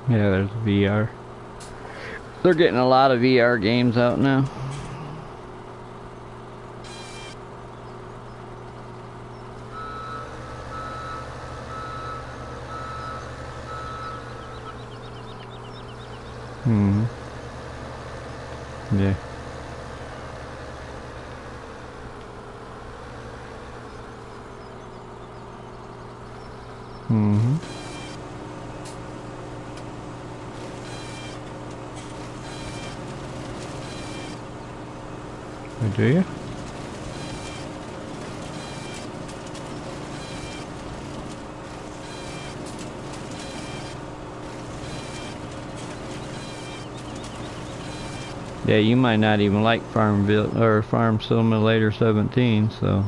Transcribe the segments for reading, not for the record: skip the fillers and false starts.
Yeah, there's VR. They're getting a lot of VR games out now. Hmm. Yeah. Hmm. Do you? Yeah, you might not even like Farmville or Farm Simulator 17, so.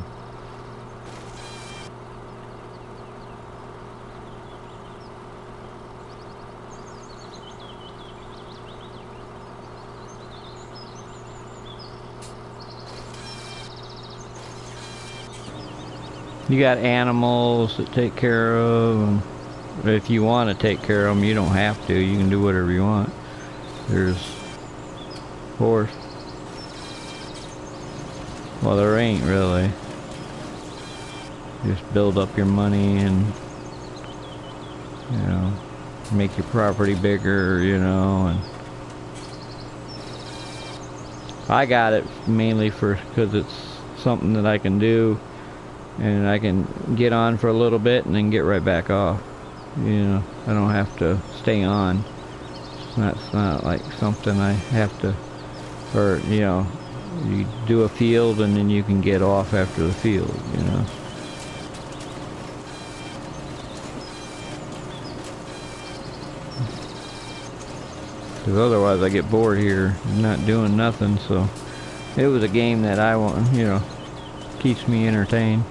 You got animals to take care of, and if you want to take care of them, you don't have to. You can do whatever you want. There's horse. Well, there ain't really. Just build up your money and, you know, make your property bigger, you know, and I got it mainly because it's something that I can do. And I can get on for a little bit and then get right back off. You know, I don't have to stay on. It's not like something I have to, or, you know, you do a field and then you can get off after the field, you know. Because otherwise I get bored here, not doing nothing, so it was a game that I want, you know, keeps me entertained.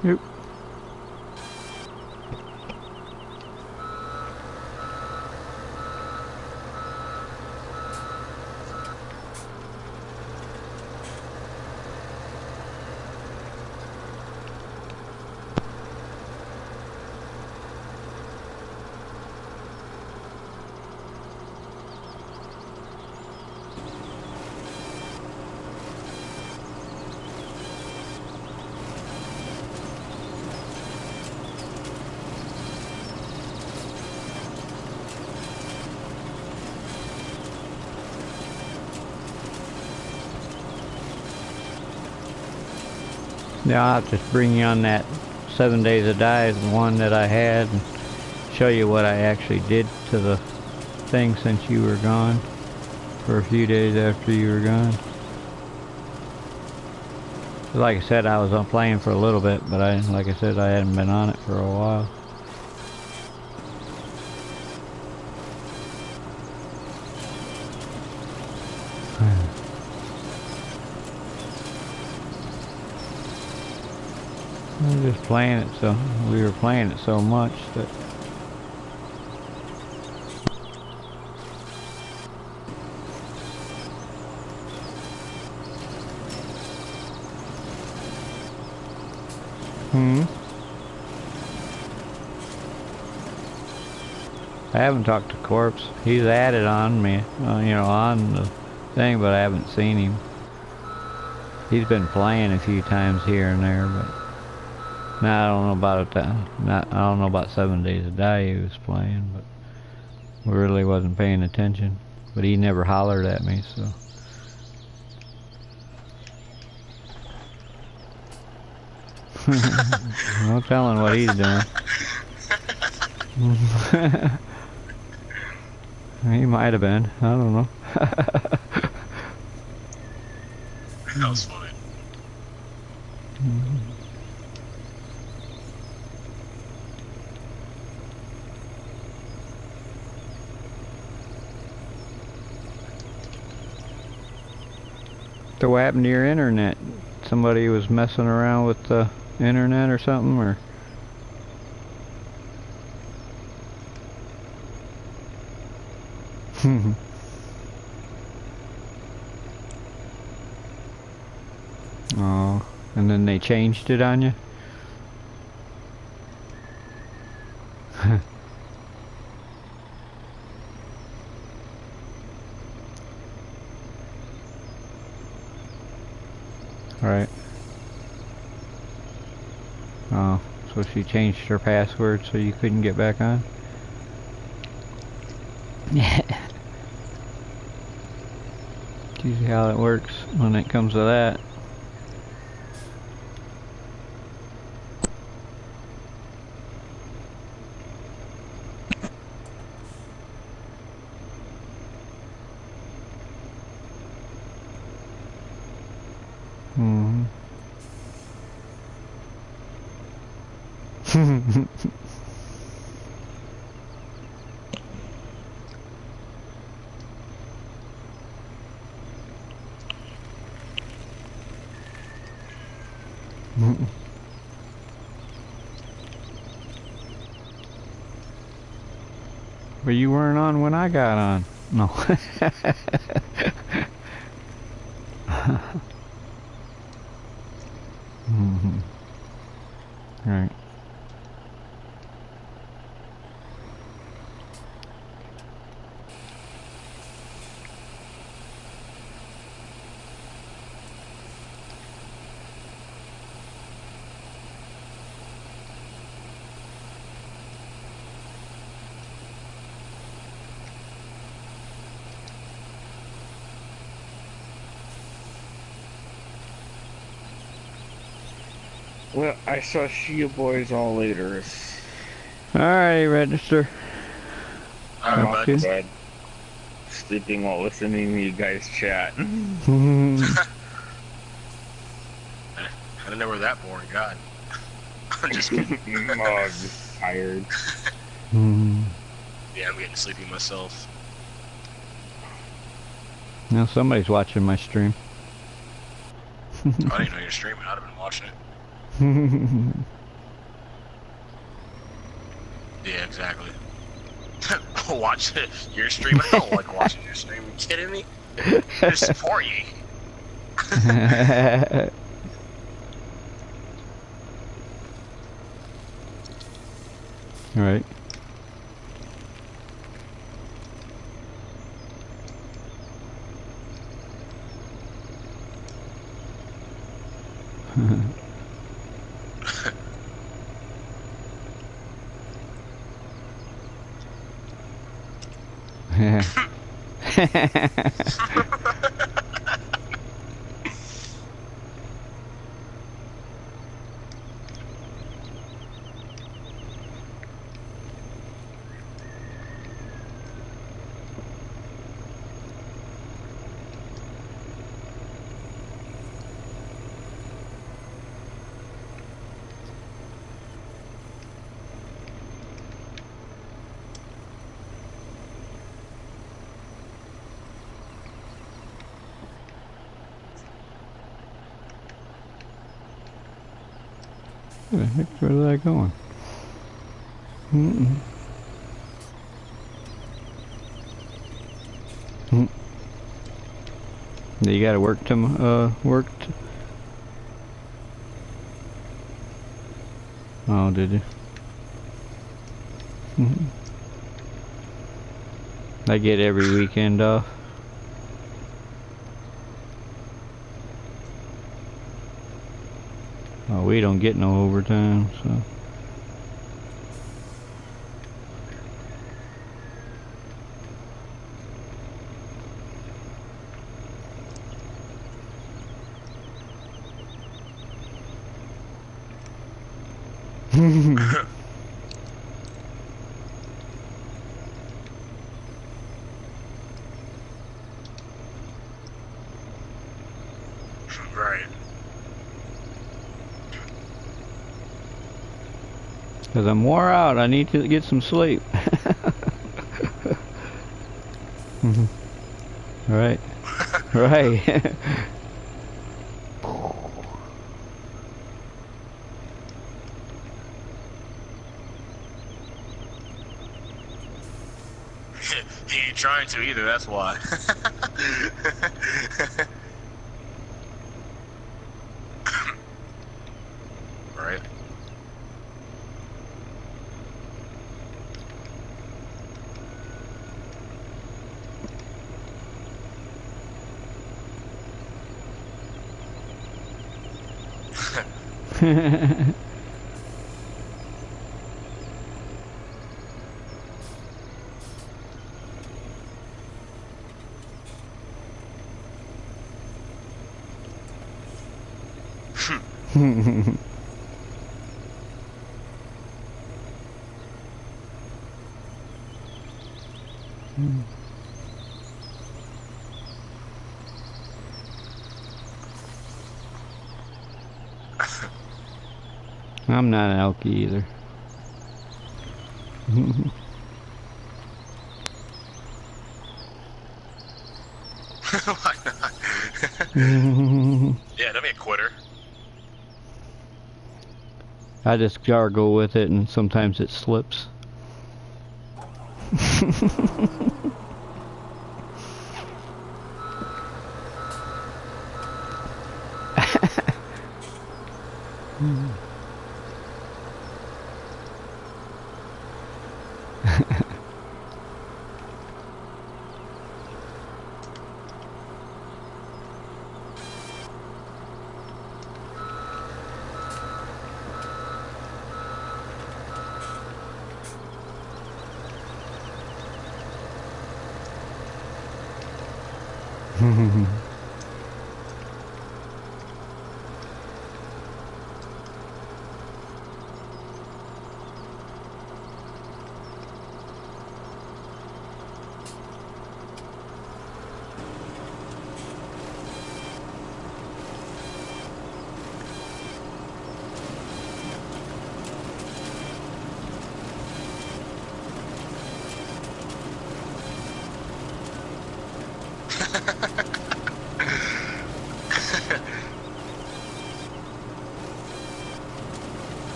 Yep. Yeah, I'll just bring you on that 7 Days to Die, the one that I had, and show you what I actually did to the thing since you were gone, for a few days after you were gone. Like I said, I was on playing for a little bit, but like I said, I hadn't been on it for a while. We were just playing it, so we were playing it so much that. I haven't talked to Corpse. He's added on me, you know, on the thing, but I haven't seen him. He's been playing a few times here and there, but now I don't know about it. I don't know about 7 Days to Die he was playing, but we really wasn't paying attention. but he never hollered at me, so. No telling what he's doing. He might have been. I don't know. That was funny. So what happened to your internet? Somebody was messing around with the internet or something, or? Oh, and then they changed it on you? Right. Oh, so she changed her password so you couldn't get back on? Yeah. See how it works when it comes to that. Mm-hmm. But you weren't on when I got on. No. Mm-hmm. Right. Well, I shall see you boys all later. Alrighty, register. I'm Alright, off bud. to bed, sleeping while listening to you guys chat. I didn't know we're that boring, God. I'm just kidding. Oh, I'm just tired. Yeah, I'm getting sleepy myself. Now somebody's watching my stream. I didn't know you were streaming. I'd have been watching it. Yeah, exactly. Watch it. Your stream. I don't like watching your stream. Are you kidding me? I just support you. Right. Where the heck was I going? You gotta work to, Oh, did you? I get every weekend off. Oh, we don't get no overtime, so. Right. Because I'm wore out. I need to get some sleep. Right. Right. He ain't trying to either, that's why. Right. I'm not an elky either. Why not? Yeah, don't be a quitter. I just gargle with it and sometimes it slips.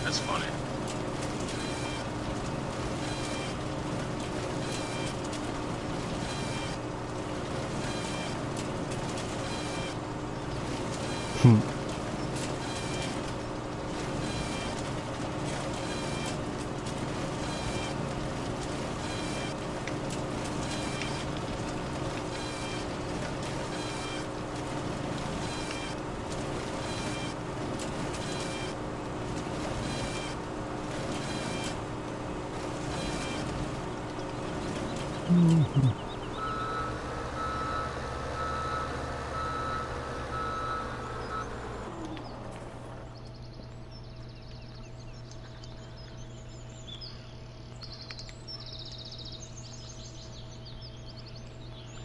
That's funny.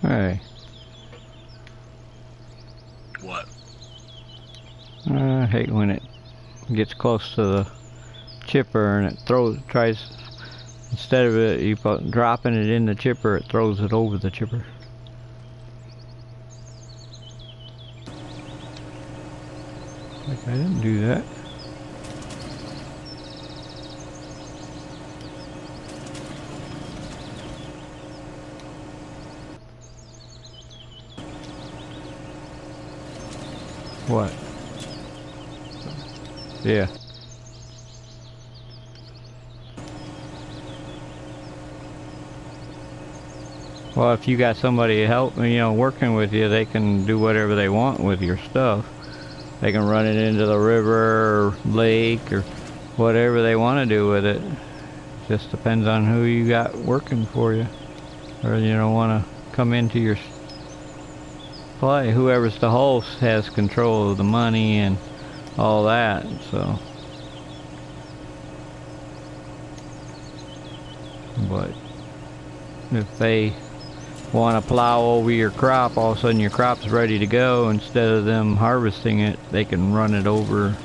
Hey, What? I hate when it gets close to the chipper and it tries, instead of it, dropping it in the chipper, it throws it over the chipper. Like, I didn't do that. What? Yeah. Well, if you got somebody help, working with you, they can do whatever they want with your stuff. They can run it into the river or lake or whatever they want to do with it. Just depends on who you got working for you. Or want to come into your play. Whoever's the host has control of the money and all that, so. But if they want to plow over your crop, all of a sudden your crop's ready to go. Instead of them harvesting it, they can run it over,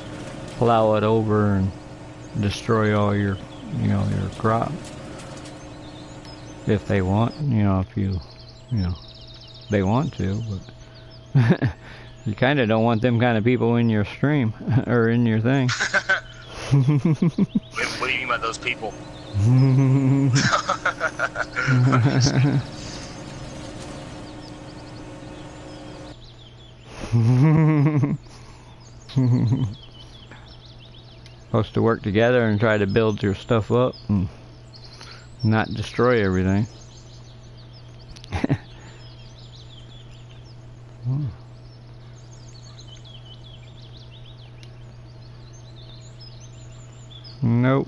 plow it over, and destroy all your, your crop. If they want, if they want to, but you kind of don't want them kind of people in your stream or in your thing. What do you mean by those people? Supposed to work together and try to build your stuff up and not destroy everything. Nope.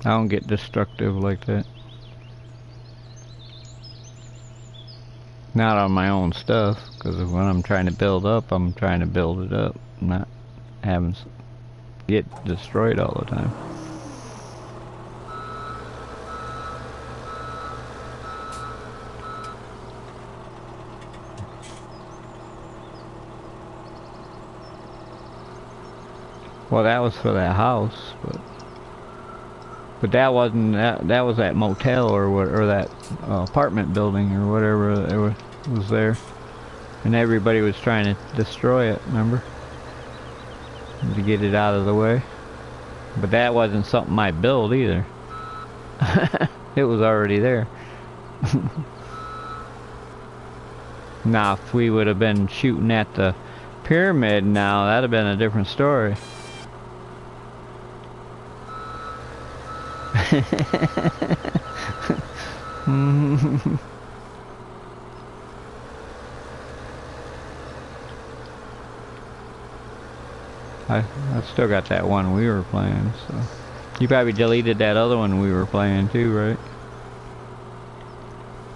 I don't get destructive like that. Not on my own stuff, because when I'm trying to build up, I'm trying to build it up, not having get destroyed all the time. Well, that was for that house, but that wasn't that was that motel or that apartment building or whatever it was there, and everybody was trying to destroy it. Remember, to get it out of the way. But that wasn't something I built either. It was already there. Now, if we would have been shooting at the pyramid now, that'd have been a different story. I still got that one we were playing, so you probably deleted that other one we were playing too, right?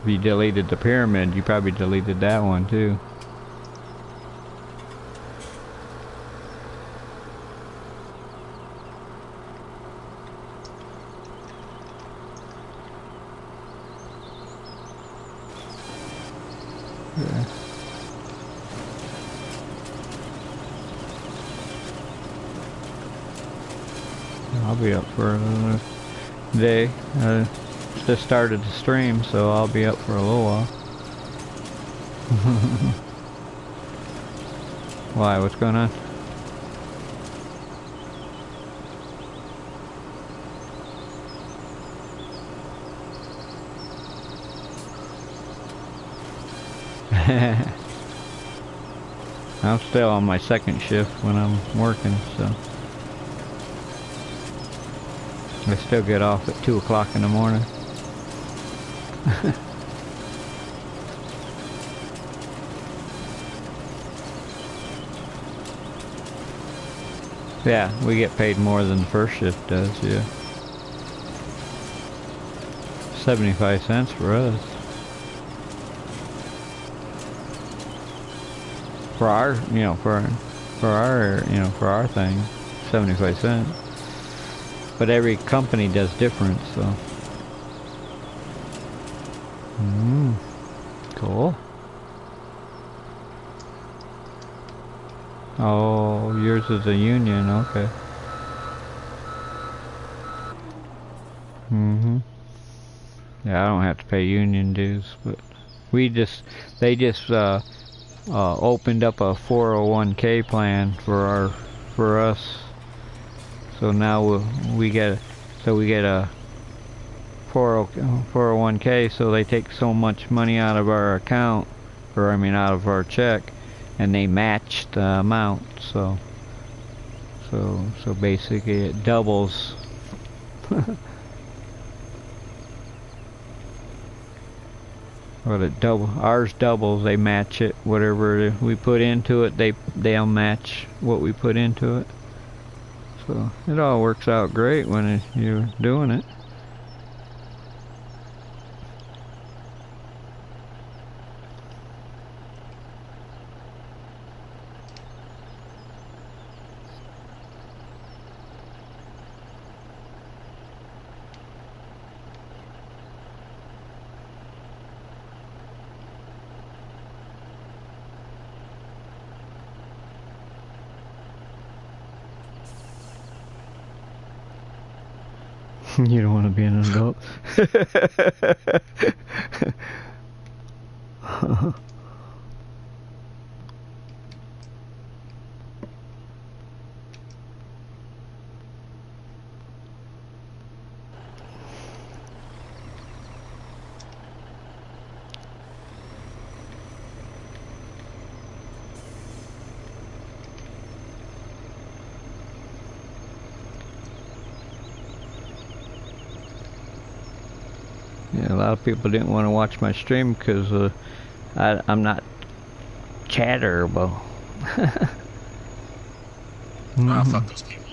If you deleted the pyramid, you probably deleted that one too. Yeah. I'll be up for another day. I just started the stream, so I'll be up for a little while. Why? What's going on? I'm still on my second shift when I'm working, so I still get off at 2 o'clock in the morning. Yeah, we get paid more than the first shift does, yeah. 75 cents for us. For our, for our thing, 75 cents. But every company does different, so. Cool. Oh, yours is a union, okay. Yeah, I don't have to pay union dues, but they just opened up a 401k plan for us. So now we get a 401k, so they take so much money out of our account, or I mean out of our check, and they match the amount. So basically it doubles. Well, ours doubles. They match it. Whatever we put into it, they'll match what we put into it. So it all works out great when you're doing it. You don't want to be an adult. Yeah, a lot of people didn't want to watch my stream because I'm not chatterable. Oh, fuck those people.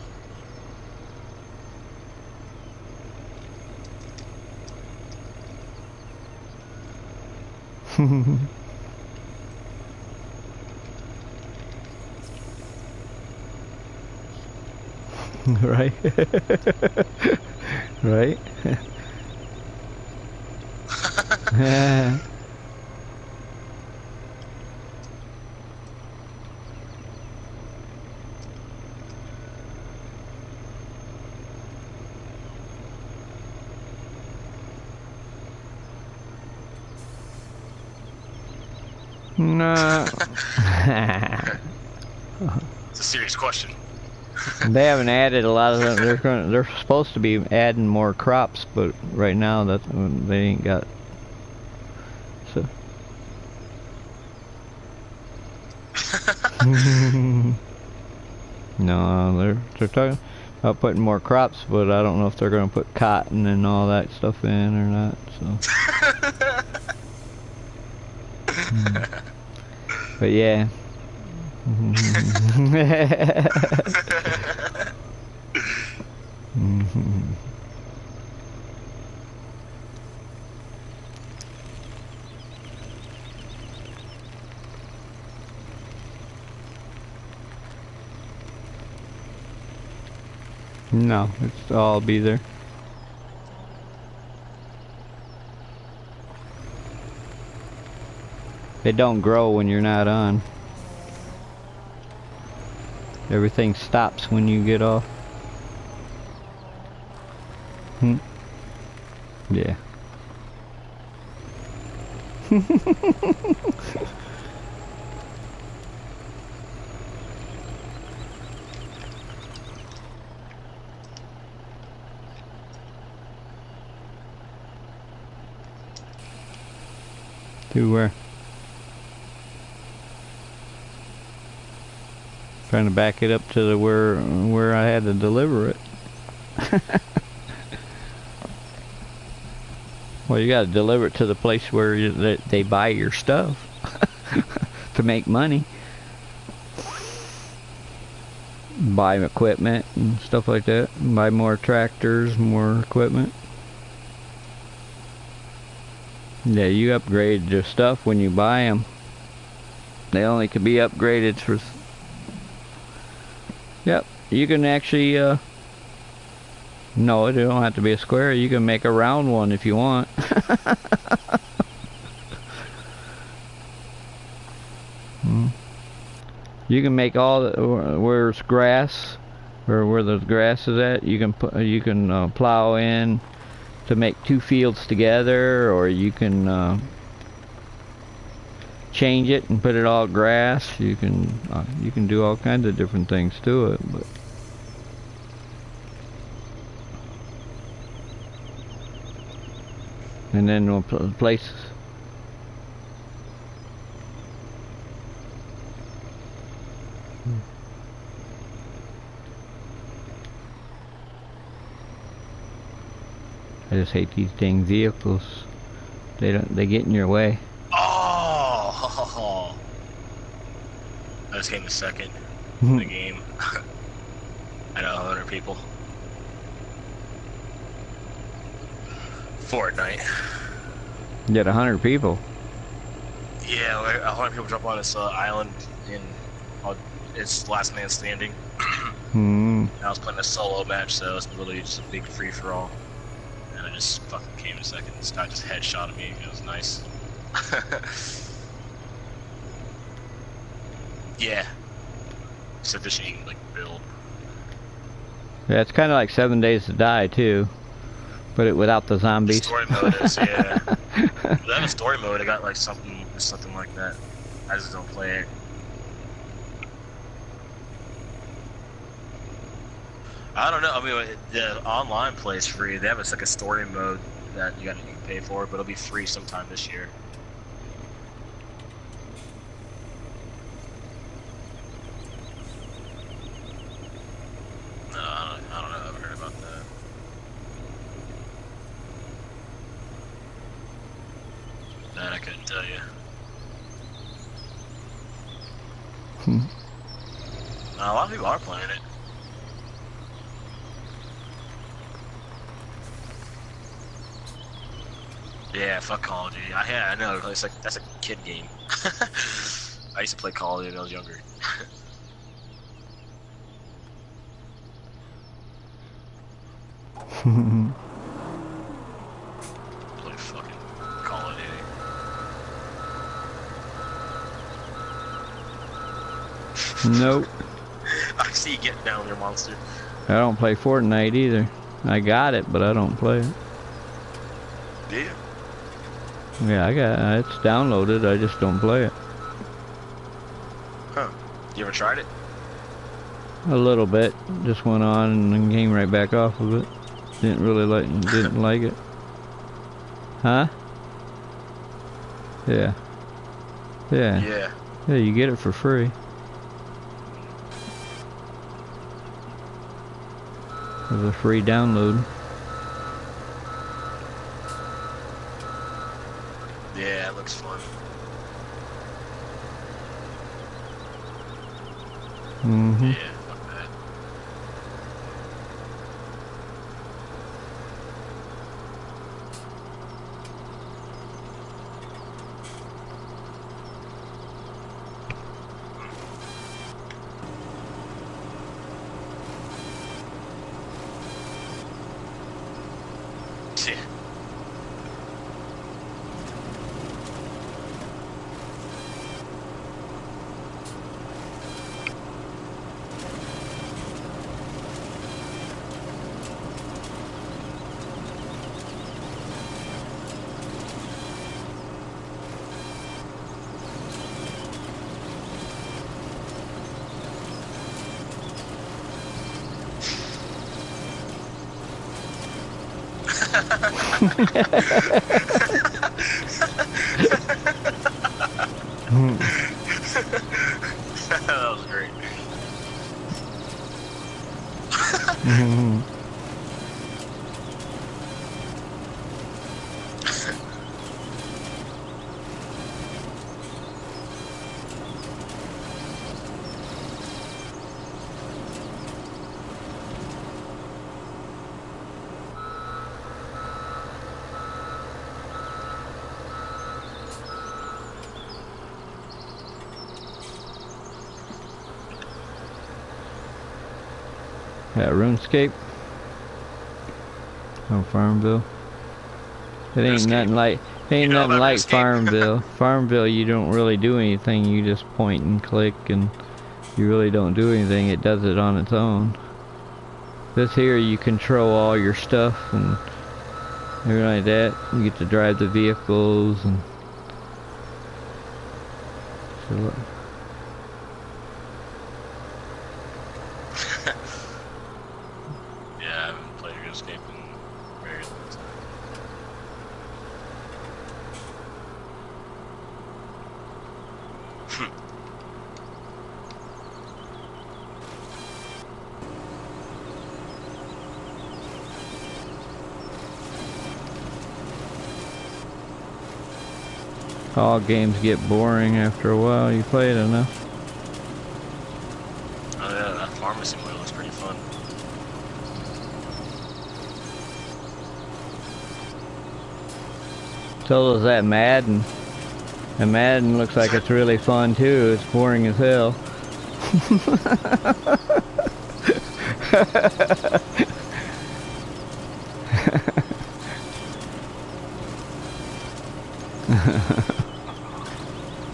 Right? Right? Yeah. No. It's a serious question. They haven't added a lot of them. They're supposed to be adding more crops, but right now that they ain't got. So. No, they're talking about putting more crops, but I don't know if they're going to put cotton and all that stuff in or not. So. But yeah. No, it's all be there. They don't grow when you're not on. Everything stops when you get off. Yeah. To where? Trying to back it up to the where I had to deliver it. Well, you got to deliver it to the place where they buy your stuff to make money. Buy equipment and stuff like that. Buy more tractors, more equipment. Yeah, you upgrade your stuff when you buy them. They only can be upgraded for... Yep, you can actually, no, it don't have to be a square. You can make a round one if you want. You can make all the, where it's grass, or where the grass is at. You can plow in to make 2 fields together, or you can change it and put it all grass. You can do all kinds of different things to it, but and then we'll place. I just hate these dang vehicles. They get in your way. Oh! I just came to second in the game. I know 100 people. Fortnite. You had 100 people. Yeah, 100 people jump on this island in it's last man standing. I was playing a solo match, so it's literally just a big free for all. And I just fucking came in second. This guy just headshotted me. It was nice. Yeah. Except this you can like build. Yeah, it's kind of like 7 Days to Die too. But it without the zombies. Story mode is, yeah. If they have a story mode, I got like something like that. I just don't play it. I don't know. I mean, the online play is free. They have like a story mode that you can pay for, but it'll be free sometime this year. No, I don't know. I haven't heard about that. That I couldn't tell you. A lot of people are playing it. Yeah, fuck Call of Duty. Yeah, I know. It's like that's a kid game. I used to play Call of Duty when I was younger. Play fucking Call of Duty. Nope. I see you getting down there, monster. I don't play Fortnite either. I got it, but I don't play it. Do you? Yeah, I got it's downloaded. I just don't play it. Huh. You ever tried it? A little bit. Just went on and then came right back off of it. Didn't like it. Huh? Yeah. Yeah. Yeah. Yeah, you get it for free. It's a free download. Yeah, it looks fun. Mm-hmm. Yeah, fuck that. Yeah. That was great. Yeah, RuneScape. Oh, Farmville. It ain't nothing like RuneScape. Farmville. Farmville, you don't really do anything. You just point and click, and you really don't do anything. It does it on its own. This here, you control all your stuff and everything like that. You get to drive the vehicles and. So, Yeah, I haven't played RuneScape in very long time. all games get boring after a while. You play it enough. Oh yeah, that farming simulator looks pretty fun. So does that Madden. And Madden looks like it's really fun too. It's boring as hell.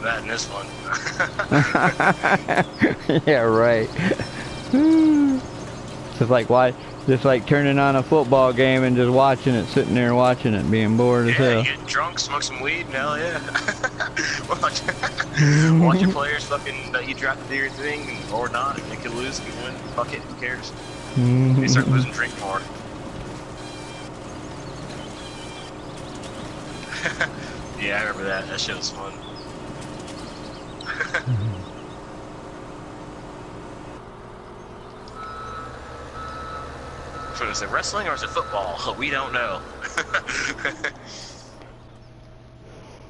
Madden is fun. Yeah, right. It's like, why Just like turning on a football game and just watching it, sitting there watching it, being bored as Yeah, hell. you get drunk, smoke some weed, and hell yeah. Watch your players fucking that you drafted to your thing, or not. They could lose, they could win. Fuck it, who cares? They start losing, drink more. Yeah, I remember that. That shit was fun. So is it wrestling or is it football? We don't know.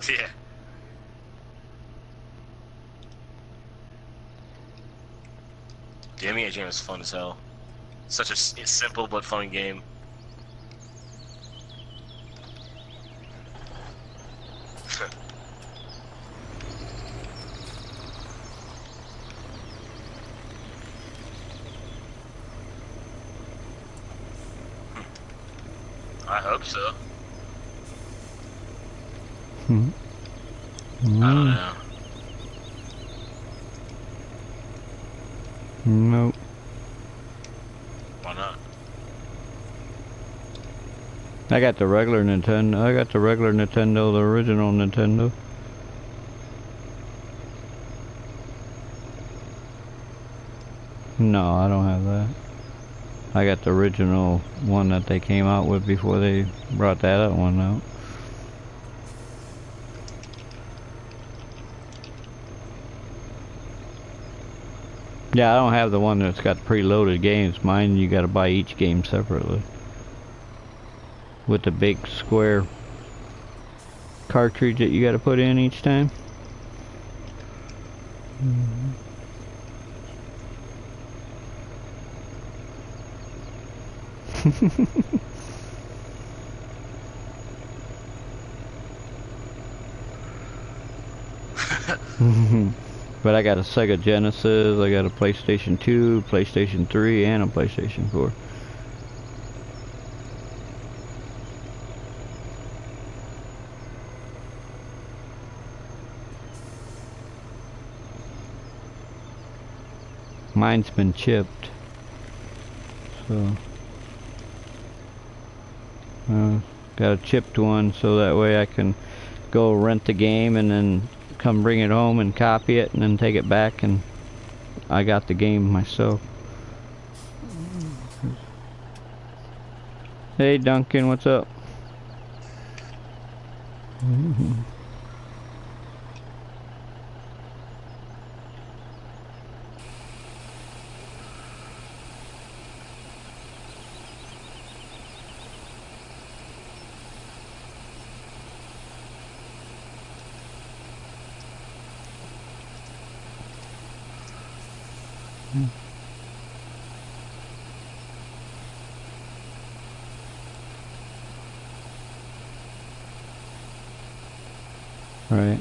Yeah. Damn, yeah, jam is fun as hell. Such a simple but fun game. I hope so. I don't know. Nope. Why not? I got the regular Nintendo. I got the regular Nintendo, the original Nintendo. No, I don't have that. I got the original one that they came out with before they brought that other one out. Yeah, I don't have the one that's got preloaded games. Mine, you gotta buy each game separately. With the big square cartridge that you gotta put in each time. But I got a Sega Genesis, I got a PlayStation 2, PlayStation 3, and a PlayStation 4. Mine's been chipped, so got a chipped one so that way I can go rent the game and then come bring it home and copy it and then take it back and I got the game myself. Hey Duncan, what's up? Right.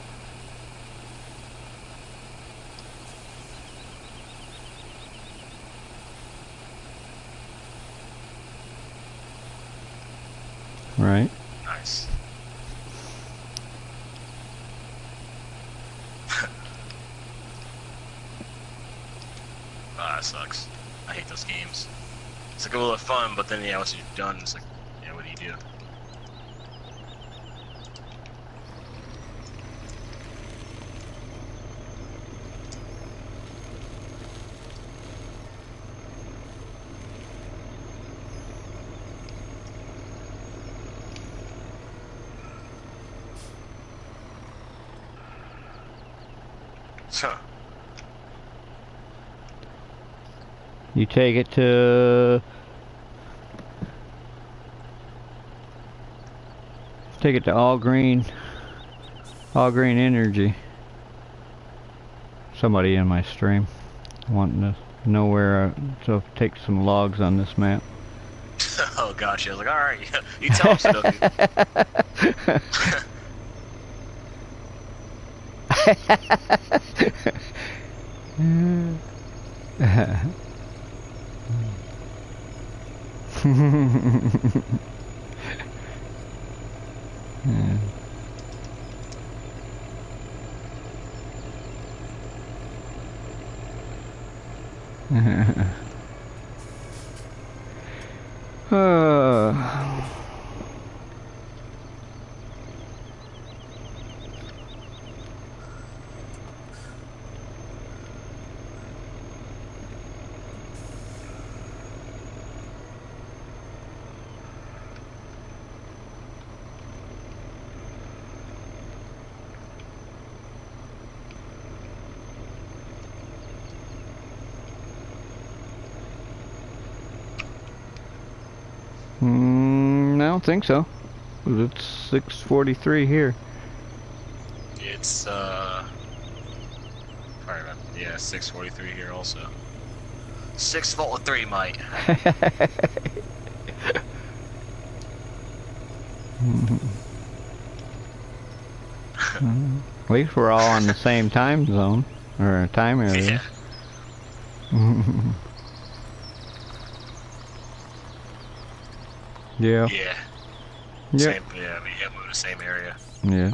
Right. Nice. Ah, that sucks. I hate those games. It's like a little fun, but then yeah, once you're done, it's like, yeah, what do you do? Huh. You take it to All Green Energy. Somebody in my stream wanting to know where to take some logs on this map. Oh gosh, I was like, alright, you tell him, Sudoku. I don't think so. It's 6:43 here. It's probably about, yeah, 6:43 here also. 6:43, mate. At least we're all on the same time zone or time area. Yeah. Yeah. Yep. Same, yeah, I mean, yeah, we're in the same area. Yeah.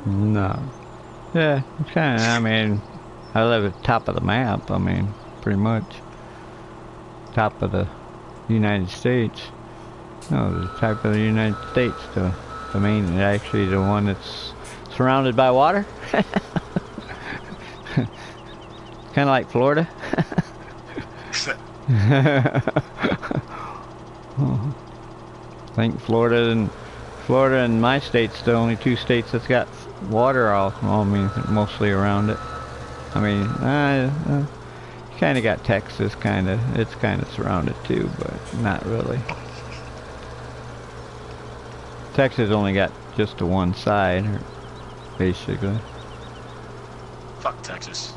No. Yeah, it's kind of, I mean, I live at the top of the map, I mean, pretty much. Top of the United States. No, the top of the United States, the main, actually the one that's surrounded by water. Kind of like Florida. I think Florida and my state's the only two states that's got water all, I mean, mostly around it. I mean, you kind of got Texas, it's kind of surrounded too, but not really. Texas only got just to one side, basically. Fuck Texas.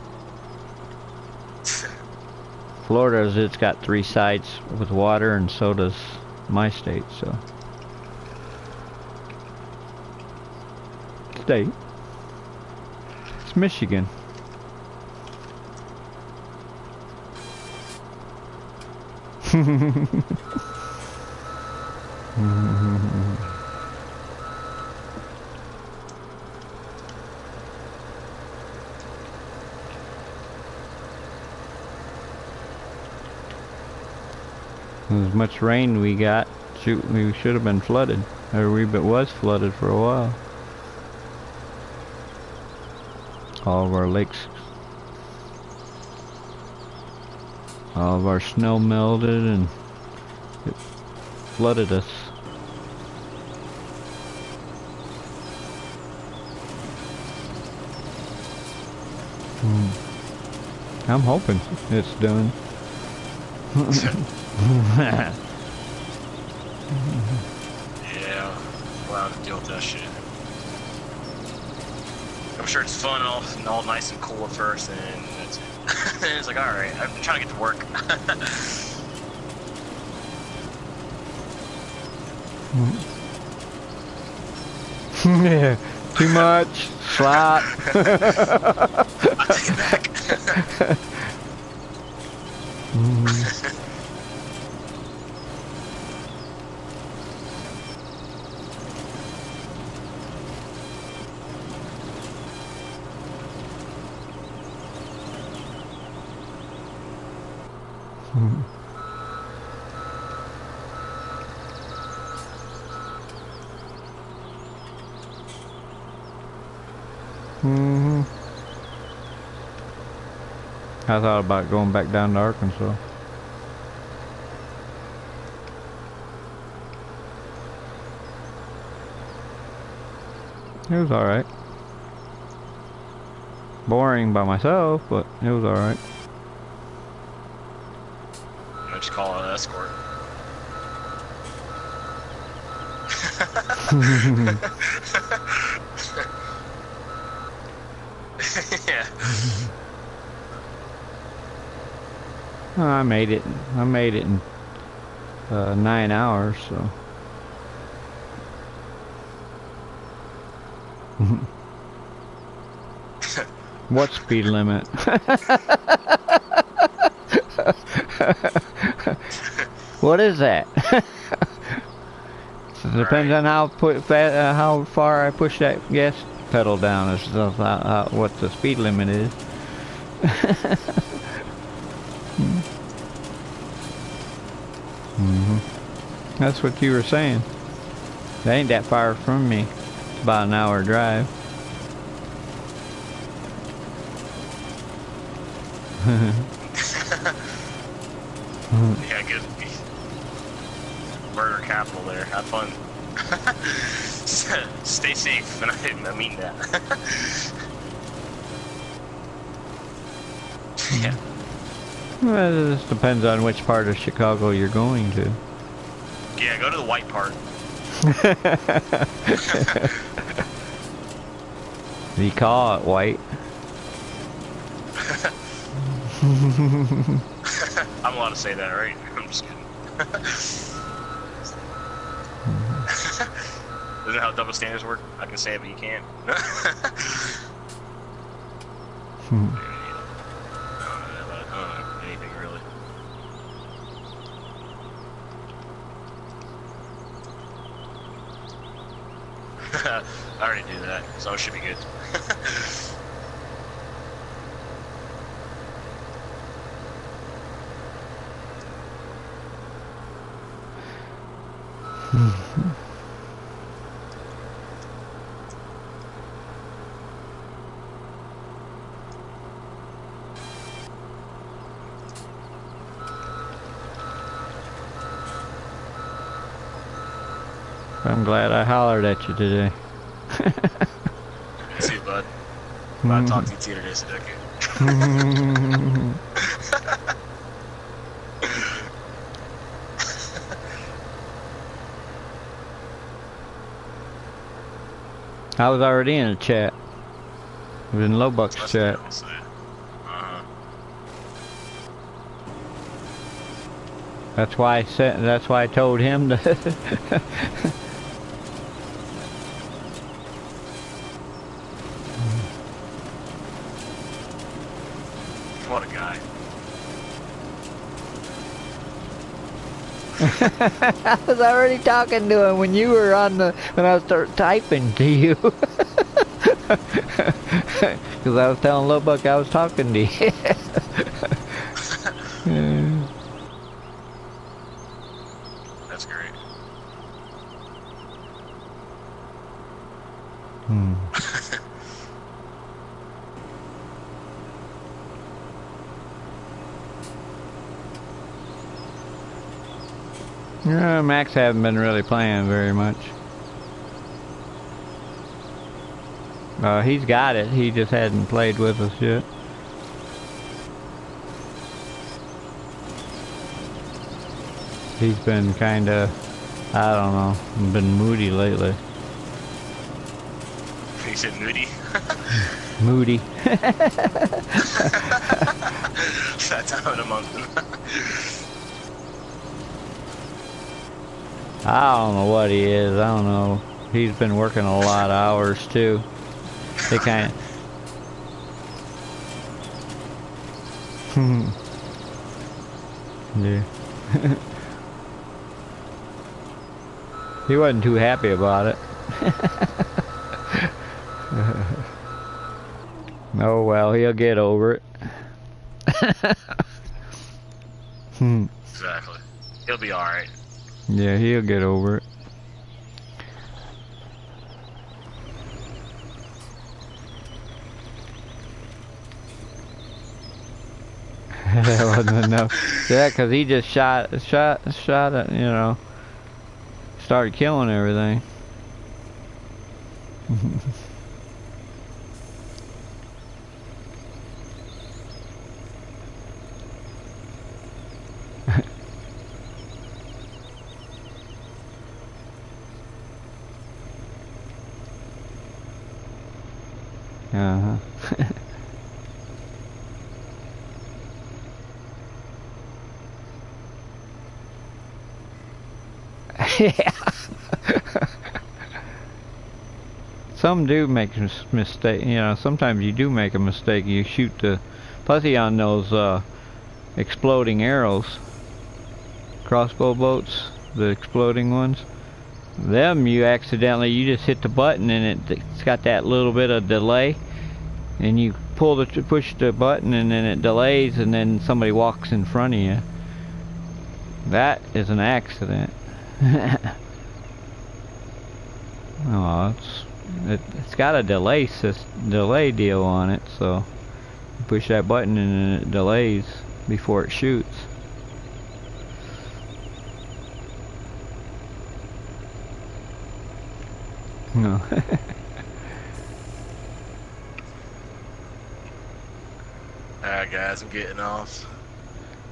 Florida's, it's got three sides with water, and so does my state, so. State. It's Michigan. As much rain we got, shoot, we should have been flooded, or we was flooded for a while. All of our lakes, all of our snow melted and it flooded us. I'm hoping it's done. Yeah, we'll have to deal with that shit. I'm sure it's fun and all nice and cool at first, and then that's it. And it's like, alright, I'm trying to get to work. Yeah, too much. Slap. I take it back. I thought about going back down to Arkansas. It was alright. Boring by myself, but it was alright. I just call it an escort. Yeah. I made it. I made it in 9 hours, so. What speed limit? What is that? Depends on how far I push that gas pedal down as to what the speed limit is. That's what you were saying. That ain't that far from me. It's about an hour drive. Yeah, good. Murder capital there. Have fun. Stay safe, and I mean that. Yeah. Well, it just depends on which part of Chicago you're going to. Yeah, go to the white part. You call it white. I'm allowed to say that, right? I'm just kidding. Isn't that how double standards work? I can say it, but you can't. I don't know anything really. I already do that, so it should be good. I'm glad I hollered at you today. Me too, bud. I'm about to talk to you too today, Sudoku. I was already in a chat. I was in Lowbuck's chat. That's why I said. That's why I told him to. What a guy. I was already talking to him when you were on the. When I was typing to you. Because I was telling Lowbuck I was talking to you. That's great. Max haven't been really playing very much. He's got it. He just hadn't played with us yet. He's been kind of, I don't know, been moody lately. You said moody? Moody. That time of the month. I don't know what he is. I don't know. He's been working a lot of hours too. They kind of. Yeah. He wasn't too happy about it. Oh well, he'll get over it. Exactly. He'll be alright. Yeah, he'll get over it. That wasn't enough. Yeah, because he just shot it, you know, started killing everything. Uh-huh. Yeah. Some do make mistake. You know, sometimes you do make a mistake. You shoot the pussy on those exploding arrows, crossbow bolts, the exploding ones. Them, you just hit the button and it's got that little bit of delay, and you push the button and then it delays, and then somebody walks in front of you. That is an accident. Oh, it's got a delay deal on it, so you push that button and then it delays before it shoots. No. Alright guys, I'm getting off.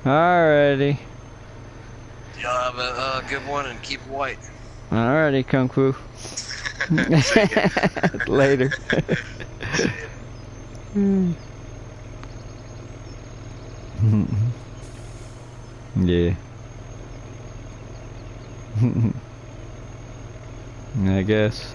Alrighty. Y'all have a good one and keep it white. Alrighty, Kung Fu. Later. Yeah. I guess.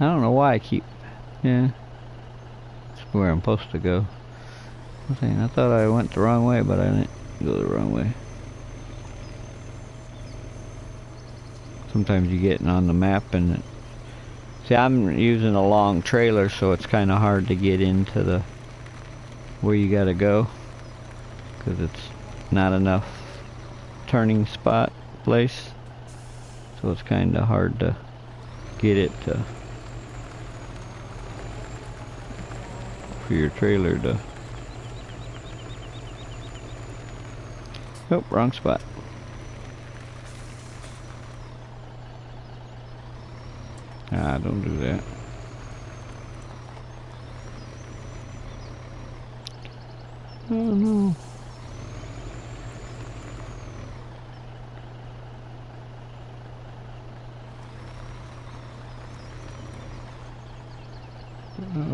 I don't know why I keep... Yeah. That's where I'm supposed to go. I thought I went the wrong way, but I didn't go the wrong way. Sometimes you get on the map and... See, I'm using a long trailer, so it's kind of hard to get into the... where you gotta go. Because it's not enough turning spot place. So it's kind of hard to get it to... for your trailer to... Oh, wrong spot. Ah, don't do that. Oh no.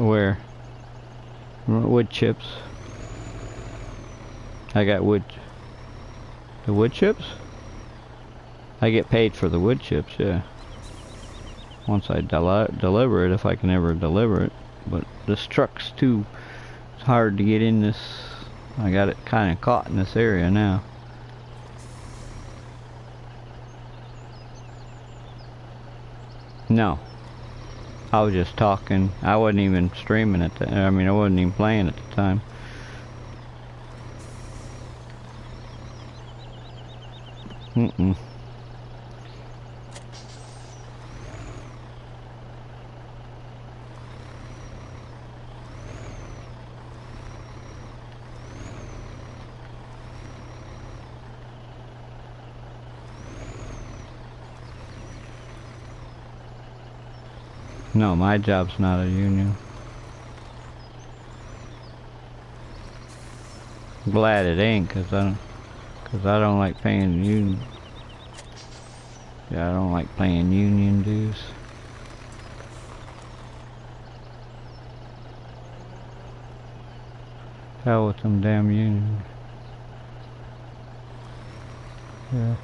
Where? Wood chips. I got wood. The wood chips? I get paid for the wood chips, yeah. Once I deliver it, if I can ever deliver it. But this truck's too... it's hard to get in this... I got it kind of caught in this area now. No. I was just talking. I wasn't even streaming at the... I mean, I wasn't even playing at the time. Mm-mm. No, my job's not a union. Glad it ain't, cause I don't like paying union. Yeah, I don't like paying union dues. Hell with them damn unions. Yeah.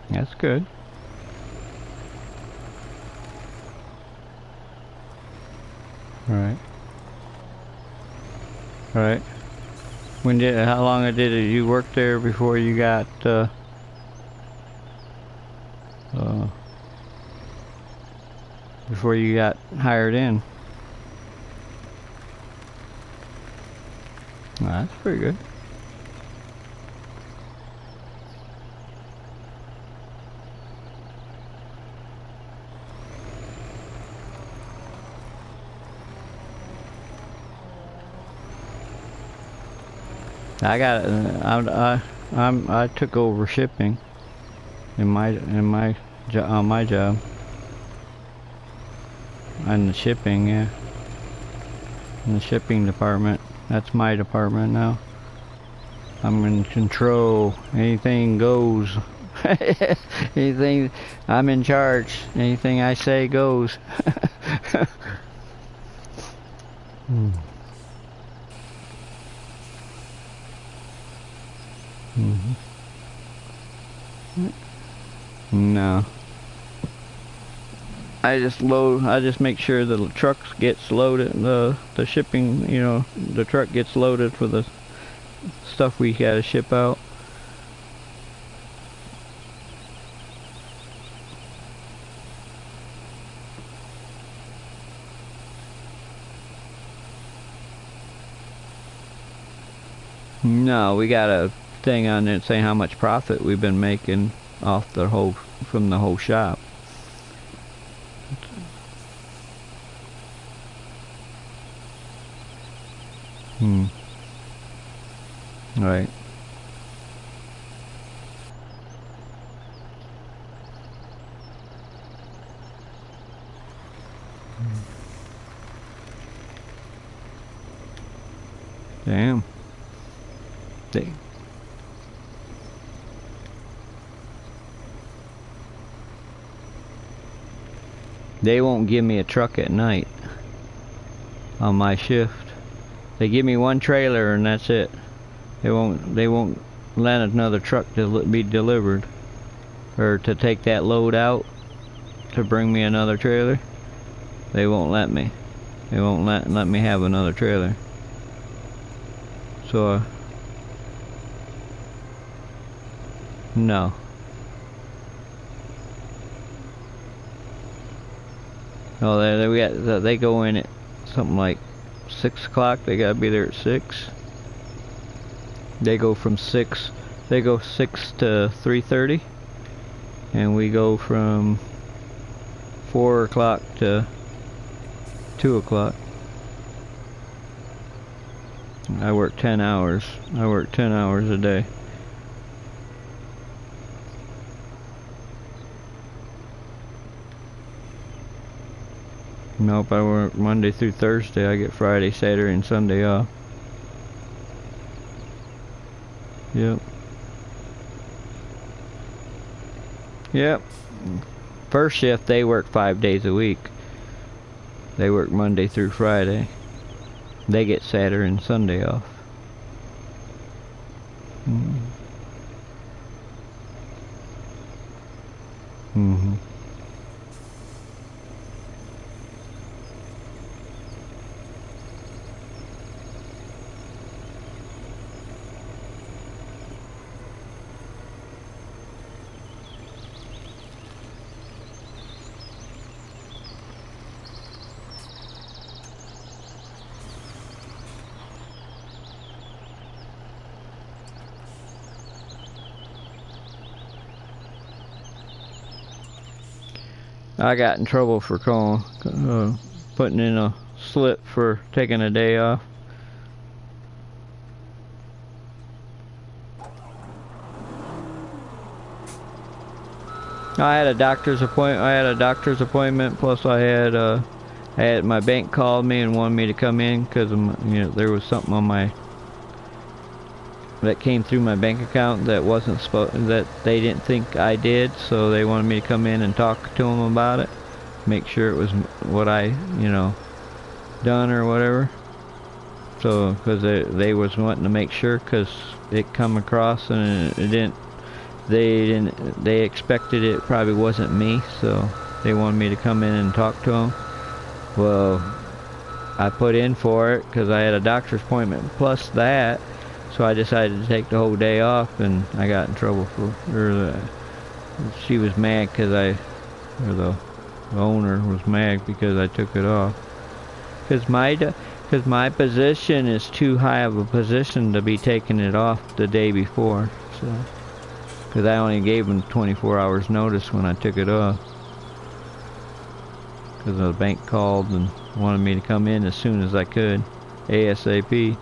That's good. Right. Right. How long did you work there before you got, before you got hired in? Well, that's pretty good. I took over shipping on my job. In the shipping, yeah. In the shipping department. That's my department now. I'm in control. Anything goes. Anything, I'm in charge. Anything I say goes. No. I just make sure the truck gets loaded, the shipping, you know, the truck gets loaded for the stuff we gotta ship out. No, we got a thing on it saying how much profit we've been making off the whole, from the whole shop. Right. Damn. They won't give me a truck at night on my shift. They give me one trailer and that's it. They won't let another truck be delivered, or to take that load out to bring me another trailer. They won't let me. They won't let me have another trailer. So no. Oh, they go in at something like 6 o'clock. They gotta be there at 6. They go from 6. They go 6 to 3:30, and we go from 4 o'clock to 2 o'clock. I work 10 hours. I work 10 hours a day. Nope, I work Monday through Thursday. I get Friday, Saturday, and Sunday off. Yep. Yep. First shift, they work 5 days a week. They work Monday through Friday. They get Saturday and Sunday off. I got in trouble for putting in a slip for taking a day off. I had a doctor's appointment. Plus, I had my bank called me and wanted me to come in because there was something on that came through my bank account that wasn't that they didn't think I did, so they wanted me to come in and talk to them about it, make sure it was what I done or whatever. So because they was wanting to make sure, because it come across and they expected it probably wasn't me, so they wanted me to come in and talk to them. Well, I put in for it because I had a doctor's appointment plus that. So I decided to take the whole day off, and I got in trouble for her. She was mad because the owner was mad because I took it off. Because my position is too high of a position to be taking it off the day before. So, because I only gave them 24 hours notice when I took it off. Because the bank called and wanted me to come in as soon as I could, ASAP.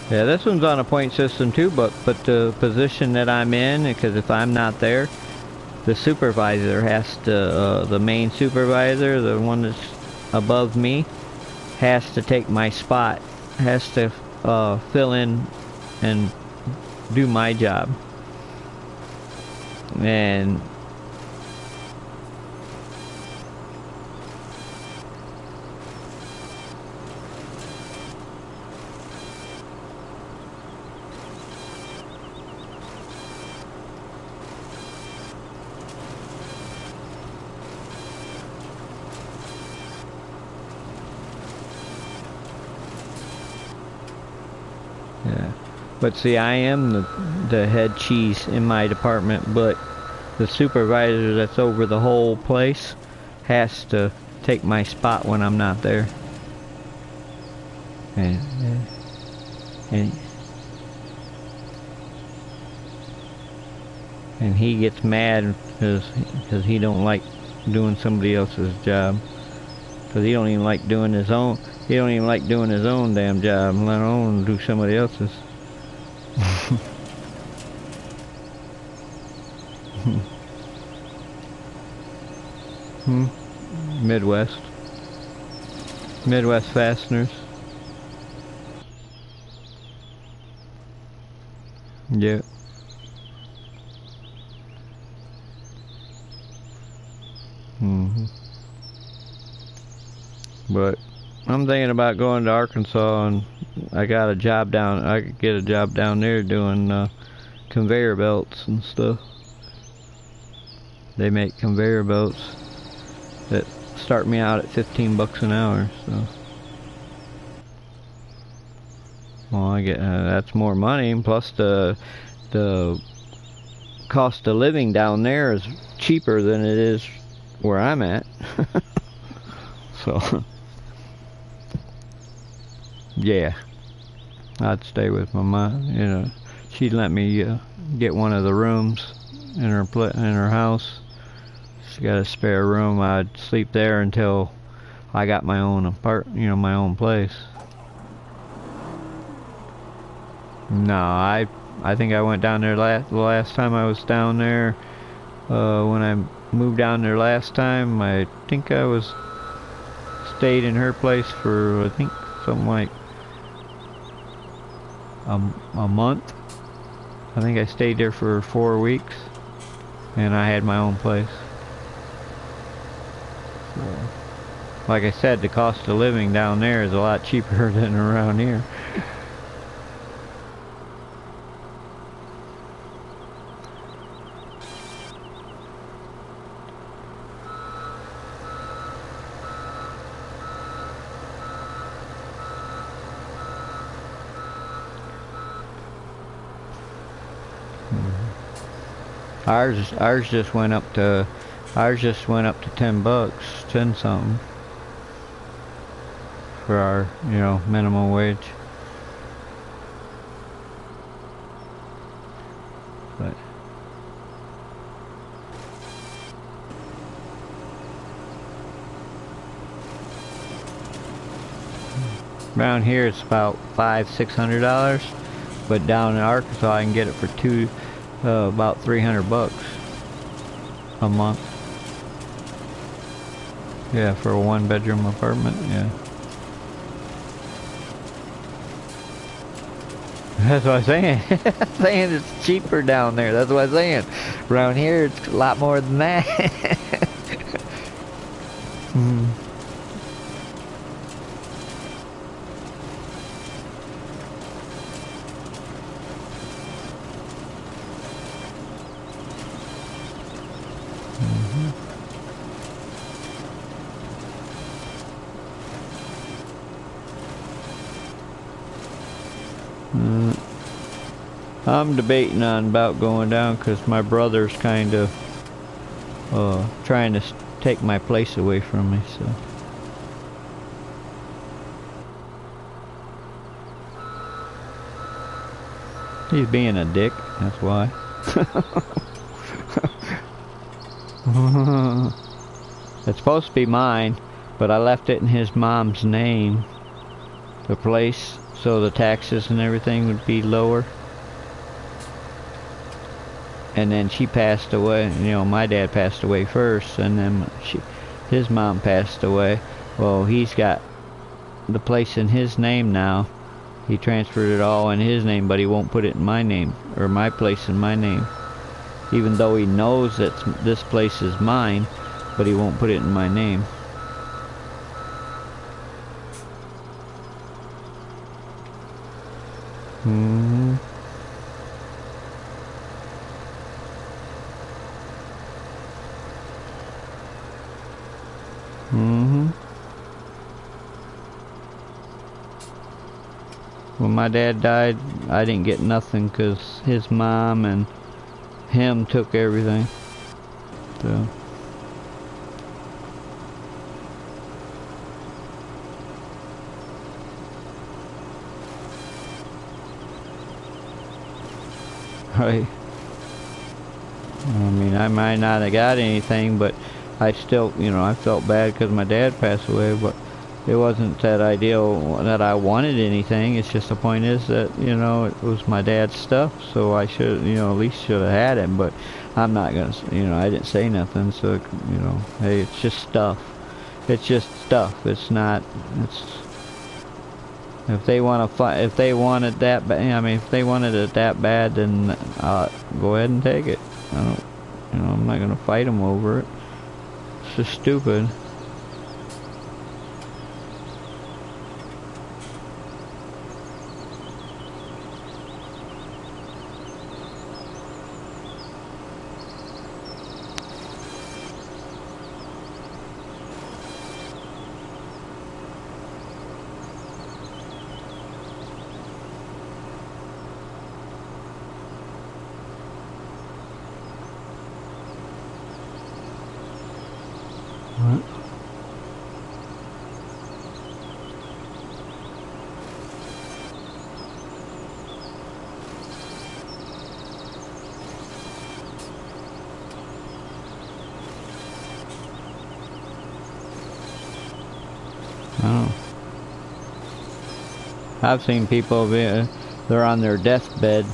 Yeah, this one's on a point system too, but the position that I'm in, because if I'm not there, the supervisor has to, the main supervisor, the one that's above me, has to take my spot, has to fill in and do my job. But see, I am the head cheese in my department, but the supervisor that's over the whole place has to take my spot when I'm not there. And he gets mad because he don't like doing somebody else's job. Because he don't even like doing his own. He don't even like doing his own damn job, let alone do somebody else's. Midwest Fasteners. Yeah. But I'm thinking about going to Arkansas, and I got a job down. I could get a job down there doing conveyor belts and stuff. They make conveyor belts that start me out at $15 an hour. So, well, I get that's more money. Plus the cost of living down there is cheaper than it is where I'm at. So, yeah, I'd stay with my mom. You know, she'd let me get one of the rooms in her house. She got a spare room. I'd sleep there until I got my own my own place. No, I think I went down there the last time I was down there. When I moved down there last time, I think I stayed in her place for, I think, something like a month. I think I stayed there for 4 weeks, and I had my own place. So, like I said, the cost of living down there is a lot cheaper than around here. Ours just went up to $10, 10 something for our minimum wage. But around here it's about $500-600, but down in Arkansas I can get it for about $300 a month. Yeah, for a 1-bedroom apartment. Yeah, that's what I'm saying. Saying it's cheaper down there. That's what I'm saying. Around here it's a lot more than that. I'm debating on about going down because my brother's kind of trying to take my place away from me, so. He's being a dick, that's why. It's supposed to be mine, but I left it in his mom's name, the place, so the taxes and everything would be lower. And then she passed away. My dad passed away first, and then his mom passed away. Well, he's got the place in his name now. He transferred it all in his name, but he won't put it in my name, or my place in my name. Even though he knows that this place is mine, but he won't put it in my name. when my dad died, I didn't get nothing because his mom and him took everything. So. Right. I mean, I might not have got anything, but I still, you know, I felt bad because my dad passed away, but it wasn't that ideal that I wanted anything. It's just the point is that, you know, it was my dad's stuff, so I should, you know, at least should have had it, but I'm not gonna, you know, I didn't say nothing, so, you know, hey, it's just stuff. It's just stuff. It's not, it's, if they want to fight, if they wanted that bad, I mean, if they wanted it that bad, then go ahead and take it. I don't, you know, I'm not gonna fight them over it. It's just stupid. What? Oh. I've seen people they're on their deathbed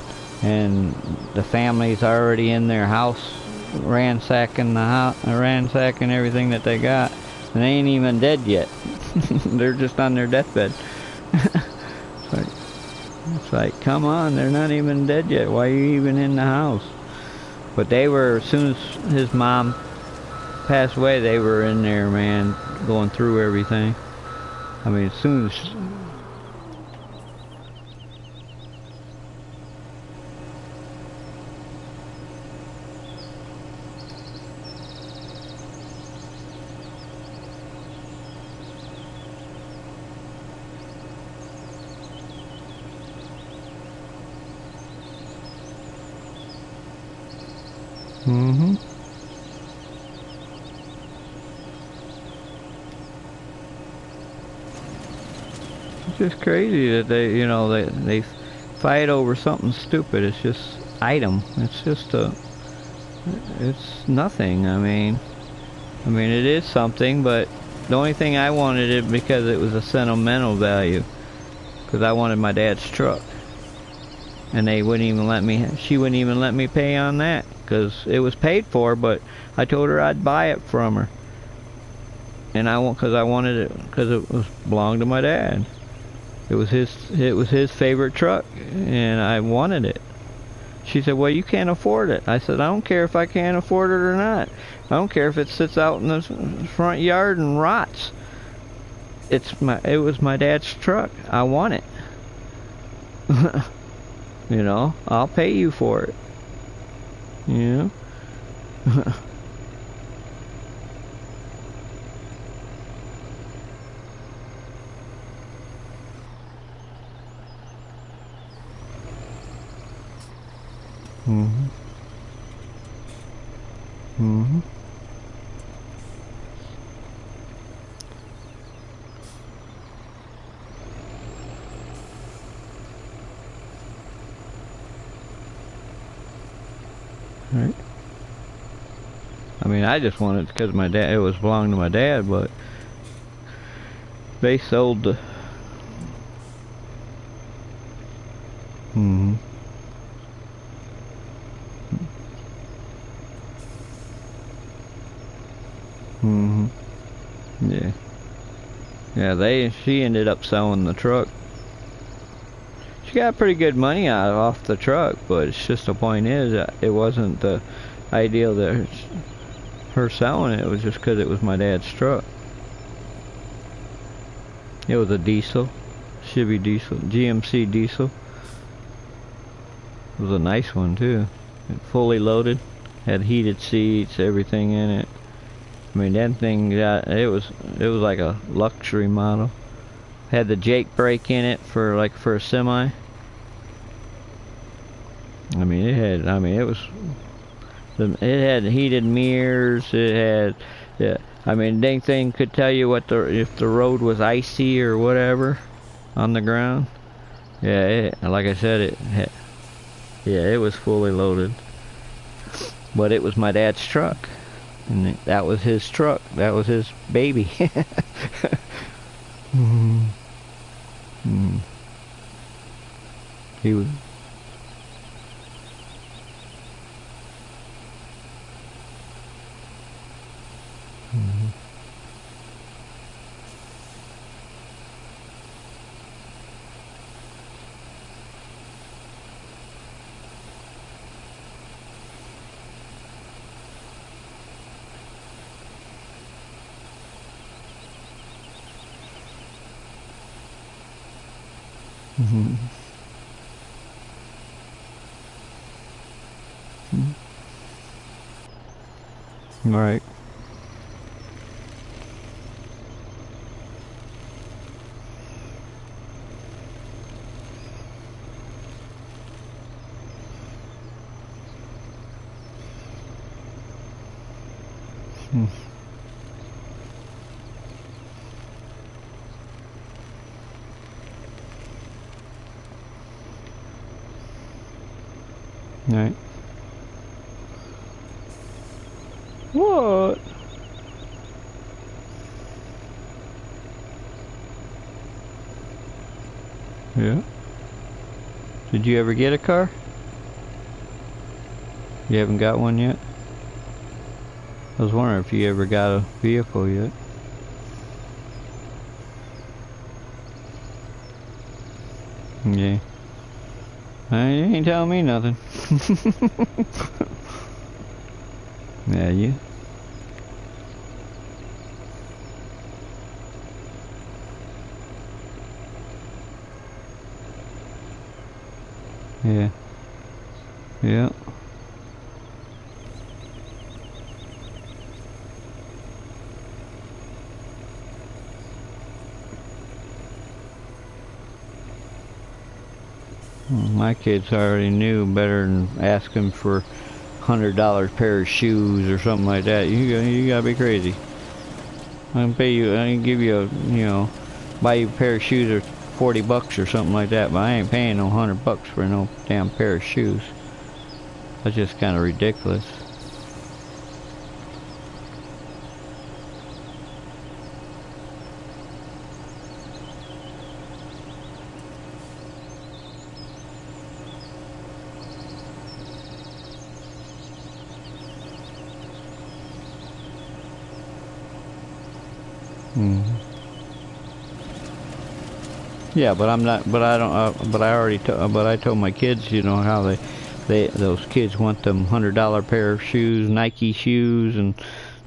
and the family's already in their house ransacking the house, ransacking everything that they got, and they ain't even dead yet. They're just on their deathbed. It's like, come on, they're not even dead yet. Why are you even in the house? But they were, as soon as his mom passed away, they were in there, man, going through everything. I mean, as soon as mm-hmm. It's just crazy that they, you know, they fight over something stupid. It's just item. It's just it's nothing. I mean, it is something, but the only thing I wanted it because it was a sentimental value. Because I wanted my dad's truck. And they wouldn't even let me, she wouldn't even let me pay on that. Because it was paid for, but I told her I'd buy it from her. And because I wanted it, because it belonged to my dad. It was his favorite truck, and I wanted it. She said, well, you can't afford it. I said, I don't care if I can't afford it or not. I don't care if it sits out in the front yard and rots. It was my dad's truck. I want it. You know, I'll pay you for it. You know? Mm-hmm. Mm-hmm. Right. I mean, I just wanted it because my dad, it was belonged to my dad, but they sold the. Mm-hmm. Mm-hmm. Yeah. Yeah, she ended up selling the truck. She got pretty good money off the truck, but it's just the point is that it wasn't the ideal that her selling it. It was just because it was my dad's truck. It was a diesel, Chevy diesel, GMC diesel. It was a nice one too. Fully loaded, had heated seats, everything in it. I mean, that thing got, it was like a luxury model. Had the Jake brake in it for like for a semi. I mean, it had heated mirrors. It had, yeah. I mean, dang thing could tell you what if the road was icy or whatever on the ground. Yeah, like I said, it was fully loaded. But it was my dad's truck, and that was his truck. That was his baby. He was. Right. Right. What? Yeah. Did you ever get a car? You haven't got one yet? I was wondering if you ever got a vehicle yet. Yeah. You ain't telling me nothing. Yeah, you. Yeah. Yeah. My kids already knew better than asking for $100 pair of shoes or something like that. You gotta be crazy. I can give you buy you a pair of shoes or 40 bucks or something like that, but I ain't paying no 100 bucks for no damn pair of shoes. That's just kind of ridiculous. Yeah, but I'm not. But I don't. But I already. But I told my kids, how those kids want them $100 pair of shoes, Nike shoes, and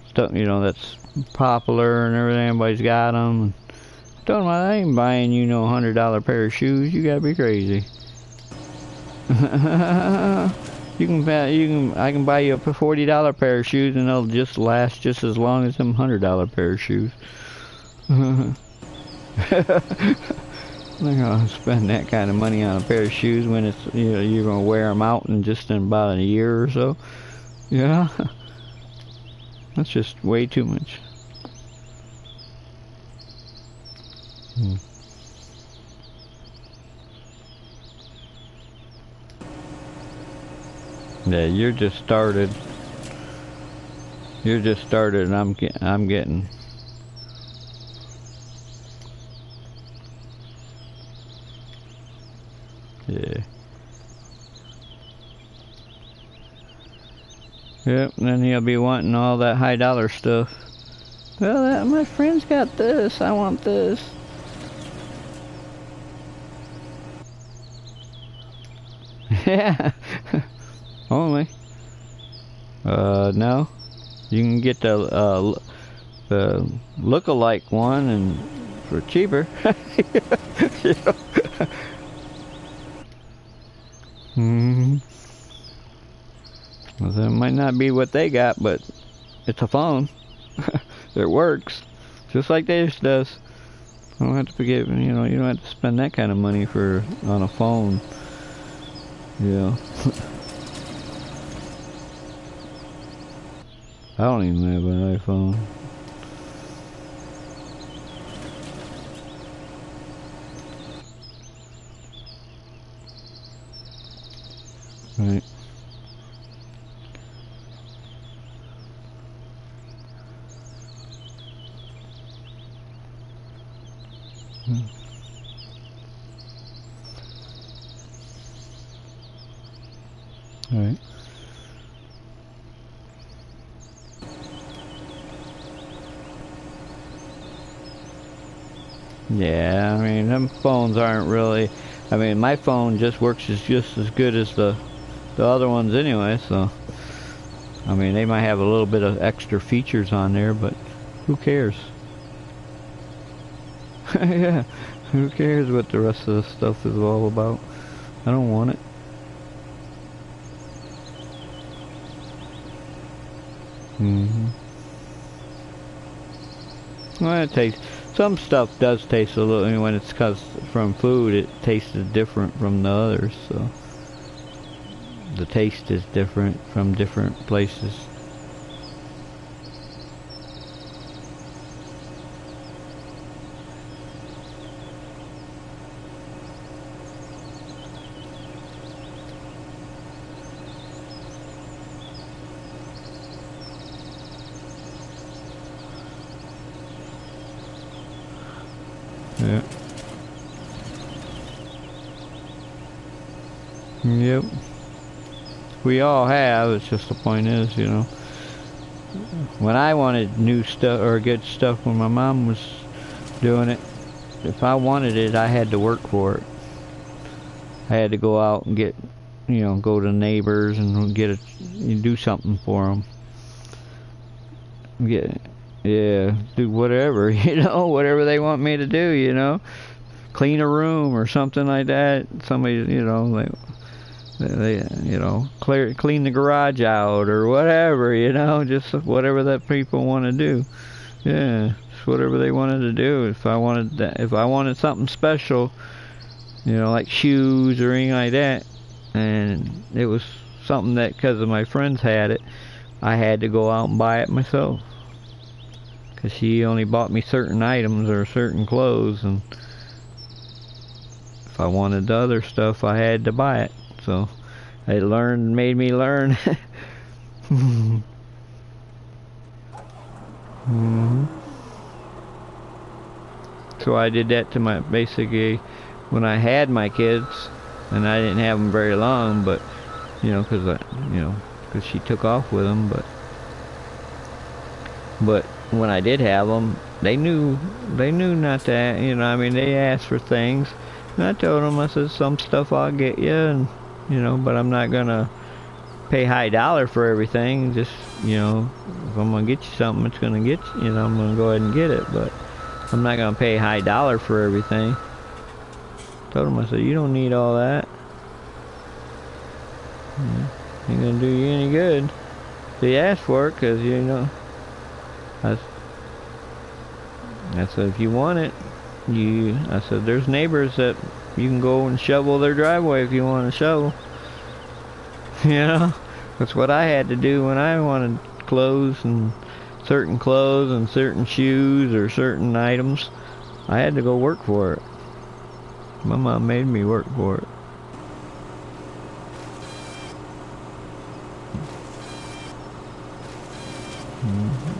stuff. That's popular and everything. Everybody's got them. I told them I ain't buying you no $100 pair of shoes. You gotta be crazy. I can buy you a $40 pair of shoes, and they'll just last just as long as them $100 pair of shoes. They're gonna spend that kind of money on a pair of shoes when it's you're gonna wear them out in just in about a year or so. Yeah, that's just way too much. Yeah, you're just started. You're just started, and I'm getting. Yeah. Yep, and then he'll be wanting all that high dollar stuff. Well, my friend's got this. I want this. Yeah. Only. No. You can get the look-alike one and for cheaper. Well, that might not be what they got, but it's a phone. It works, just like theirs does. I don't have to forget, you know, you don't have to spend that kind of money on a phone. Yeah. I don't even have an iPhone. Right. Right. Yeah, I mean, them phones aren't really, I mean, my phone just works just as good as the other ones anyway, so, I mean, they might have a little bit of extra features on there, but who cares? Yeah, who cares what the rest of the stuff is all about? I don't want it. Well, it tastes, some stuff does taste a little, I mean, when it's from food, it tastes different from the others, so the taste is different from different places. Yeah. Yep. We all have, it's just the point is, you know, when I wanted new stuff or good stuff when my mom was doing it, if I wanted it, I had to work for it. I had to go out and get, you know, go to neighbors and do something for them. Yeah, do whatever, you know, whatever they want me to do, you know, clean a room or something like that. Somebody, you know, they you know, clean the garage out or whatever, you know, just whatever that people want to do. Yeah, just whatever they wanted to do. If I wanted something special, you know, like shoes or anything like that, and it was something that because of my friends had it, I had to go out and buy it myself. Because she only bought me certain items or certain clothes, and if I wanted the other stuff, I had to buy it. So it made me learn. So I did that to basically when I had my kids, and I didn't have them very long, but you know, because she took off with them, but when I did have them, they knew not to, you know, I mean, they asked for things, and I told them, I said, some stuff I'll get you, and, you know, but I'm not gonna pay high dollar for everything. Just, you know, if I'm gonna get you something, it's gonna get you, you know, I'm gonna go ahead and get it, but I'm not gonna pay high dollar for everything. Told them, I said, you don't need all that. Ain't gonna do you any good. So you asked for it, cause you know. I said, if you want it, I said, there's neighbors that you can go and shovel their driveway if you want to shovel. You know, that's what I had to do when I wanted clothes and certain shoes or certain items. I had to go work for it. My mom made me work for it.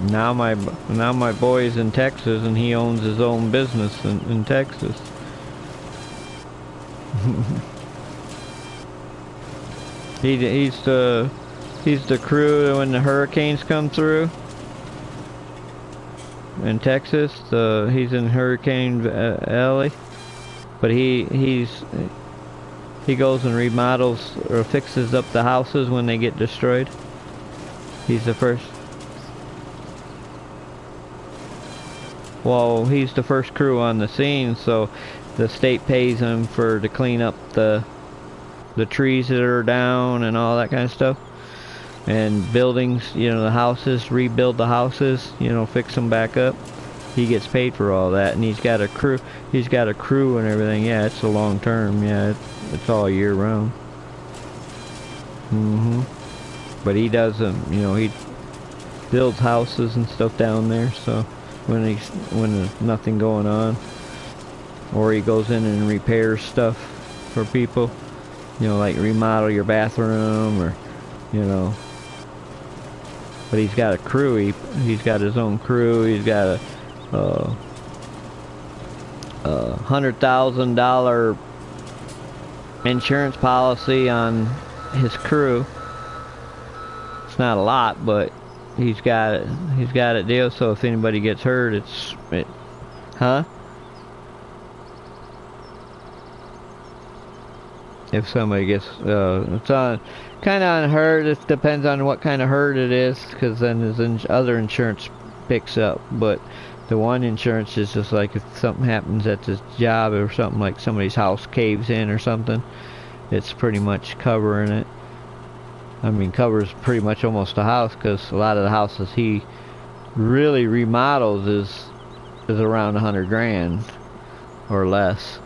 Now my boy's in Texas, and he owns his own business in Texas. He's the crew when the hurricanes come through in Texas. He's in Hurricane Alley, but he goes and remodels or fixes up the houses when they get destroyed. He's the first. Well, he's the first crew on the scene, so the state pays him to clean up the trees that are down and all that kind of stuff. And buildings, you know, the houses, rebuild the houses, you know, fix them back up. he gets paid for all that, and he's got a crew. He's got a crew and everything. Yeah, it's a long term. Yeah, it's all year round. But he does you know, he builds houses and stuff down there. So when there's nothing going on, or he goes in and repairs stuff for people, you know, like remodel your bathroom, or you know. But he's got a crew. He's got his own crew. He's got a $100,000 insurance policy on his crew. It's not a lot, but he's got it. He's got it deal. So if anybody gets hurt, huh? If somebody gets, it's on, kind of on hurt. It depends on what kind of hurt it is, because then his other insurance picks up. But the one insurance is just like if something happens at this job or something, like somebody's house caves in or something, it's pretty much covering it. I mean, covers pretty much almost the house, because a lot of the houses he really remodels is around 100 grand or less.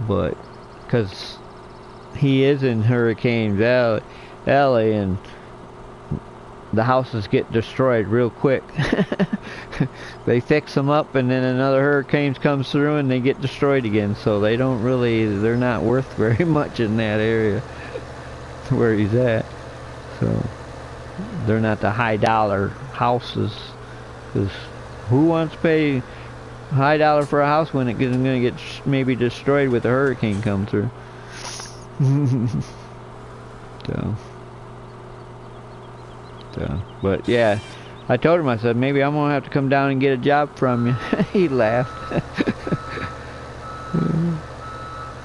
But because he is in Hurricane Valley, and the houses get destroyed real quick. They fix them up, and then another hurricane comes through and they get destroyed again. So they're not worth very much in that area where he's at. So they're not the high dollar houses, because who wants to pay high dollar for a house when it's going to get maybe destroyed with a hurricane come through? But yeah, I told him, I said, maybe I'm gonna have to come down and get a job from you. He laughed.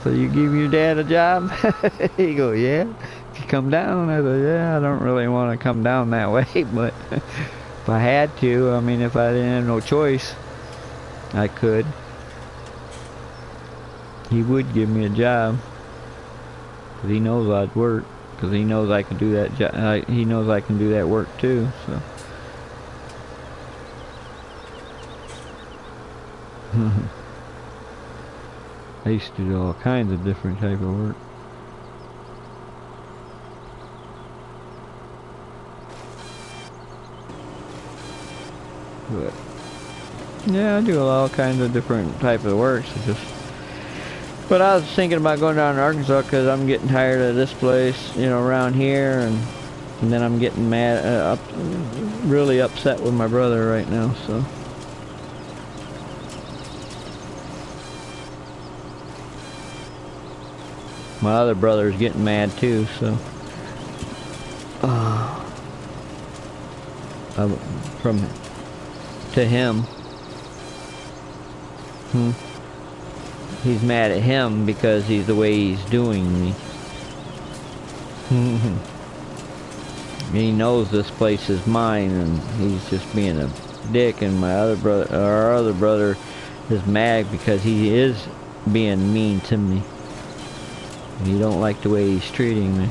So you give your dad a job? He go, yeah. If you come down, I said, yeah, I don't really want to come down that way, but if I had to, I mean, if I didn't have no choice, I could. He would give me a job. Because he knows I'd work. Because he knows I can do that job. He knows I can do that work too. So. I used to do all kinds of different type of work. But yeah, I do all kinds of different type of work. So but I was thinking about going down to Arkansas, because I'm getting tired of this place, you know, around here, and then I'm getting mad, really upset with my brother right now, so. My other brother's getting mad too, so. To him. He's mad at him because he's the way he's doing me. He knows this place is mine, and he's just being a dick. And our other brother, is mad because he is being mean to me. He don't like the way he's treating me.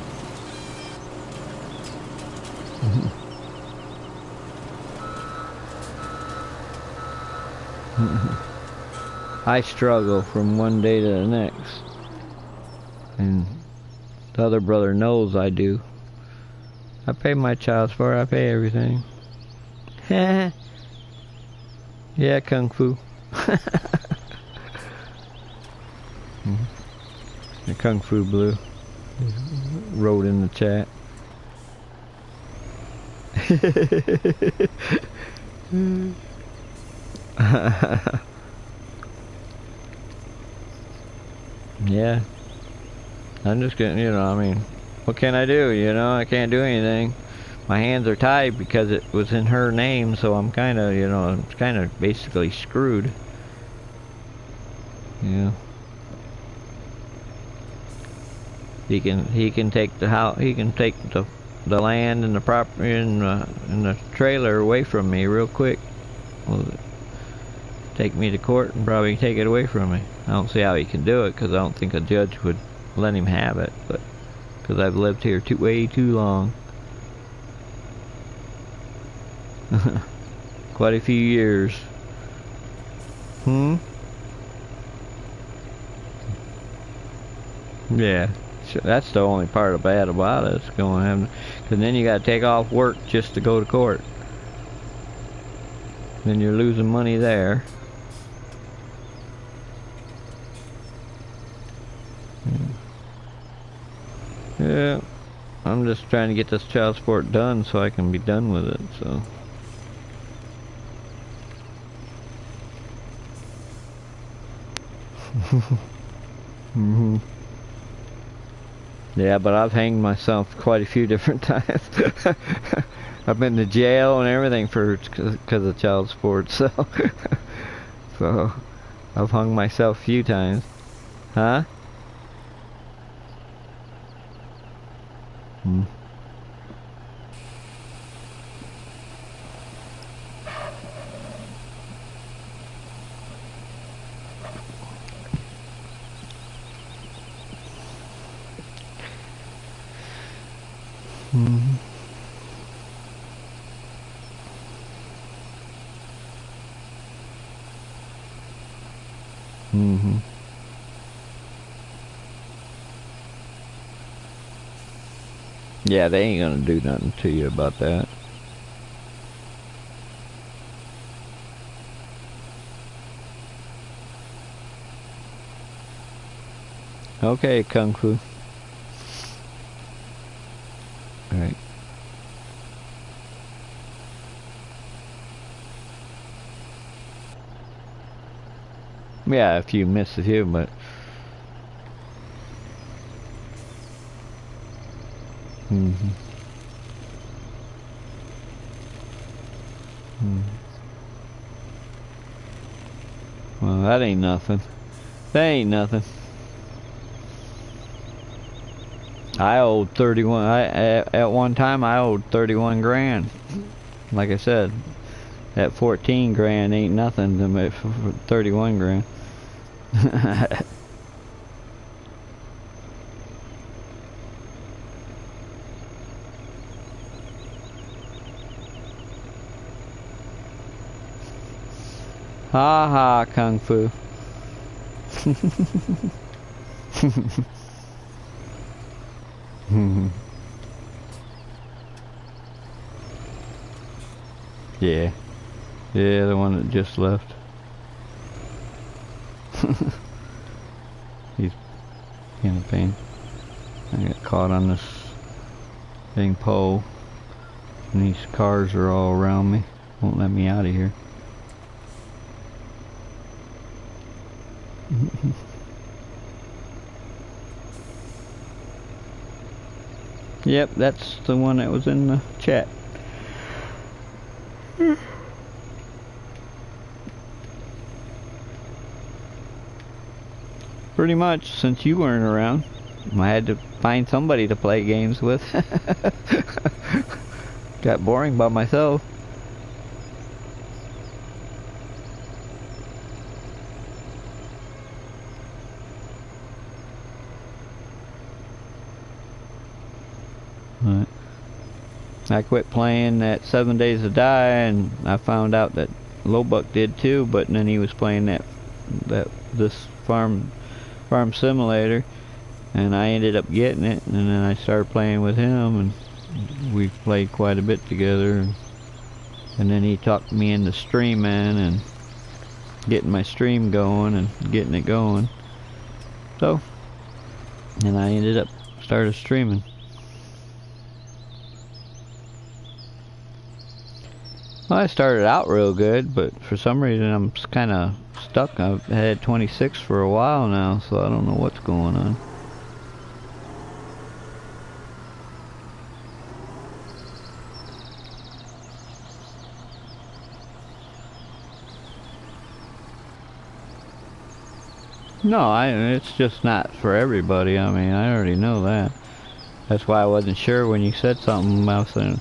I struggle from one day to the next, and the other brother knows I do. I pay my child support, I pay everything. Yeah, Kung Fu. The Kung Fu Blue wrote in the chat. Yeah, I'm just getting, you know, I mean, what can I do, you know, I can't do anything. My hands are tied because it was in her name, so I'm kind of, you know, I'm kind of basically screwed. Yeah. He can take the house, he can take the land and the property and the trailer away from me real quick. Well, take me to court and probably take it away from me. I don't see how he can do it, because I don't think a judge would let him have it, but because I've lived here way too long. Quite a few years. Hmm? Yeah. That's the only part bad about it. It's going to have, because then you got to take off work just to go to court. Then you're losing money there. Yeah. I'm just trying to get this child support done so I can be done with it, so. Yeah, but I've hanged myself quite a few different times. I've been to jail and everything because of child support, so. So, I've hung myself a few times. Huh? Hmm. Mm-hmm. Mm-hmm. Yeah, they ain't gonna do nothing to you about that. Okay, Kung Fu. Alright. Yeah, if you miss a few, but... Mm-hmm. Mm. Well, that ain't nothing. That ain't nothing. I owed 31. At one time I owed 31 grand. Like I said, that 14 grand ain't nothing to me for 31 grand. Ha ha, Kung Fu. Yeah. Yeah, the one that just left. He's in pain. I got caught on this thing pole. And these cars are all around me. Won't let me out of here. Yep, that's the one that was in the chat. Pretty much, since you weren't around, I had to find somebody to play games with. Got boring by myself. Right. I quit playing that 7 Days to Die, and I found out that Lowbuck did too. But then he was playing this farm simulator, and I ended up getting it, and then I started playing with him, and we played quite a bit together. And then he talked me into streaming and getting my stream going and getting it going. So, and I ended up started streaming. Well, I started out real good, but for some reason I'm kind of stuck. I've had 26 for a while now, so I don't know what's going on. No, it's just not for everybody. I mean, I already know that. That's why I wasn't sure when you said something about saying,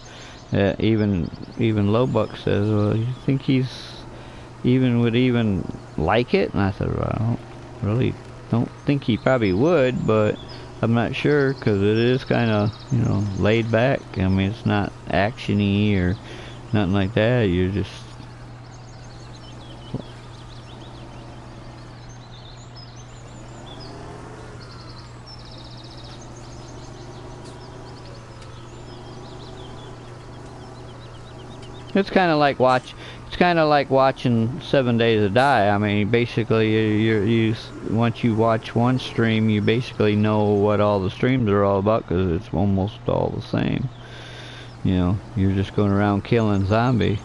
even Lowbuck says, well, you think he's would even like it? And I said, well, I don't think he probably would, but I'm not sure, because it is kind of, laid back. I mean, it's not action-y or nothing like that. You're just It's kind of like watching 7 Days to Die. I mean, basically, you once you watch one stream, you basically know what all the streams are all about because it's almost all the same. You know, you're just going around killing zombies.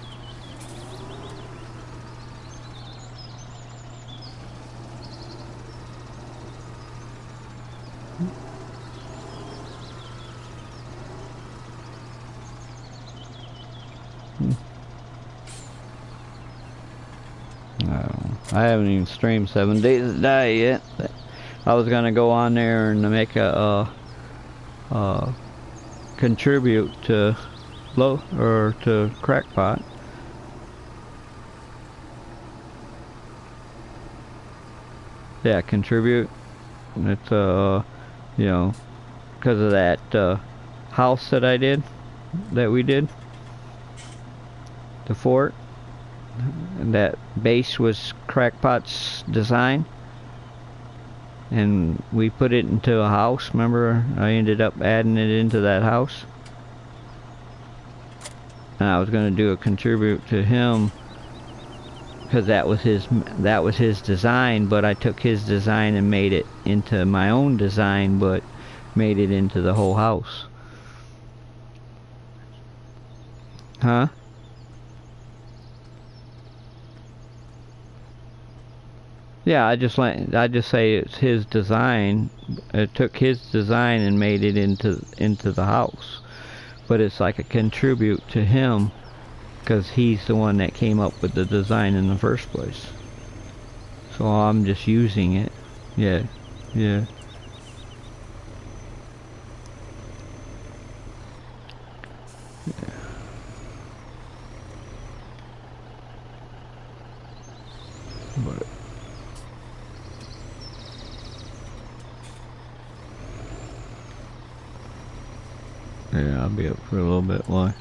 I haven't even streamed 7 Days to Die yet. I was gonna go on there and make a contribute to to Crackpot. Yeah, contribute. It's you know, because of that house that we did, the fort. And that base was Crackpot's design, and we put it into a house. Remember, I ended up adding it into that house, and I was going to do a contribute to him because that was his design. But I took his design and made it into my own design, but made it into the whole house. Huh? Yeah, I just say it's his design. It took his design and made it into the house, but it's like a contribute to him because he's the one that came up with the design in the first place. So I'm just using it. Yeah, yeah. But yeah, I'll be up for a little bit. Why?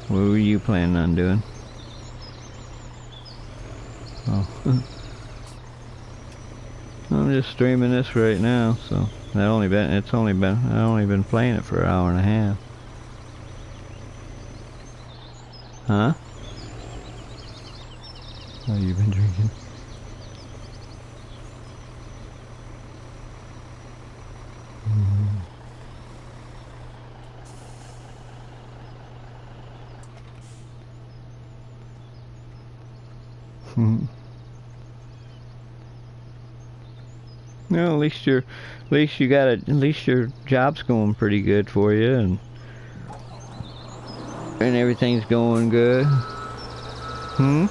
What were you planning on doing? Oh. I'm just streaming this right now, so I've only been playing it for an hour and a half. Huh? Oh, you've been drinking? No, at least your job's going pretty good for you, and everything's going good. I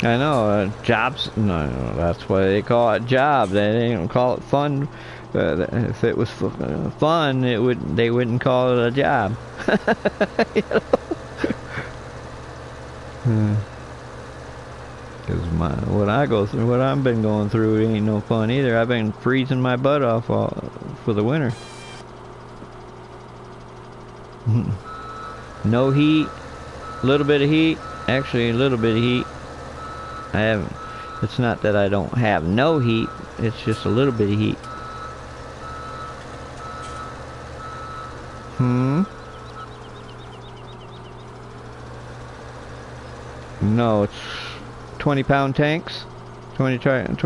know, jobs. No, that's why they call it job. They don't call it fun. If it was fun, they wouldn't call it a job. You know? Cause what I've been going through ain't no fun either. I've been freezing my butt off for the winter. No heat, a little bit of heat. Actually, a little bit of heat. I haven't. It's not that I don't have no heat. It's just a little bit of heat. No, it's 20-pound tanks, 20-pound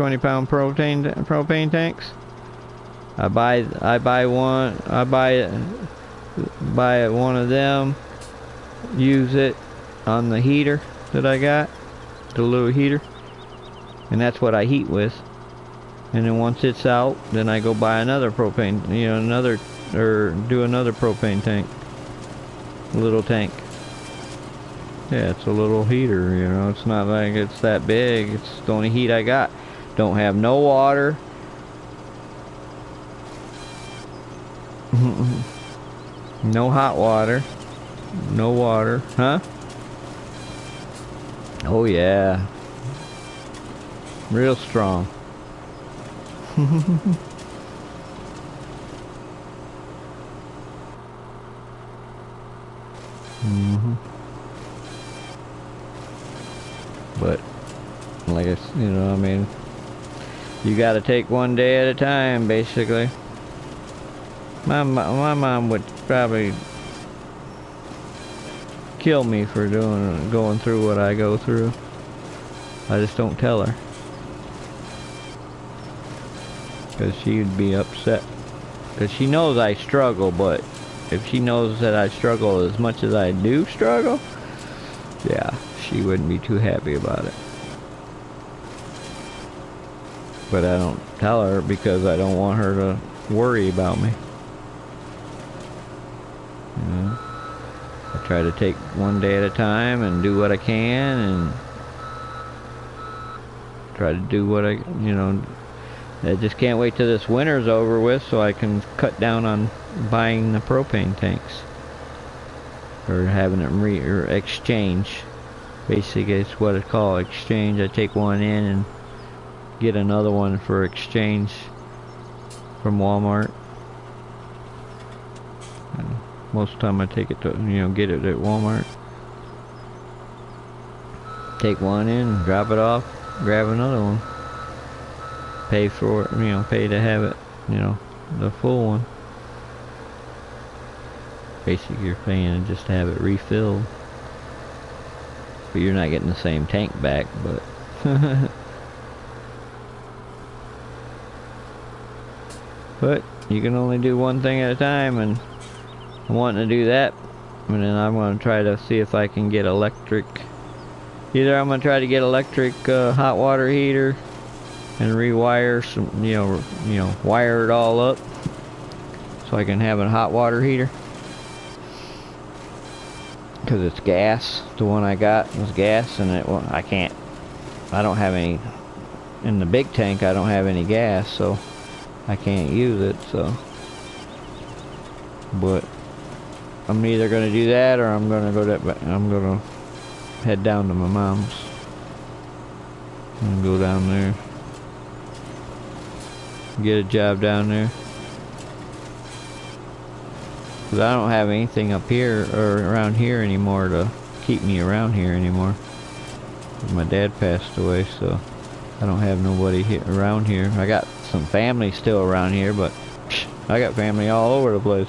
propane tanks. I buy one of them, use it on the heater that I got, the little heater, and that's what I heat with. And then once it's out, then I go buy another propane, do another propane tank, a little tank. Yeah, it's a little heater, you know. It's not like it's that big. It's the only heat I got. Don't have no water. No hot water. No water. Huh? Oh, yeah. Real strong. But, like I mean, you gotta take one day at a time, basically. My mom would probably kill me for going through what I go through. I just don't tell her. Because she'd be upset. Because she knows I struggle, but if she knows that I struggle as much as I do struggle, yeah, she wouldn't be too happy about it. But I don't tell her because I don't want her to worry about me. You know? I try to take one day at a time and do what I can and try to do what I, you know, I just can't wait till this winter's over with so I can cut down on buying the propane tanks. Or having them or exchange. Basically, it's what it's called, exchange. I take one in and get another one for exchange from Walmart. And most of the time I take it to, you know, get it at Walmart. Take one in, drop it off, grab another one. Pay for it, you know, pay to have it, you know, the full one. Basically, you're paying just to have it refilled. But you're not getting the same tank back, but... But you can only do one thing at a time, and I'm wanting to do that. And then I'm going to try to see if I can get electric. Either I'm going to try to get electric hot water heater and rewire some, you know, wire it all up so I can have a hot water heater. Because it's gas. The one I got was gas, and I don't have any, in the big tank I don't have any gas, so I can't use it, so. But I'm either going to do that or I'm going to head down to my mom's and go down there. Get a job down there. Because I don't have anything up here or around here anymore to keep me around here anymore. My dad passed away, so I don't have nobody around here. I got some family still around here, but I got family all over the place.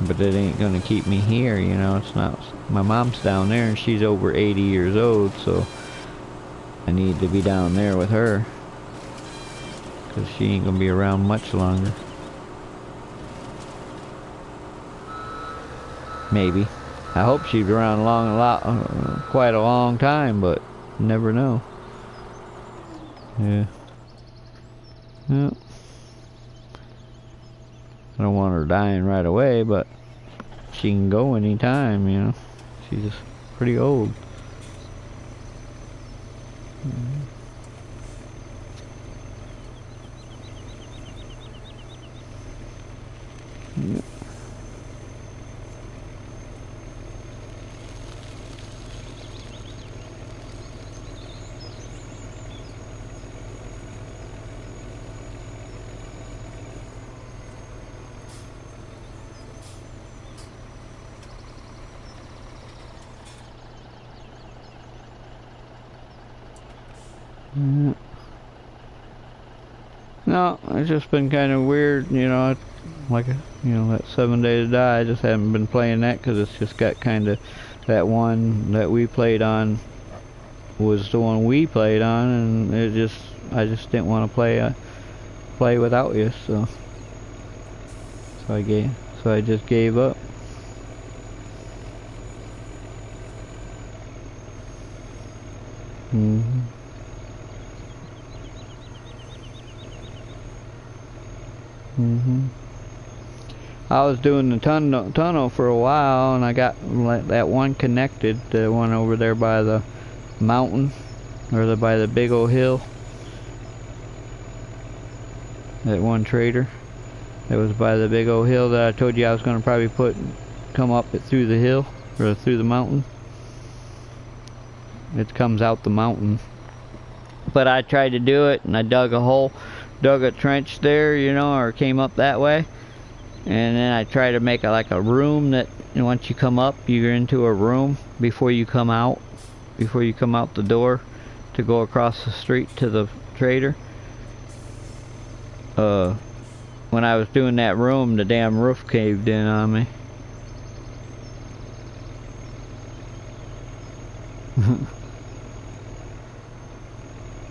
But it ain't gonna keep me here, you know. It's not. My mom's down there and she's over 80 years old, so I need to be down there with her, because she ain't gonna be around much longer. Maybe. I hope she's around quite a long time, but never know. Yeah. Yeah. I don't want her dying right away, but she can go anytime, you know. She's just pretty old. Yeah. No, it's just been kind of weird, you know, like, you know, that 7 Days to Die. I just haven't been playing that because it's just got kind of, that one that we played on was the one we played on, and I just didn't want to play without you, so I just gave up. I was doing the tunnel for a while, and I got that one connected, the one over there by the mountain, or by the big old hill. That one trader that was by the big old hill that I told you I was going to probably come up through the hill, or through the mountain. It comes out the mountain. But I tried to do it, and I dug a trench there, you know, or came up that way. And then I try to make like a room that, you know, once you come up, you're into a room before you come out the door to go across the street to the trader. when I was doing that room, the damn roof caved in on me.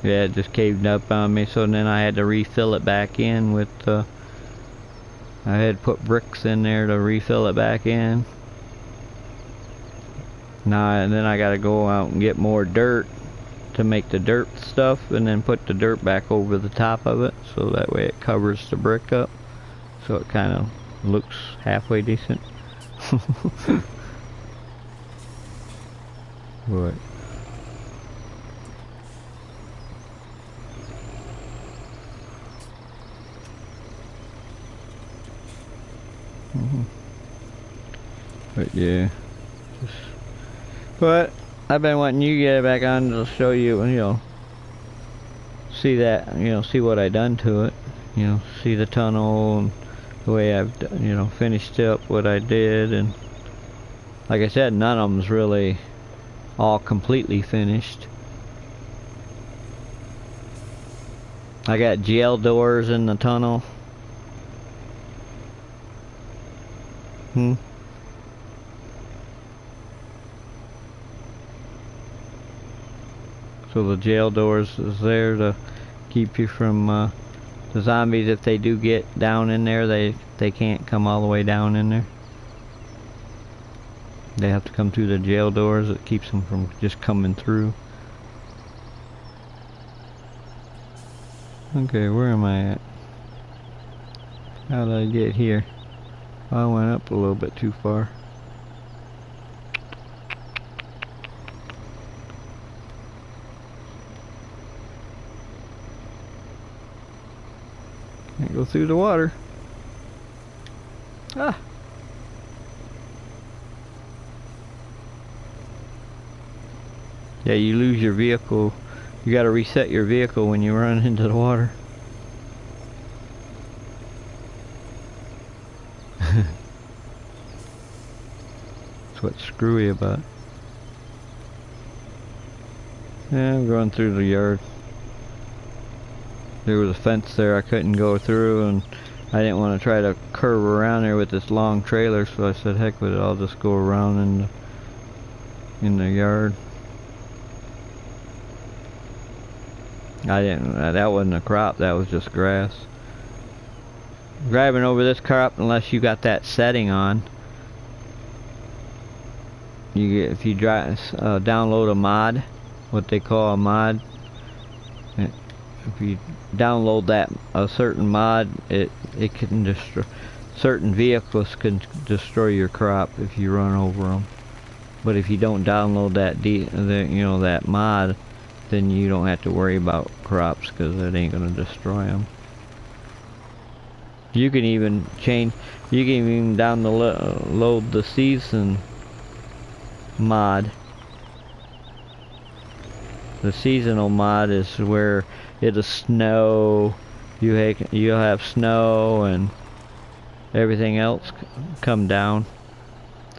Yeah, it just caved up on me, so then I had to refill it back in with, I had to put bricks in there to refill it back in. Now, and then I gotta go out and get more dirt to make the dirt stuff, and then put the dirt back over the top of it, so that way it covers the brick up, so it kind of looks halfway decent. What? But yeah, but I've been wanting you to get it back on to show you, you know, see that, you know, see what I done to it, you know, see the tunnel and the way I've, you know, finished up what I did. And like I said, none of them's really all completely finished. I got jail doors in the tunnel. So the jail doors is there to keep you from the zombies. If they do get down in there, they can't come all the way down in there. They have to come through the jail doors. It keeps them from just coming through. Okay, where am I at? How did I get here? I went up a little bit too far. Can't go through the water. Ah! Yeah, you lose your vehicle. You gotta reset your vehicle when you run into the water. That's what's screwy about it. Yeah, I'm going through the yard. There was a fence there I couldn't go through, and I didn't want to try to curve around there with this long trailer, so I said, heck with it, I'll just go around in the yard. That wasn't a crop, that was just grass. Driving over this crop, unless you got that setting on, if you download a mod, what they call a mod, if you download a certain mod, it can destroy, certain vehicles can destroy your crop if you run over them. But if you don't download that mod, then you don't have to worry about crops, because it ain't gonna destroy them. You can even download the season mod. The seasonal mod is where it'll snow, you'll have snow and everything else come down.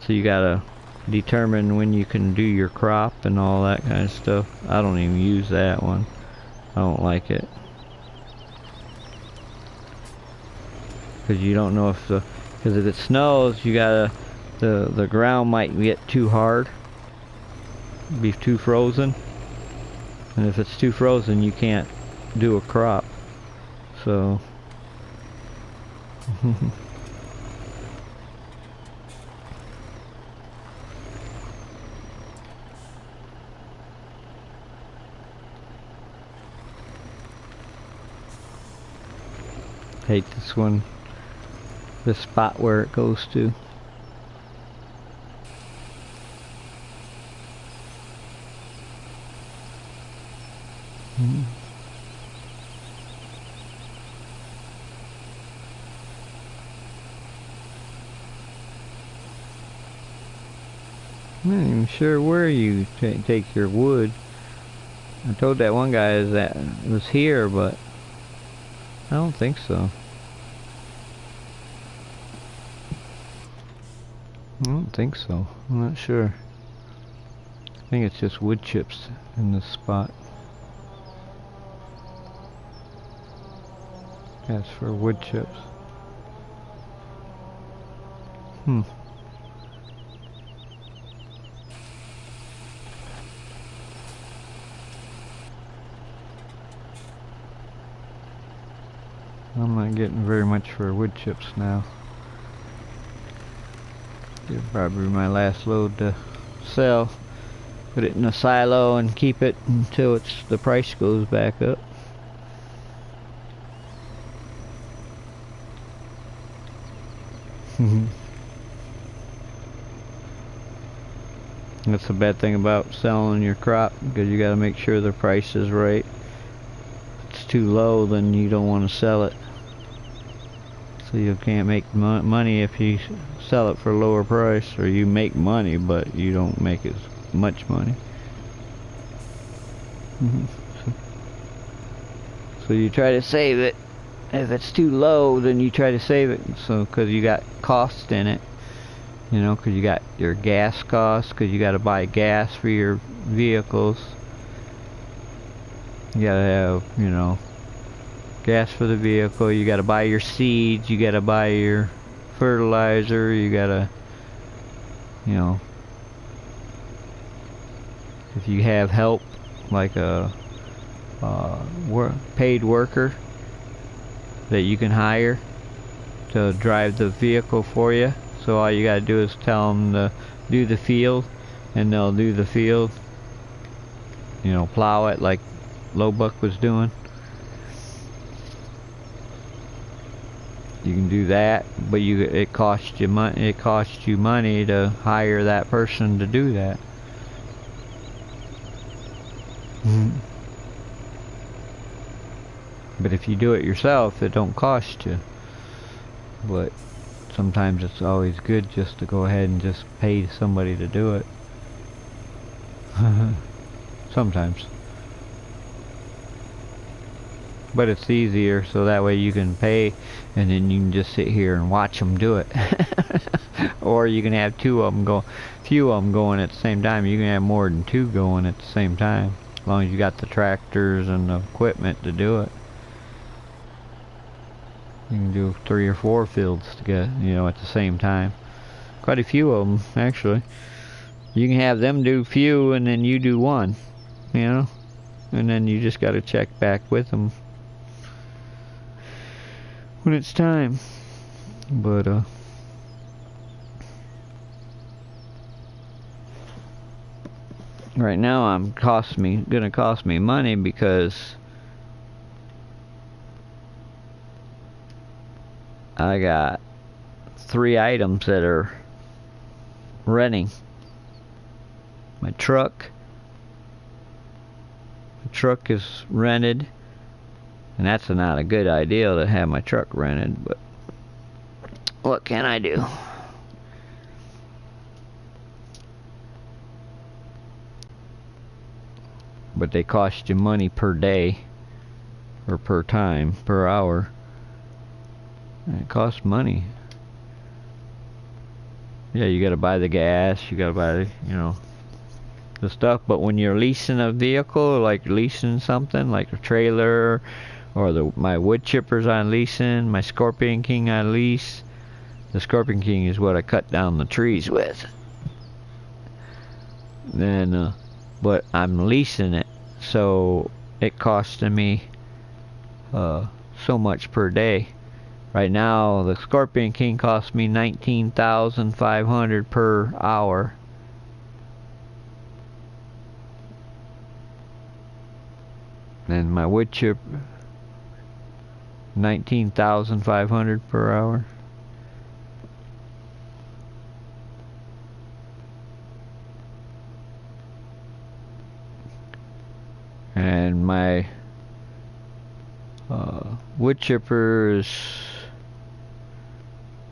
So you gotta determine when you can do your crop and all that kind of stuff. I don't even use that one. I don't like it. Because you don't know because if it snows, you gotta, the ground might get too hard, be too frozen. And if it's too frozen, you can't do a crop. So hate this one, this spot where it goes to. I'm not even sure where you take your wood. I told that one guy that it was here, but I don't think so. I don't think so. I'm not sure. I think it's just wood chips in this spot. That's for wood chips. Hmm. I'm not getting very much for wood chips now. This is probably my last load to sell. Put it in a silo and keep it until the price goes back up. That's the bad thing about selling your crop, because you got to make sure the price is right. If it's too low, then you don't want to sell it. So you can't make money if you sell it for a lower price, or you make money but you don't make as much money. So you try to save it. If it's too low, then you try to save it, so because you got cost in it, you know, because you got your gas costs, because you got to buy gas for your vehicles. You gotta have, you know, gas for the vehicle. You gotta buy your seeds. You gotta buy your fertilizer. You gotta, you know, if you have help, like a paid worker that you can hire to drive the vehicle for you. So all you gotta do is tell them to do the field, and they'll do the field. You know, plow it like Lowbuck was doing. You can do that, but it costs you money. It costs you money to hire that person to do that. But if you do it yourself, it don't cost you. But sometimes it's always good just to go ahead and just pay somebody to do it. Sometimes. But it's easier, so that way you can pay and then you can just sit here and watch them do it. Or you can have few of them going at the same time. You can have more than two going at the same time, as long as you got the tractors and the equipment to do it. You can do 3 or 4 fields together, you know, at the same time. Quite a few of them, actually. You can have them do few and then you do one, you know, and then you just got to check back with them when it's time. But right now gonna cost me money, because I got 3 items that are renting. My truck. The truck is rented, and that's not a good idea to have my truck rented, but what can I do? But they cost you money per day, or per time, per hour. And it costs money. Yeah, you gotta buy the gas, you gotta buy, you know, the stuff. But when you're leasing a vehicle, like leasing something, like a trailer, or my wood chippers on leasing, my Scorpion King on lease. The Scorpion King is what I cut down the trees with. Then, but I'm leasing it, so it costing me so much per day. Right now, the Scorpion King costs me $19,500 per hour. And my wood chip, $19,500 per hour. And my wood chipper is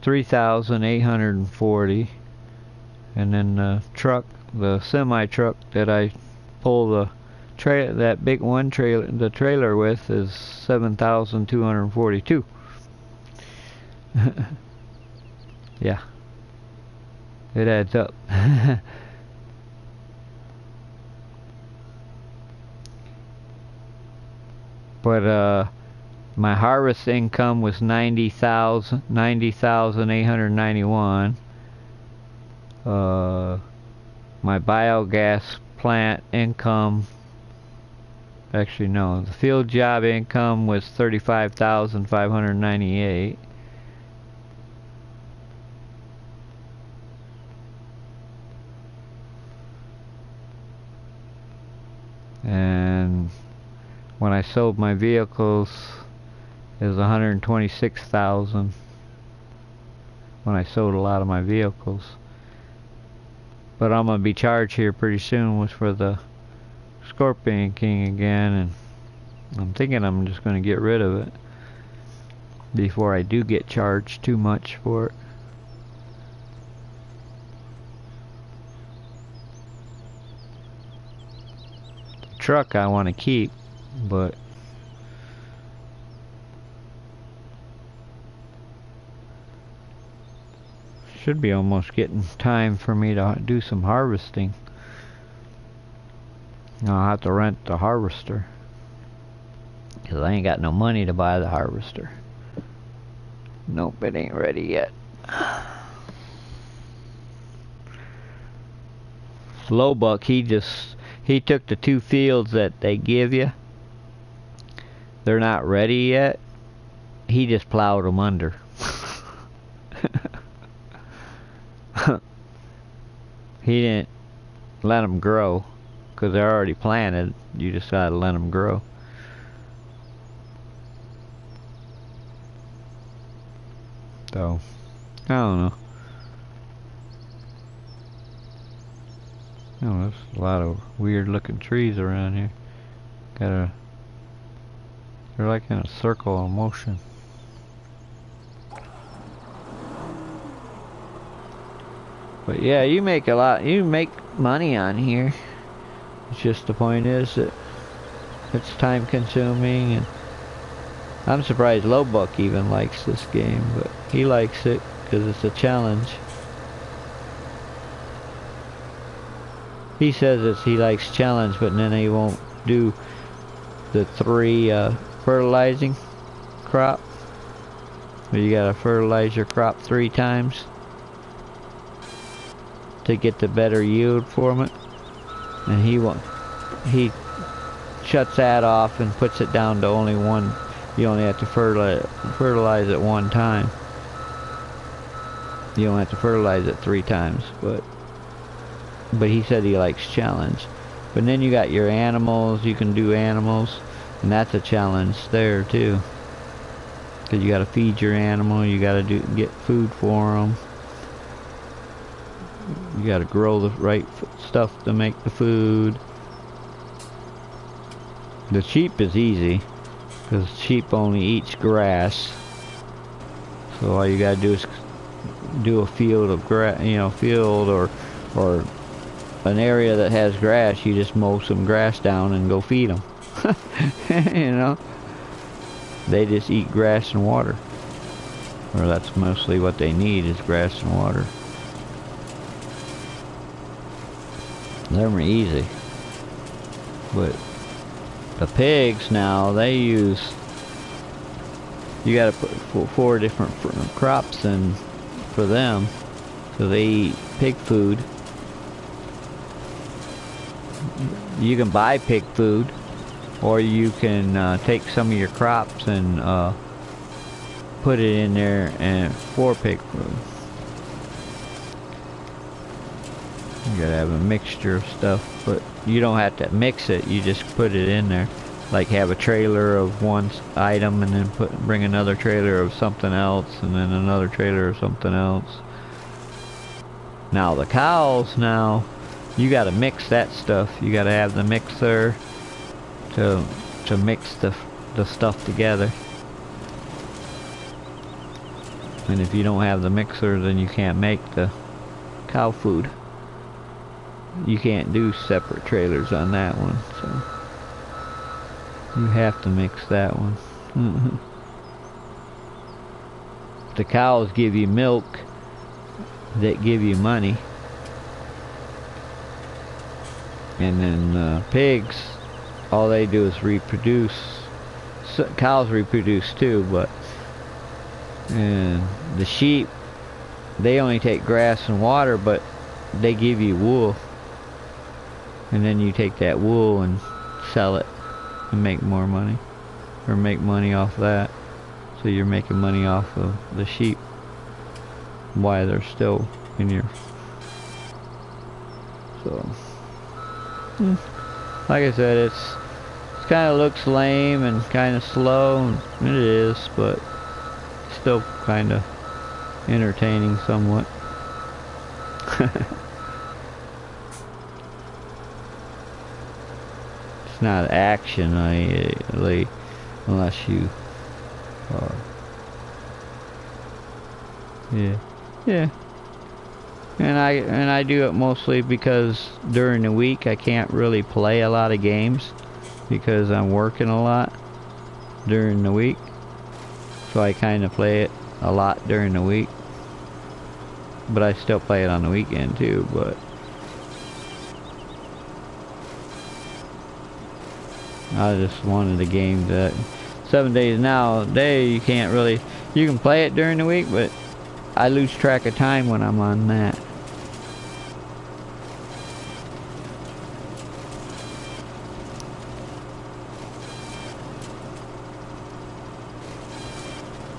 $3,840, and then the truck, the semi truck that I pull that big one the trailer with, is $7,242. Yeah, it adds up. But my harvest income was $90,891, My biogas plant income, actually no, the field job income was $35,598. And when I sold my vehicles, it was $126,000 when I sold a lot of my vehicles. But I'm gonna be charged here pretty soon was for the Scorpion King again, and I'm thinking I'm just gonna get rid of it before I do get charged too much for it. The truck I want to keep, but should be almost getting time for me to do some harvesting. I'll have to rent the harvester, because I ain't got no money to buy the harvester. Nope, it ain't ready yet. Lowbuck, he took the 2 fields that they give you. They're not ready yet. He just plowed them under. He didn't let them grow, because they're already planted. You just gotta let them grow. So, I don't know. Oh, there's a lot of weird looking trees around here. They're like in a circle of motion. But yeah, you make money on here. It's just the point is that it's time consuming, and I'm surprised Lowbuck even likes this game, but he likes it because it's a challenge. He says he likes challenge, but then he won't do the 3 fertilizing crop. You gotta fertilize your crop 3 times to get the better yield from it, and he shuts that off and puts it down to only 1. You only have to fertilize it 1 time. You don't have to fertilize it 3 times, but he said he likes challenge. But then you got your animals. You can do animals, and that's a challenge there too, because you got to feed your animal. You got to get food for them. You got to grow the right stuff to make the food. The sheep is easy, because sheep only eats grass. So all you got to do is do a field of grass, field or an area that has grass. You just mow some grass down and go feed them. They just eat grass and water, or that's mostly what they need, is grass and water. They're easy. But the pigs now, you gotta put 4 different crops in for them, so they eat pig food. You can buy pig food, or you can take some of your crops and put it in there and for pig food. You gotta have a mixture of stuff, but you don't have to mix it. You just put it in there. Like have a trailer of one item, and then bring another trailer of something else, and then another trailer of something else. Now the cows, you gotta mix that stuff. You gotta have the mixer to mix the stuff together. And if you don't have the mixer, then you can't make the cow food. You can't do separate trailers on that one, so you have to mix that one. The cows give you milk that give you money, and then pigs, all they do is reproduce. So, cows reproduce too, and the sheep, they only take grass and water, but they give you wool, and then you take that wool and sell it and make more money, or make money off that. So you're making money off of the sheep while they're still in your... So, like I said, it kind of looks lame and kind of slow, and it is, but still kind of entertaining somewhat. It's not action, really, unless you yeah. And I do it mostly because during the week I can't really play a lot of games because I'm working a lot during the week. So I kind of play it a lot during the week. But I still play it on the weekend too, but I just wanted a game that 7 days nowadays you can't really, you can play it during the week, but I lose track of time when I'm on that.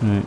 Right.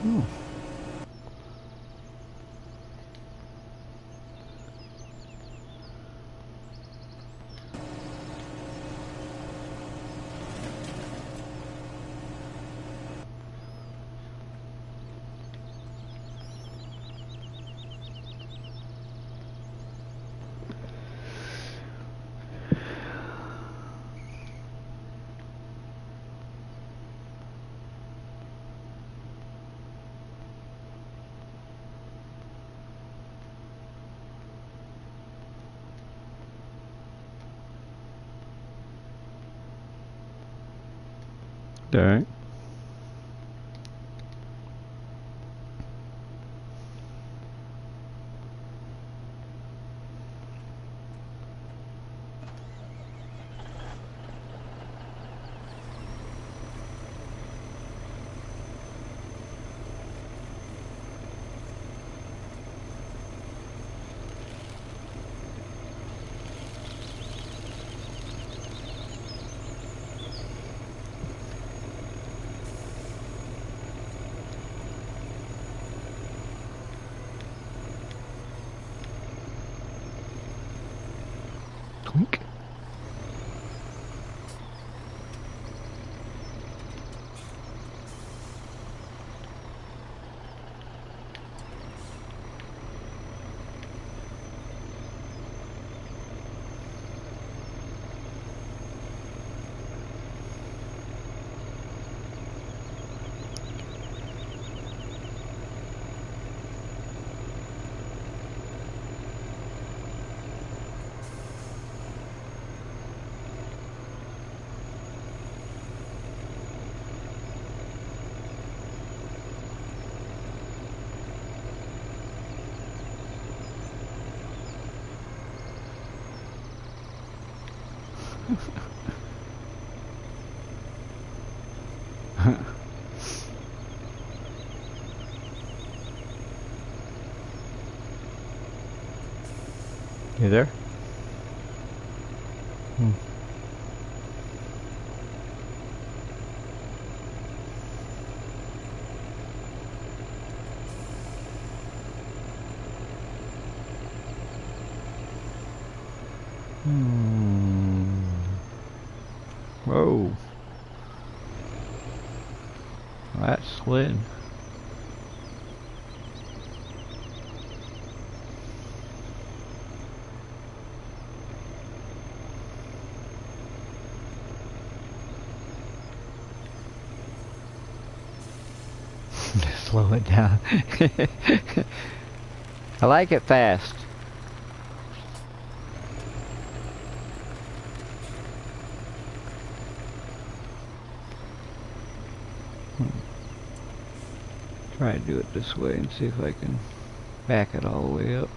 Oh. All right. You there? Whoa. That's slid. Slow it down. I like it fast. Try to do it this way and see if I can back it all the way up.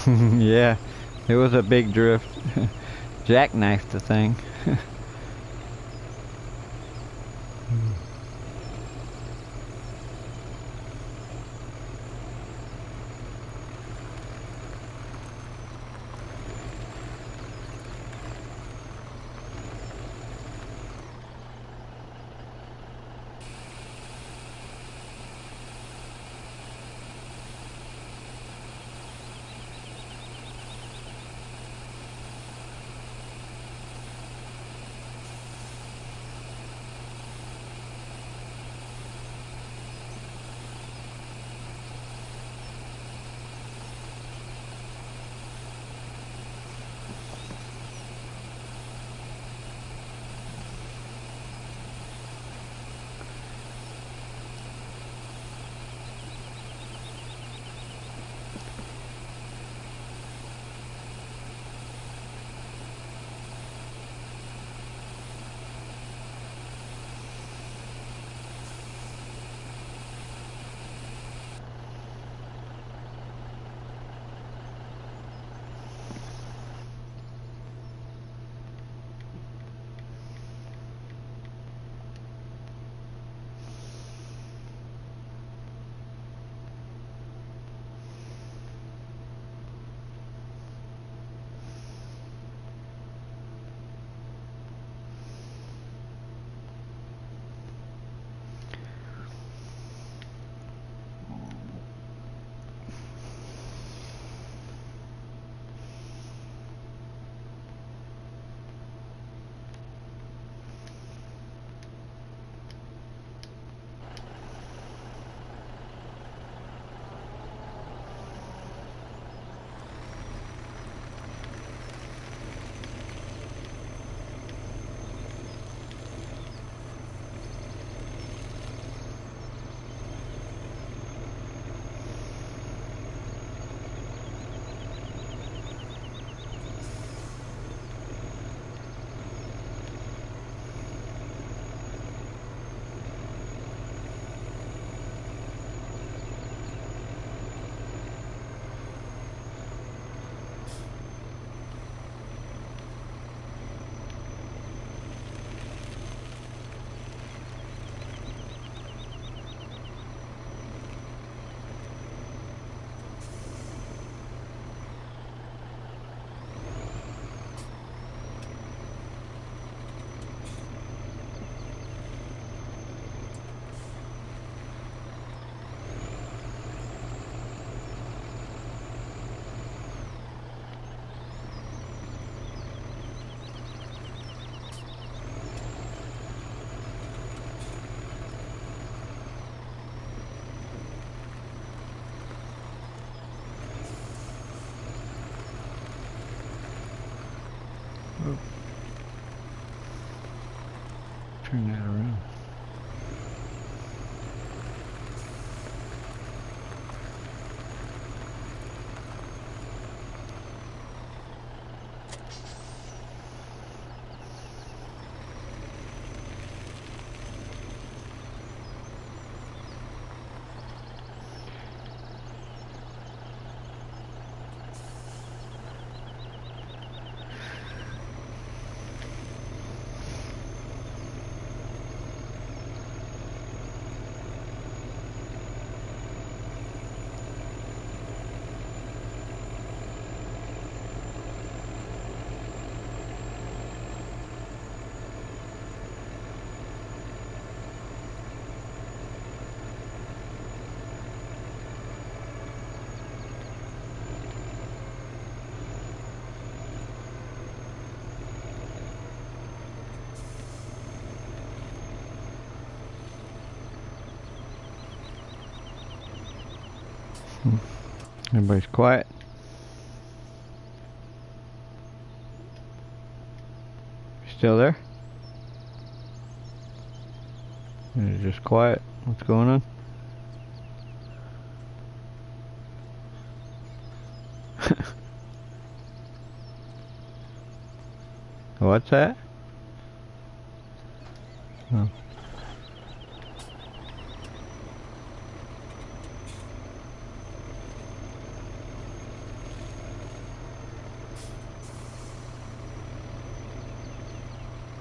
Yeah, it was a big drift. Jackknifed the thing. Turn that around. Everybody's quiet. Still there? It's just quiet. What's going on? What's that? Oh.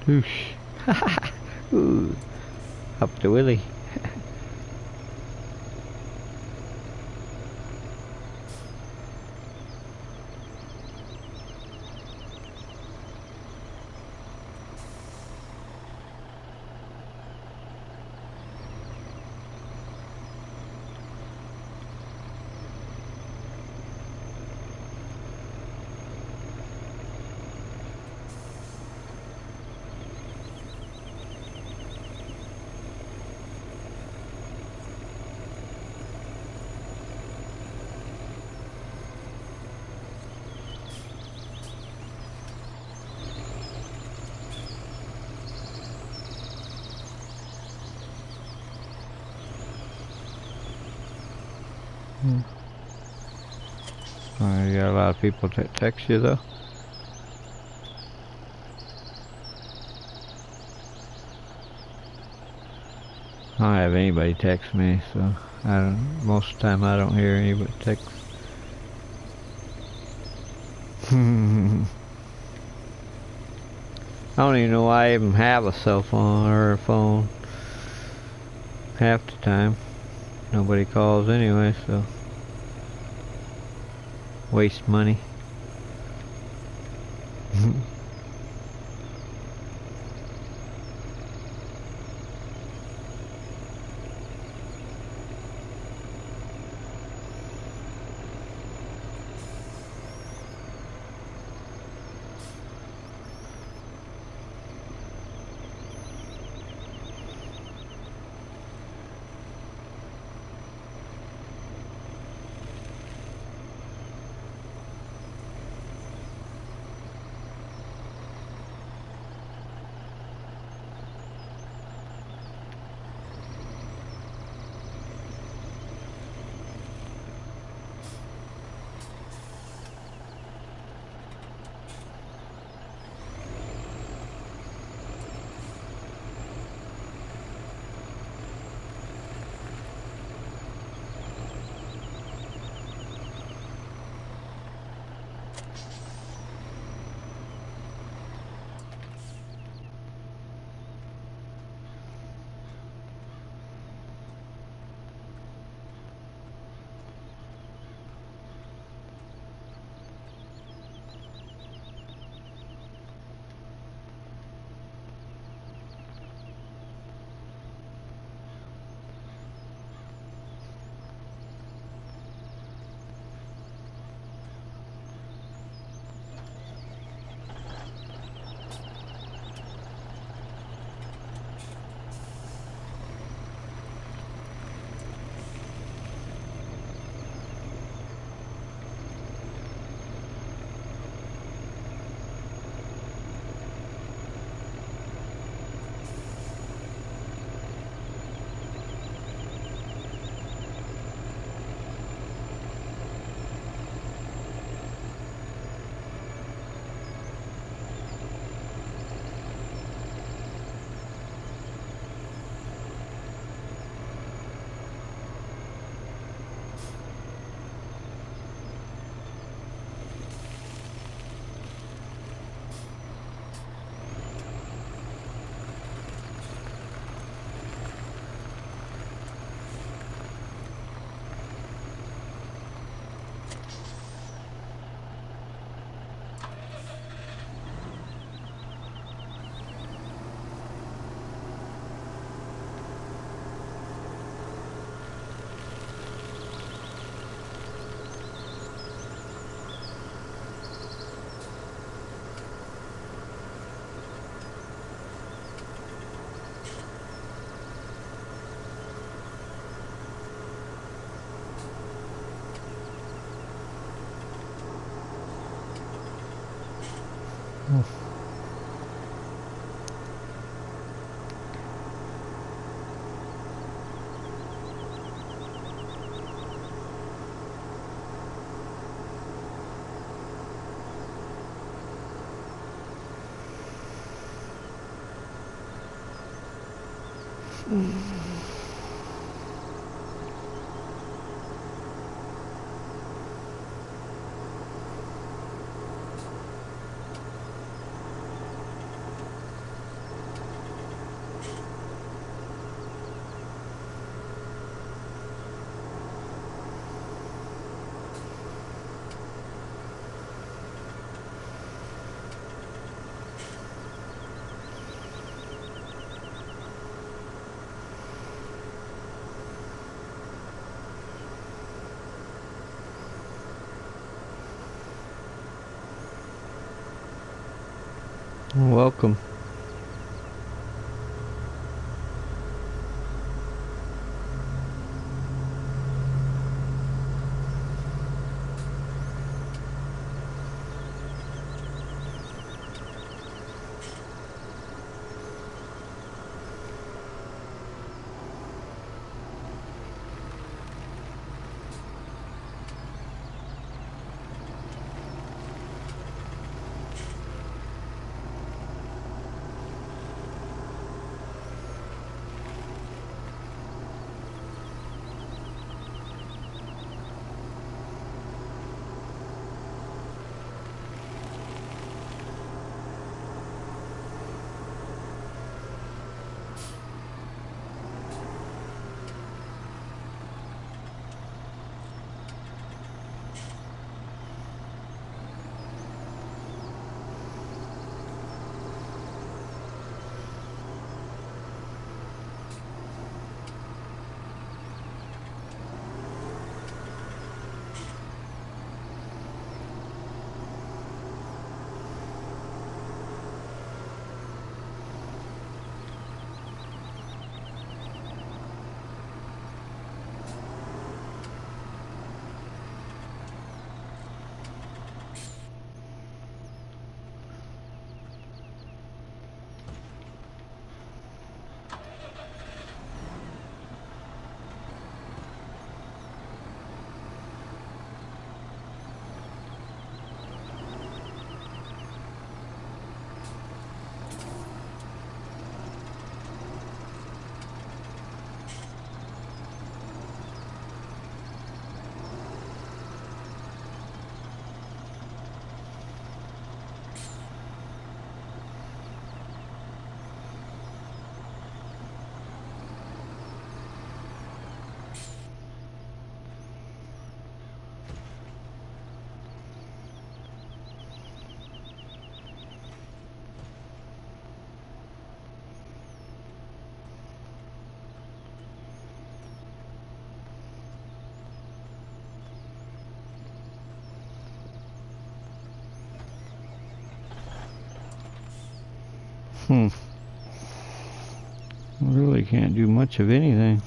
Whoosh. Ooh. Up the willy. You got a lot of people text you though. I don't have anybody text me, so I don't. Most of the time, I don't hear anybody text. I don't even know why I even have a cell phone or a phone. Half the time, nobody calls anyway, so waste money. Welcome. Really can't do much of anything.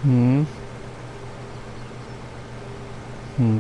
Hmm. Hmm.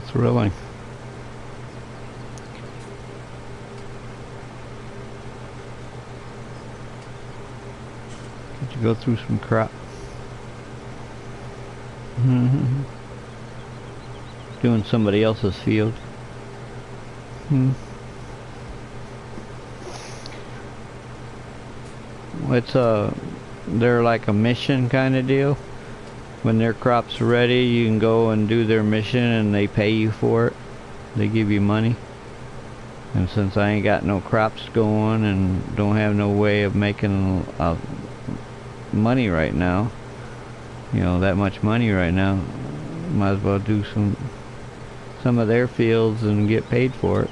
Thrilling. Did you go through some crop? Mm-hmm. Doing somebody else's field. It's they're like a mission kind of deal. When their crop's ready, you can go and do their mission and they pay you for it. They give you money. And since I ain't got no crops going and don't have no way of making money right now, you know, that much money right now, might as well do some of their fields and get paid for it.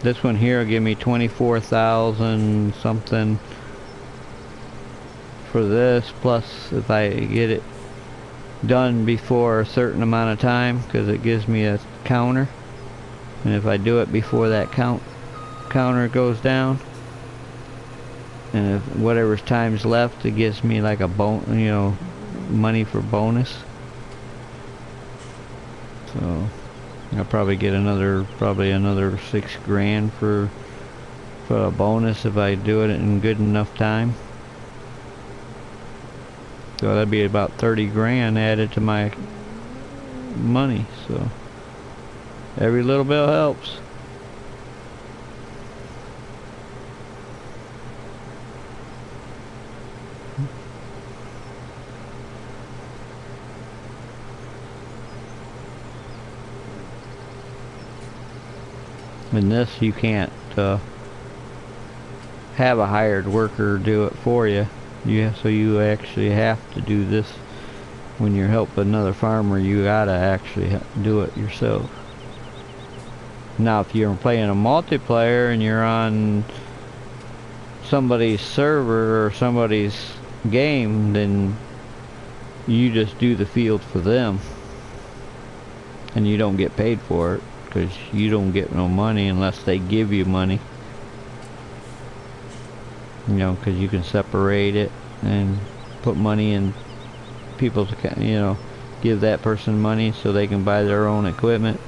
This one here will give me 24,000 something for this, plus if I get it done before a certain amount of time, because it gives me a counter, and if I do it before that counter goes down, and if whatever's time's left, it gives me like a money for bonus. So I'll probably get another 6 grand for a bonus if I do it in good enough time. So that'd be about 30 grand added to my money. So every little bit helps. In this, you can't have a hired worker do it for you. So you actually have to do this when you're helping another farmer. You gotta actually do it yourself. Now, if you're playing a multiplayer and you're on somebody's server or somebody's game, then you just do the field for them, and you don't get paid for it, because you don't get no money unless they give you money. You know, because you can separate it and put money in people's account, you know, give that person money so they can buy their own equipment.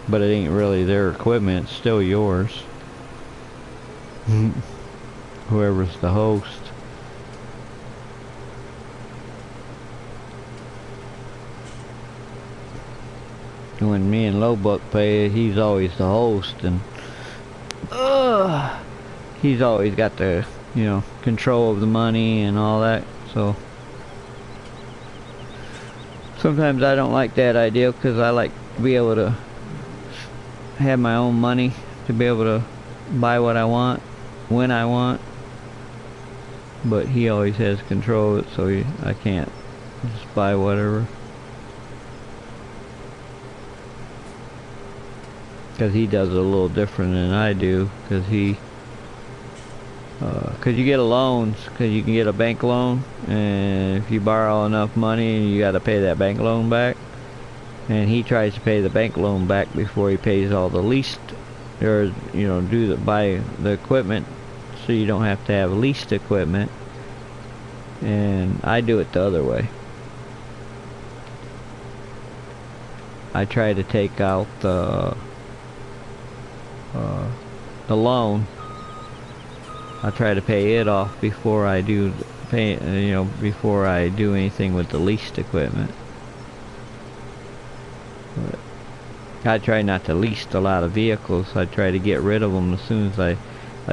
But it ain't really their equipment, it's still yours. Whoever's the host. When me and Lowbuck play, he's always the host, and he's always got the, you know, control of the money and all that. So sometimes I don't like that idea, because I like to be able to have my own money, to be able to buy what I want when I want. But he always has control of it, so I can't just buy whatever. Because he does it a little different than I do, because you get loans, because you can get a bank loan, and if you borrow enough money, you got to pay that bank loan back. and he tries to pay the bank loan back before he pays all the leased, or you know, buy the equipment, so you don't have to have leased equipment. And I do it the other way. I try to take out the loan. I try to pay it off before I do before I do anything with the leased equipment. But I try not to lease a lot of vehicles. I try to get rid of them as soon as I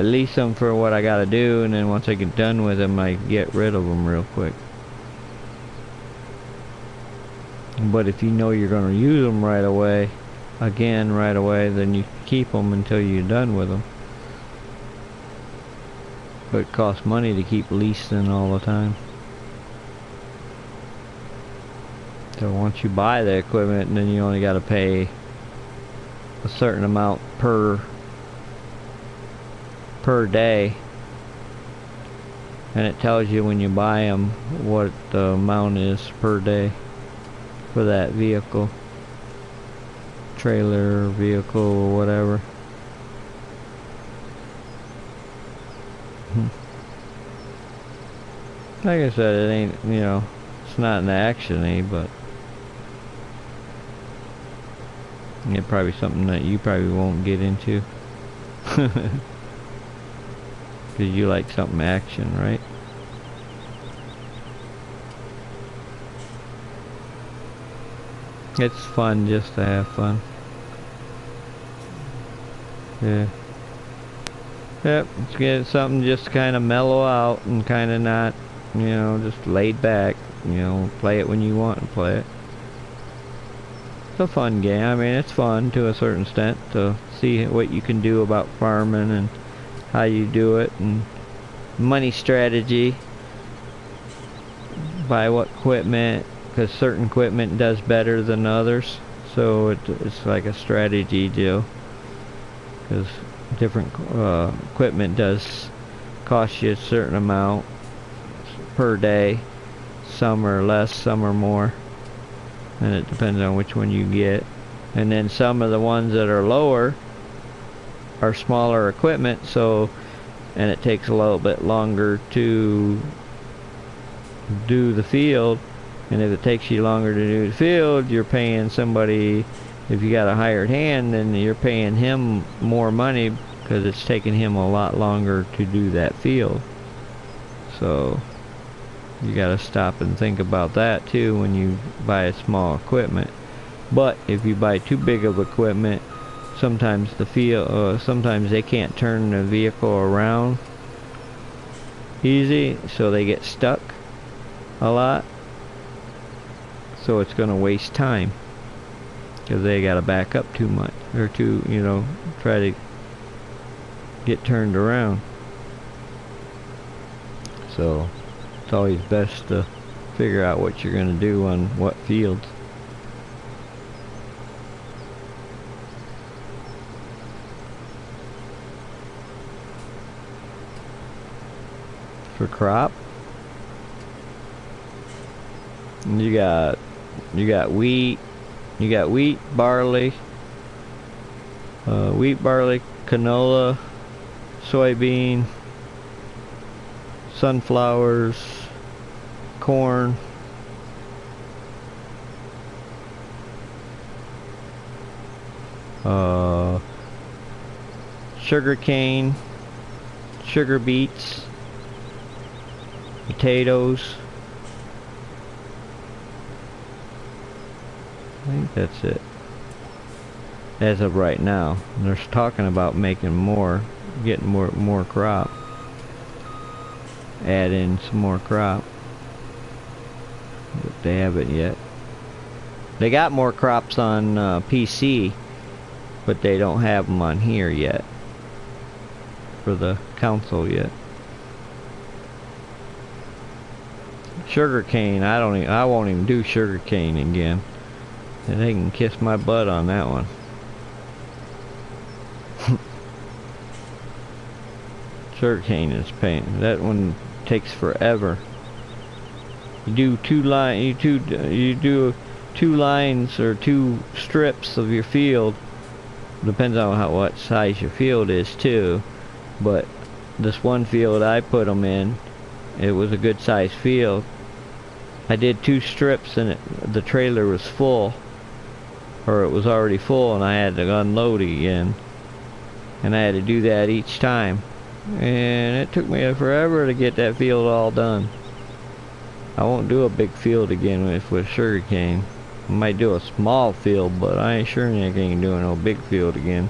lease them for what I gotta do, and then once I get done with them, I get rid of them real quick. But if you know you're gonna use them right away, then you keep them until you're done with them. But it costs money to keep leasing all the time. So once you buy the equipment, then you only gotta pay a certain amount per day, and it tells you when you buy them what the amount is per day for that vehicle, trailer, vehicle, or whatever. Like I said, it ain't, you know, it's not an action-y, but it's probably something that you probably won't get into. Because you like something action, right? It's fun just to have fun. Yeah. Yep, let's get something just kind of mellow out and kind of not, you know, just laid back. You know, play it when you want to play it. It's a fun game. I mean, it's fun to a certain extent to see what you can do about farming and how you do it, and money strategy, buy what equipment, because certain equipment does better than others, so it's like a strategy deal, because different equipment does cost you a certain amount per day. Some are less, some are more, and it depends on which one you get. And then some of the ones that are lower are smaller equipment, and it takes a little bit longer to do the field, and if it takes you longer to do the field, you're paying somebody. If you got a hired hand, then you're paying him more money because it's taking him a lot longer to do that field. So you got to stop and think about that too when you buy a small equipment. But if you buy too big of equipment, sometimes sometimes they can't turn the vehicle around easy, so they get stuck a lot. So it's going to waste time because they got to back up too much, or try to get turned around. So it's always best to figure out what you're going to do on what fields. For crop, you got wheat, barley, canola, soybean, sunflowers, corn, sugar cane, sugar beets, potatoes. I think that's it as of right now. They're talking about making more, getting more crop, add in some more crop, but they haven't yet. They got more crops on PC, but they don't have them on here yet for the council yet. Sugar cane, I won't even do sugar cane again. And they can kiss my butt on that one. Sugarcane is pain. That one takes forever. You do two lines or two strips of your field. Depends on what size your field is too. But this one field I put them in, it was a good sized field. I did two strips and the trailer was full, or it was already full, and I had to unload again. And I had to do that each time. And it took me forever to get that field all done. I won't do a big field again with sugarcane. I might do a small field, but I ain't sure I ain't doing no big field again.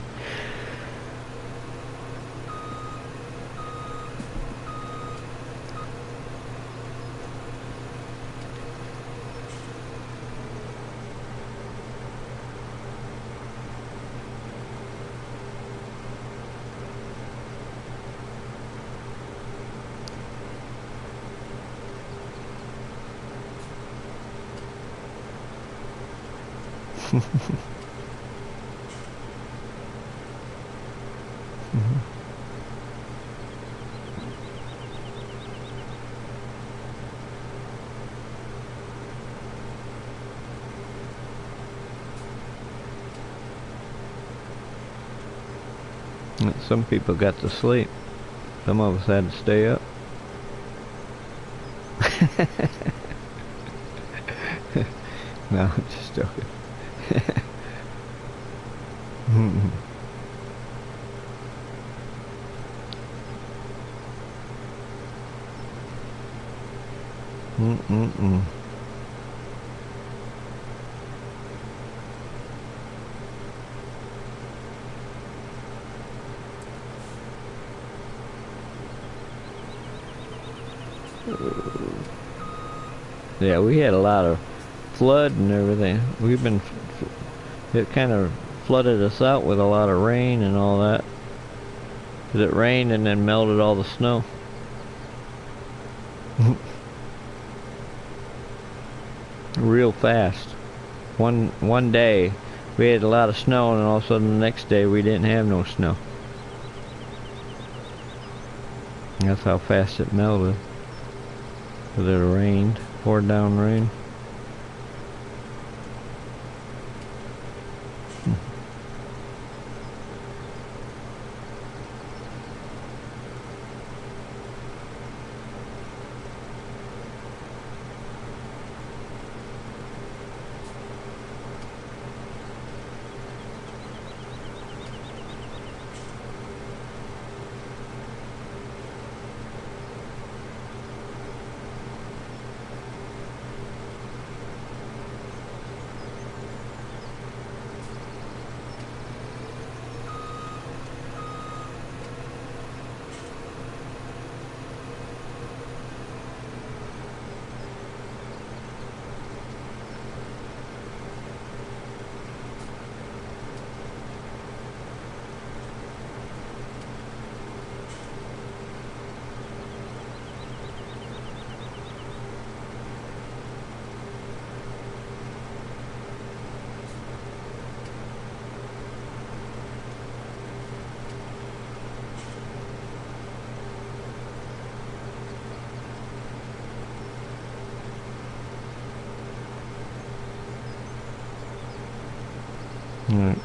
Some people got to sleep. Some of us had to stay up. No, I'm just joking. Yeah, we had a lot of flood and everything. It kind of flooded us out with a lot of rain and all that. 'Cause it rained and then melted all the snow. Real fast. One day we had a lot of snow, and all of a sudden the next day we didn't have no snow. And that's how fast it melted. 'Cause it rained, poured down rain. Right.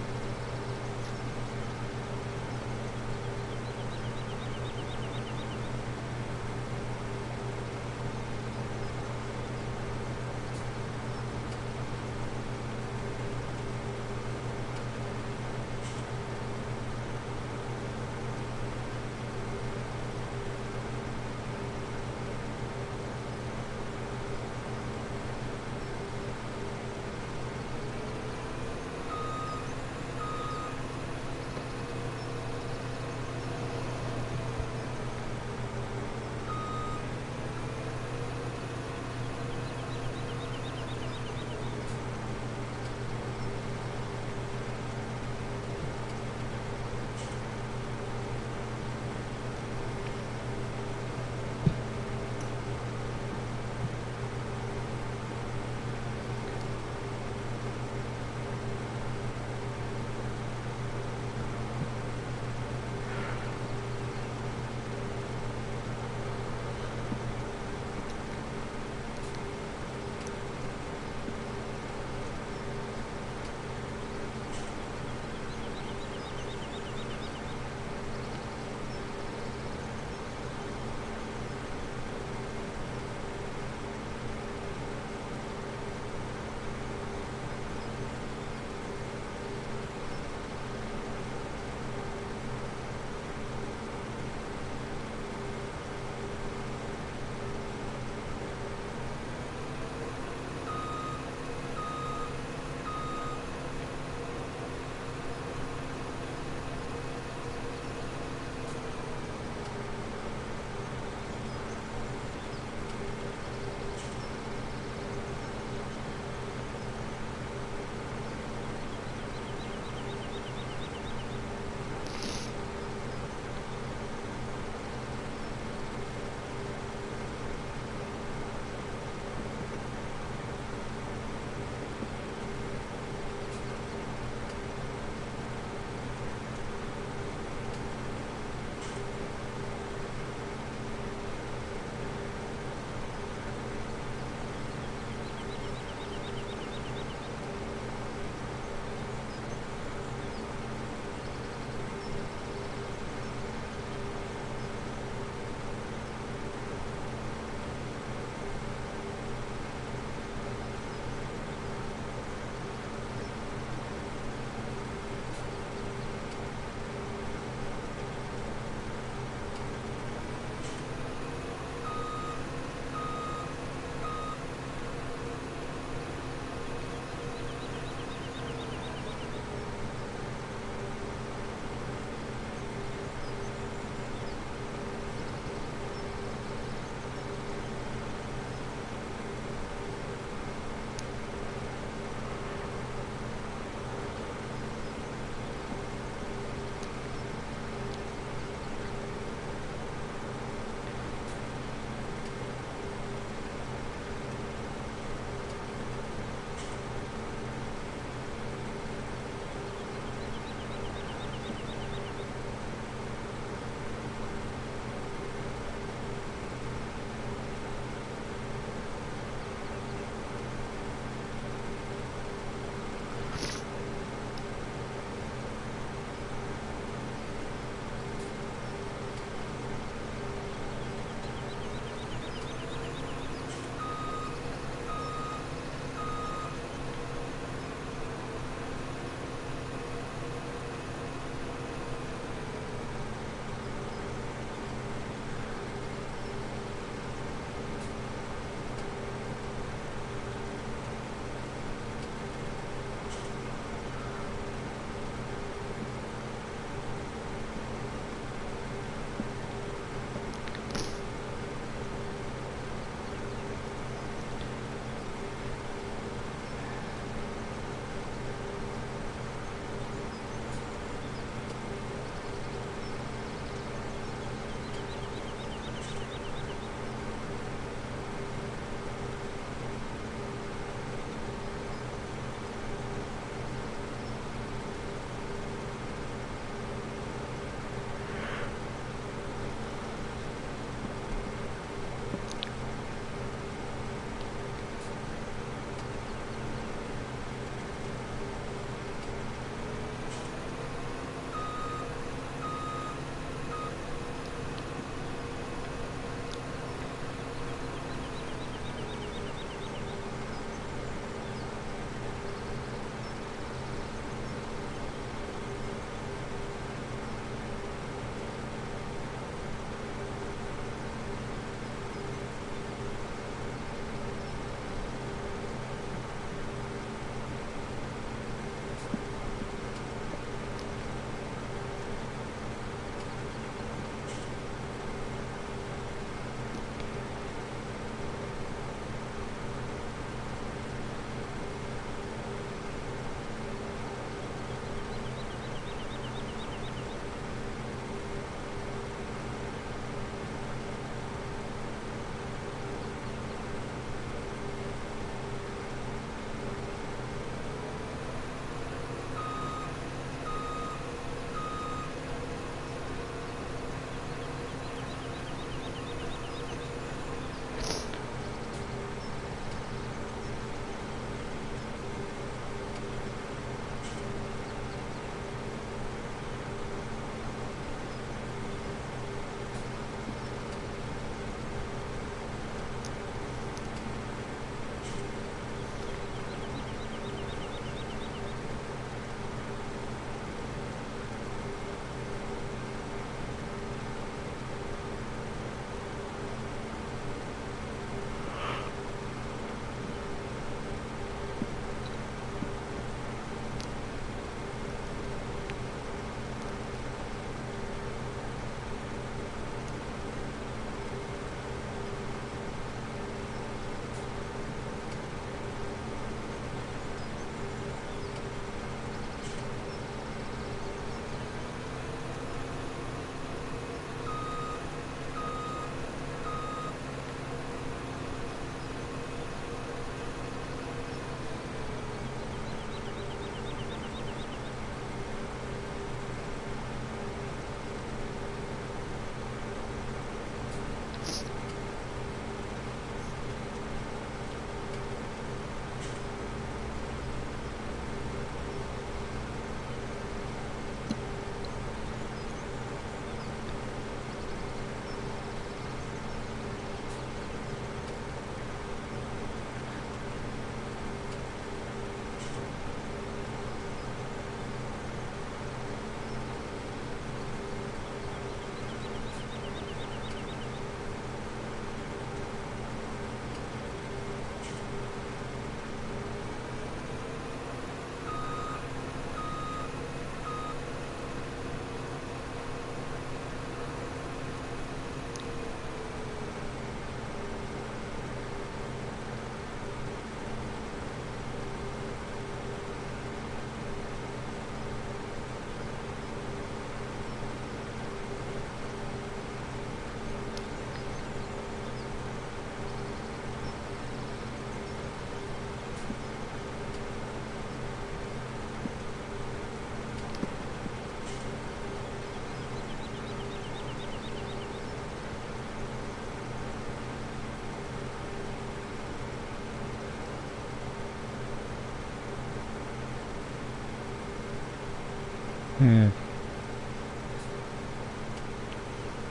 Yeah.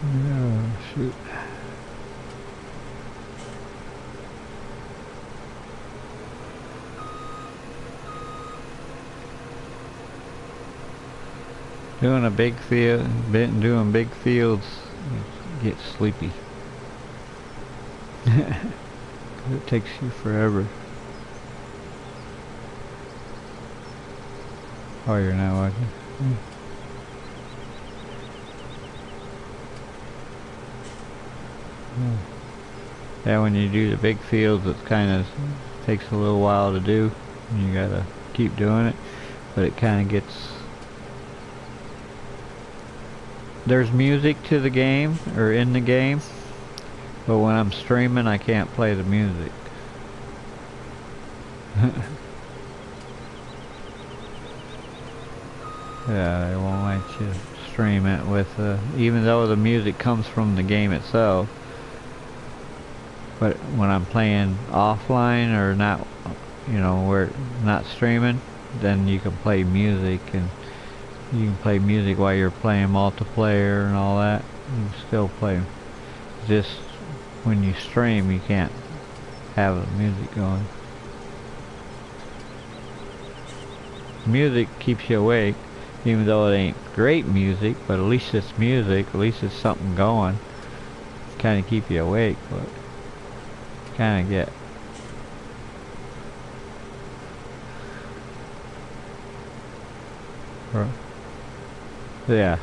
Oh, shoot. Doing a big field, doing big fields, you get sleepy. It takes you forever. Oh, you're not watching? Yeah, when you do the big fields, it kind of takes a little while to do. You gotta keep doing it, but it kind of gets... There's music to the game, or in the game, but when I'm streaming, I can't play the music. Yeah, they won't let you stream it with, even though the music comes from the game itself. But when I'm playing offline or not, you know, where not streaming, then you can play music, and you can play music while you're playing multiplayer and all that. You can still play. Just when you stream, you can't have the music going. Music keeps you awake, even though it ain't great music, but at least it's music, at least it's something going. Kind of keep you awake, but kind of get... Yeah.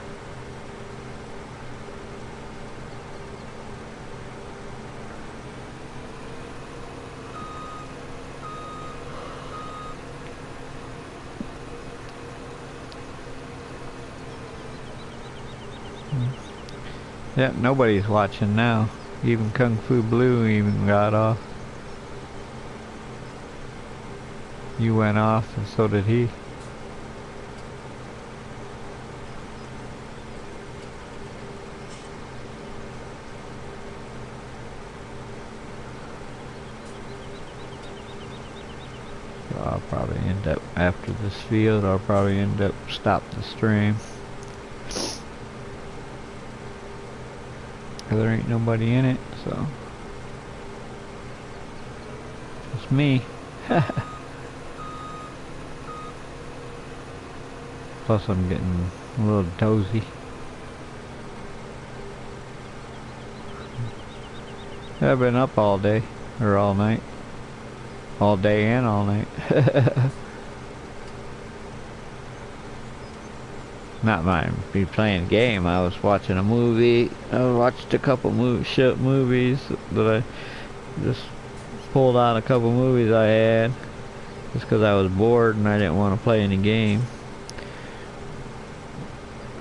Yeah, nobody's watching now. Even Kung Fu Blue even got off. You went off, and so did he. So I'll probably end up, after this field, I'll probably end up stop the stream. There ain't nobody in it, so it's me. Plus I'm getting a little dozy. I've been up all day, or all night. All day and all night. Not mine, be playing a game. I was watching a movie. I watched a couple movies that I just pulled out a couple movies I had just because I was bored and I didn't want to play any game.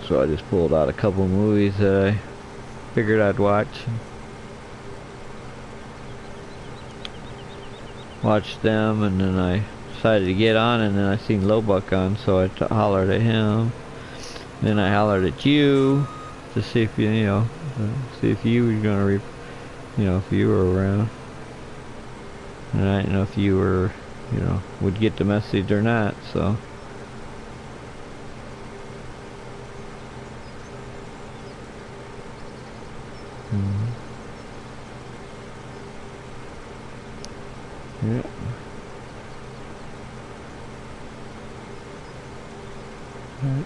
So I just pulled out a couple movies that I figured I'd watch. Watched them, and then I decided to get on, and then I seen Lowbuck on, so I hollered at him. Then I hollered at you to see if you know, see if you were gonna, if you were around. And I didn't know if you were, would get the message or not. So. Yeah. Right.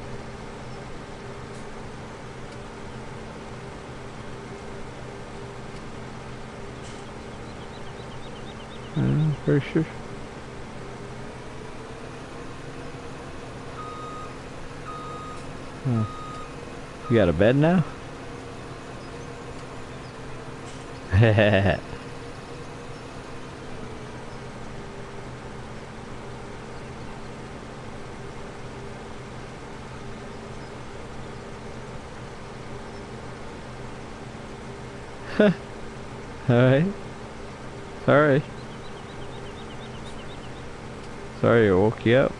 For sure. You got a bed now? Alright. Sorry. Sorry I woke you up.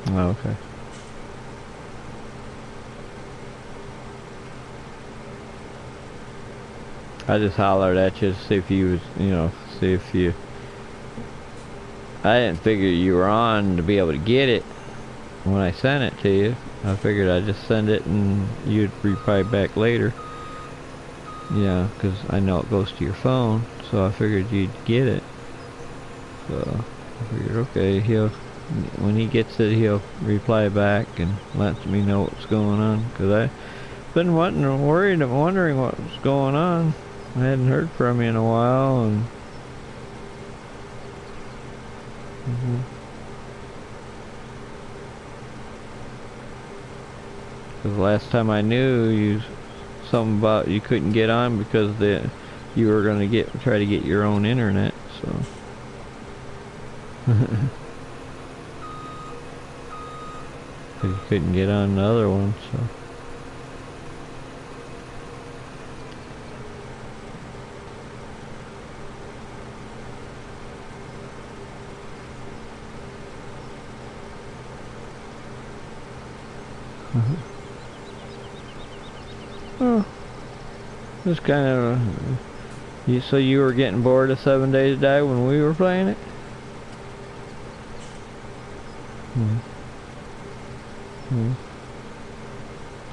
Oh, okay. I just hollered at you to see if you was, see if you... I didn't figure you were on to be able to get it. when I sent it to you. I figured I'd just send it and you'd reply back later. Yeah, because I know it goes to your phone, so I figured you'd get it. So I figured, okay, when he gets it, he'll reply back and let me know what's going on. Because I've been wondering what was going on. I hadn't heard from you in a while, and because last time I knew something about you couldn't get on because you were gonna try to get your own internet, so. You couldn't get on the other one, so. Oh, just kind of. So you were getting bored of 7 Days to Die when we were playing it?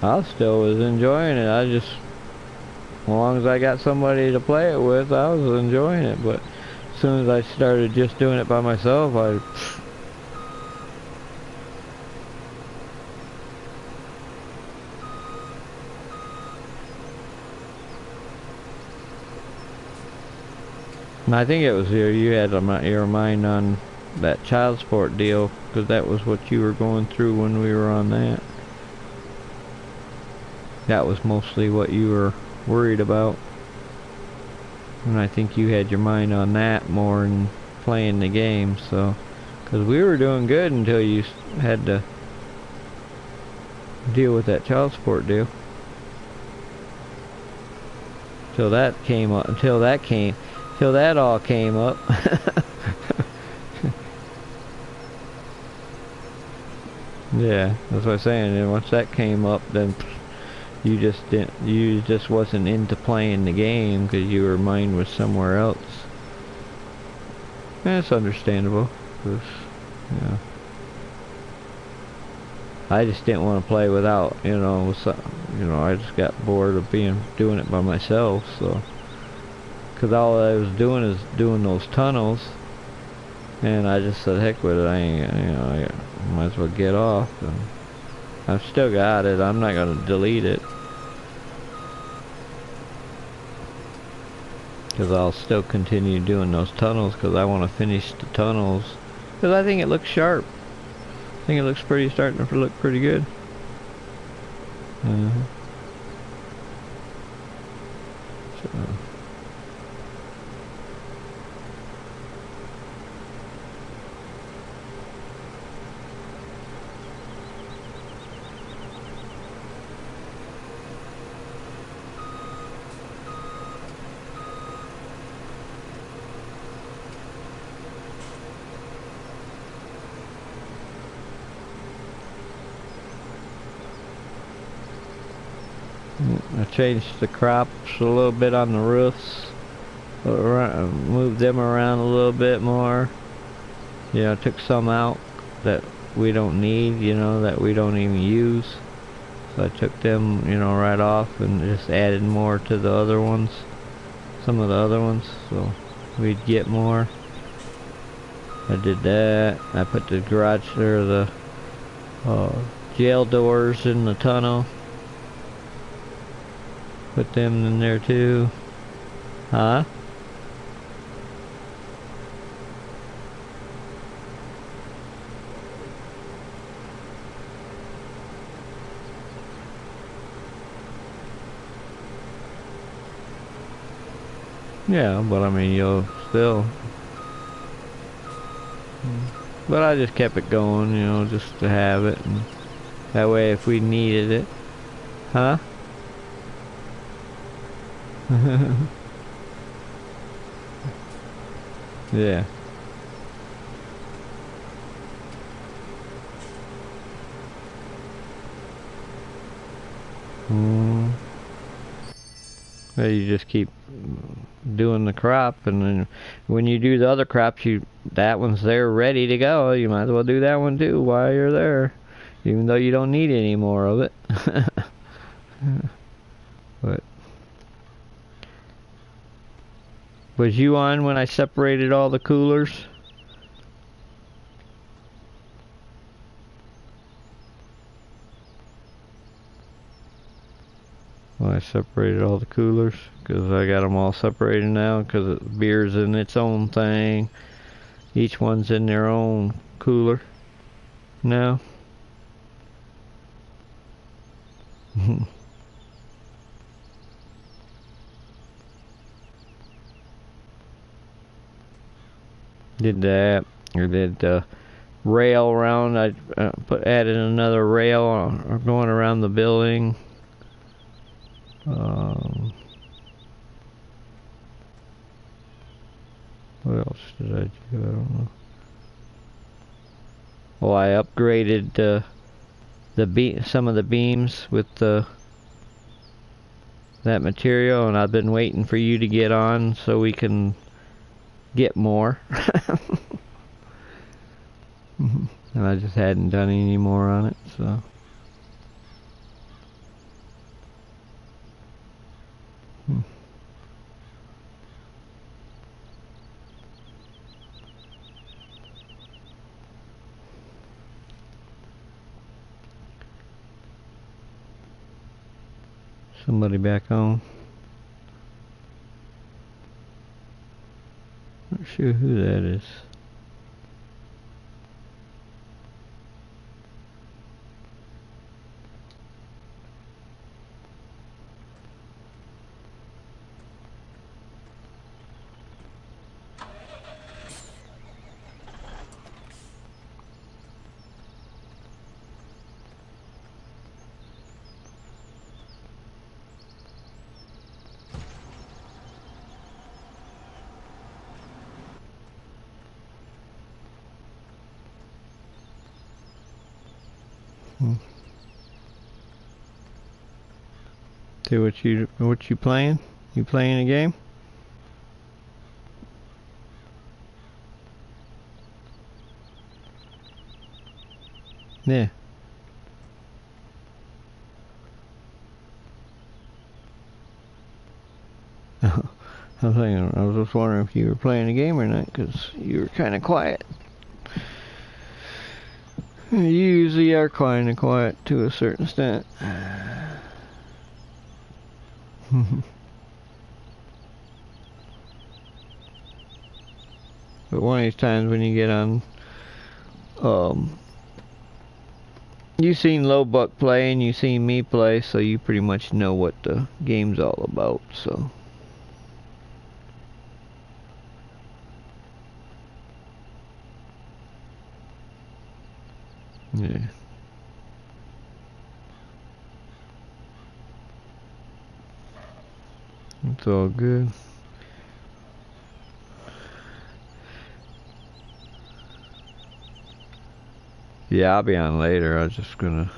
I still was enjoying it. As long as I got somebody to play it with, I was enjoying it. But as soon as I started just doing it by myself, I think it was you had your mind on that child support deal, because that was what you were going through when we were on that. That was mostly what you were worried about. And I think you had your mind on that more than playing the game, so. Because we were doing good until you had to deal with that child support deal. Till that all came up. Yeah, that's what I'm saying. And once that came up, then you just wasn't into playing the game because your mind was somewhere else. That's understandable, cause, yeah. I just didn't want to play without, I just got bored of doing it by myself, so. Because all I was doing is doing those tunnels, and I just said, heck with it, I might as well get off. And I've still got it. I'm not going to delete it, because I'll still continue doing those tunnels, because I want to finish the tunnels, because I think it looks sharp. I think it looks starting to look pretty good. So. I changed the crops a little bit on the roofs, moved them around a little bit more. Took some out that we don't need, that we don't even use. So I took them, right off and just added more to the other ones, some of the other ones, so we'd get more. I did that. I put the garage or the jail doors in the tunnel. Put them in there too. Huh? Yeah, but I mean, you'll still. But I just kept it going, just to have it, and that way if we needed it. Huh? Yeah. Well, you just keep doing the crop, and then when you do the other crops, that one's there ready to go. You might as well do that one too while you're there. Even though you don't need any more of it. But was you on when I separated all the coolers? When I separated all the coolers, because I got them all separated now, because beer's in its own thing. Each one's in their own cooler now. Did that. I did the rail around. I added another rail going around the building. What else did I do? I don't know. Oh, I upgraded some of the beams with that material, and I've been waiting for you to get on so we can get more. And I just hadn't done any more on it, so. Somebody back home. Not sure who that is. See what you playing? You playing a game? Yeah. I was just wondering if you were playing a game or not, because you were kind of quiet. You usually are kind of quiet to a certain extent. But one of these times when you get on, you seen Lowbuck play and you seen me play, so you pretty much know what the game's all about, so. Yeah. It's all good. Yeah, I'll be on later. I was just gonna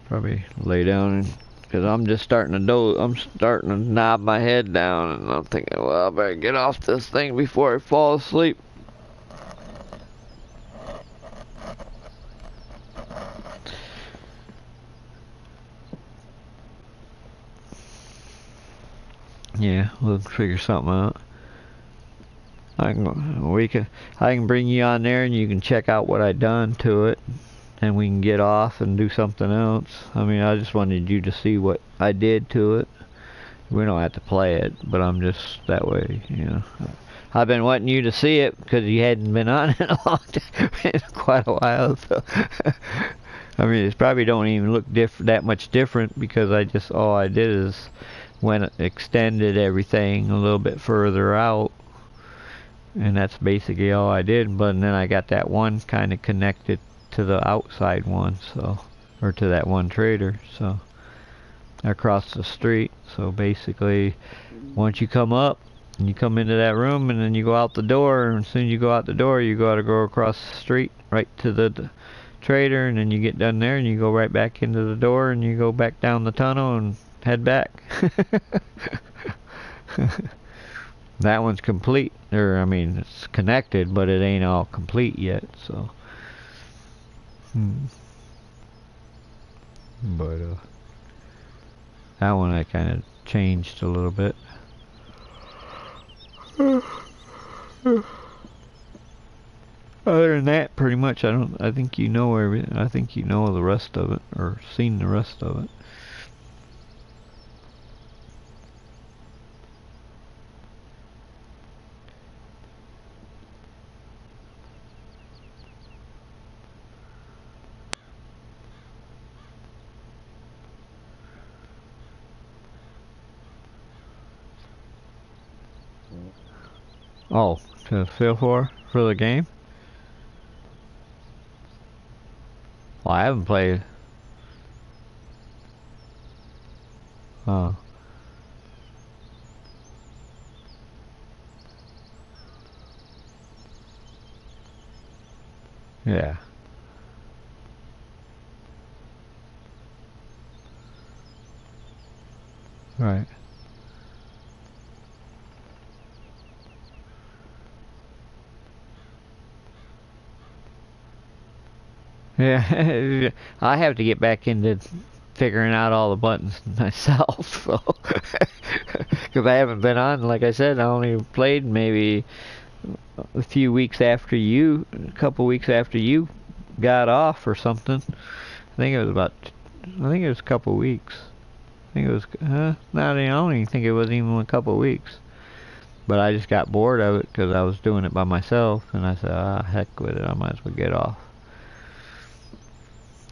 probably lay down and, cause I'm just starting to doze. I'm starting to nod my head down, and I'm thinking, well, I better get off this thing before I fall asleep. Yeah, we'll figure something out. I can bring you on there and you can check out what I done to it, and we can get off and do something else. I mean, I just wanted you to see what I did to it. We don't have to play it, but I'm just that way, you know. I've been wanting you to see it because you hadn't been on it in a long time, in quite a while. So I mean, it probably don't even look that much different, because all I did is extended everything a little bit further out, and that's basically all I did. But then I got that one kind of connected to the outside one, so, or to that one trader, so across the street. So basically, once you come up and you come into that room, and then you go out the door, and as soon as you go out the door, you gotta go across the street right to the trader, and then you get done there and you go right back into the door and you go back down the tunnel and head back. That one's complete, or I mean, it's connected, but it ain't all complete yet, so. But that one I kind of changed a little bit. Other than that, pretty much, I think you know everything. I think you know the rest of it, or seen the rest of it. Oh, to feel for the game? Well, I haven't played. Oh. Yeah. Right. Yeah, I have to get back into figuring out all the buttons myself, so because I haven't been on. Like I said, I only played maybe a few weeks after you, a couple weeks after you got off or something. I think it was about, I think it was a couple weeks. I think it was, not, I don't even think it was even a couple weeks. But I just got bored of it because I was doing it by myself, and I said, ah, heck with it, I might as well get off.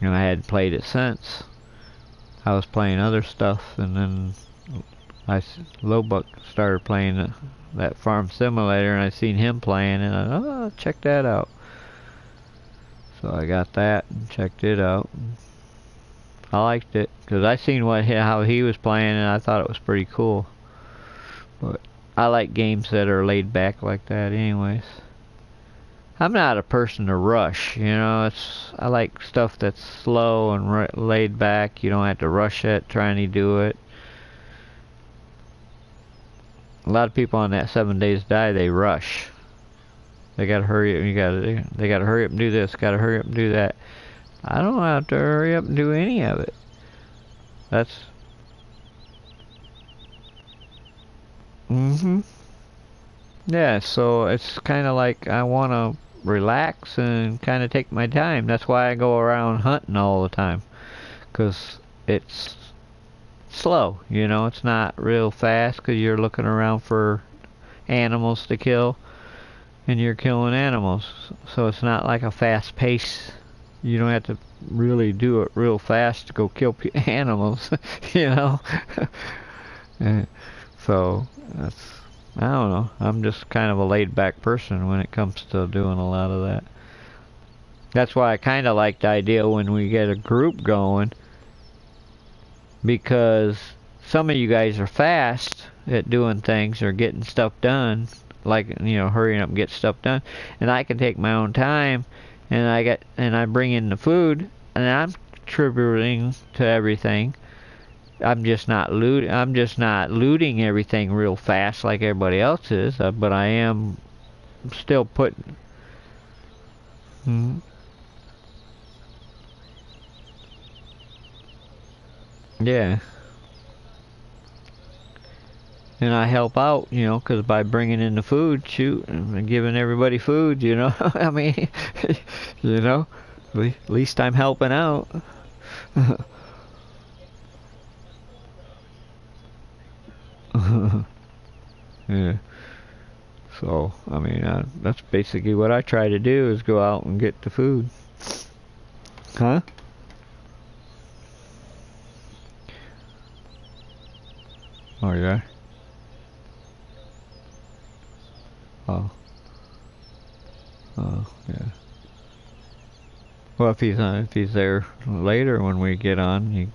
And I hadn't played it since. I was playing other stuff, and then Lowbuck started playing that Farm Simulator, and I seen him playing, and I thought, oh, check that out. So I got that and checked it out. I liked it because I seen how he was playing, and I thought it was pretty cool. But I like games that are laid back like that, anyways. I'm not a person to rush, you know. I like stuff that's slow and laid back. You don't have to rush it, trying to do it. A lot of people on that 7 Days to Die, they rush. They gotta hurry up. They gotta hurry up and do this. Gotta hurry up and do that. I don't have to hurry up and do any of it. That's. Yeah, so it's kind of like I want to relax and kind of take my time. That's why I go around hunting all the time, because it's slow, you know. It's not real fast because you're looking around for animals to kill, and you're killing animals. So it's not like a fast pace. You don't have to really do it real fast to go kill animals, you know. So that's, I don't know. I'm just kind of a laid-back person when it comes to doing a lot of that. That's why I kind of like the idea when we get a group going, because some of you guys are fast at doing things or getting stuff done, like, you know, hurrying up and get stuff done, and I can take my own time, and I bring in the food, and I'm contributing to everything. I'm just not looting everything real fast like everybody else is, but I am still putting. Yeah. And I help out, you know, because by bringing in the food, shoot, and giving everybody food, you know, I mean, you know, at least I'm helping out. Yeah. So, I mean, that's basically what I try to do, is go out and get the food. Huh? Oh, yeah? Oh. Oh, yeah. Well, if he's there later when we get on, you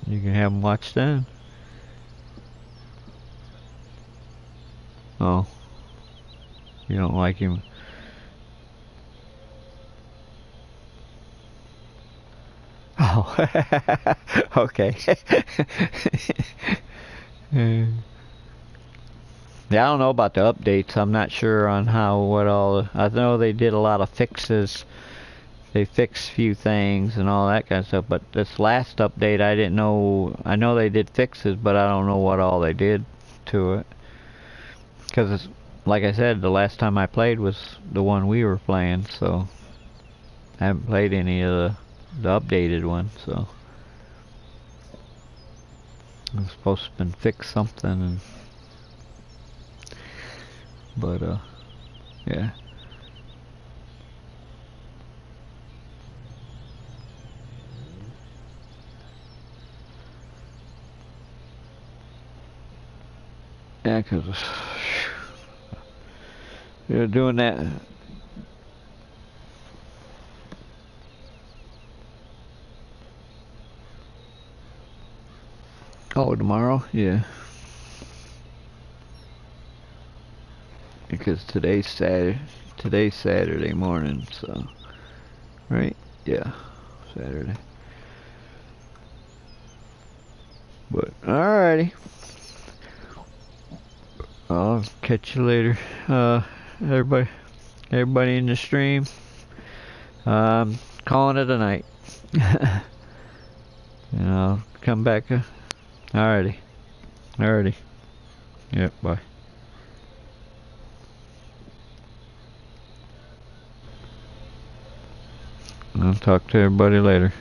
can have him watch then. Oh. You don't like him? Oh. Okay. Yeah, I don't know about the updates. I'm not sure on what all. I know they did a lot of fixes. they fixed a few things and all that kind of stuff. But this last update, I didn't know. I know they did fixes, but I don't know what all they did to it. Because, like I said, the last time I played was the one we were playing, so I haven't played any of the updated one. So it was supposed to have been fixed something, and, but yeah. Yeah, because you're doing that. Oh, tomorrow? Yeah. Because today's Saturday morning, so. Right? Yeah. Saturday. But, alrighty. I'll catch you later. Everybody in the stream. Calling it a night. And I'll come back. Alrighty. Yep, bye. I'll talk to everybody later.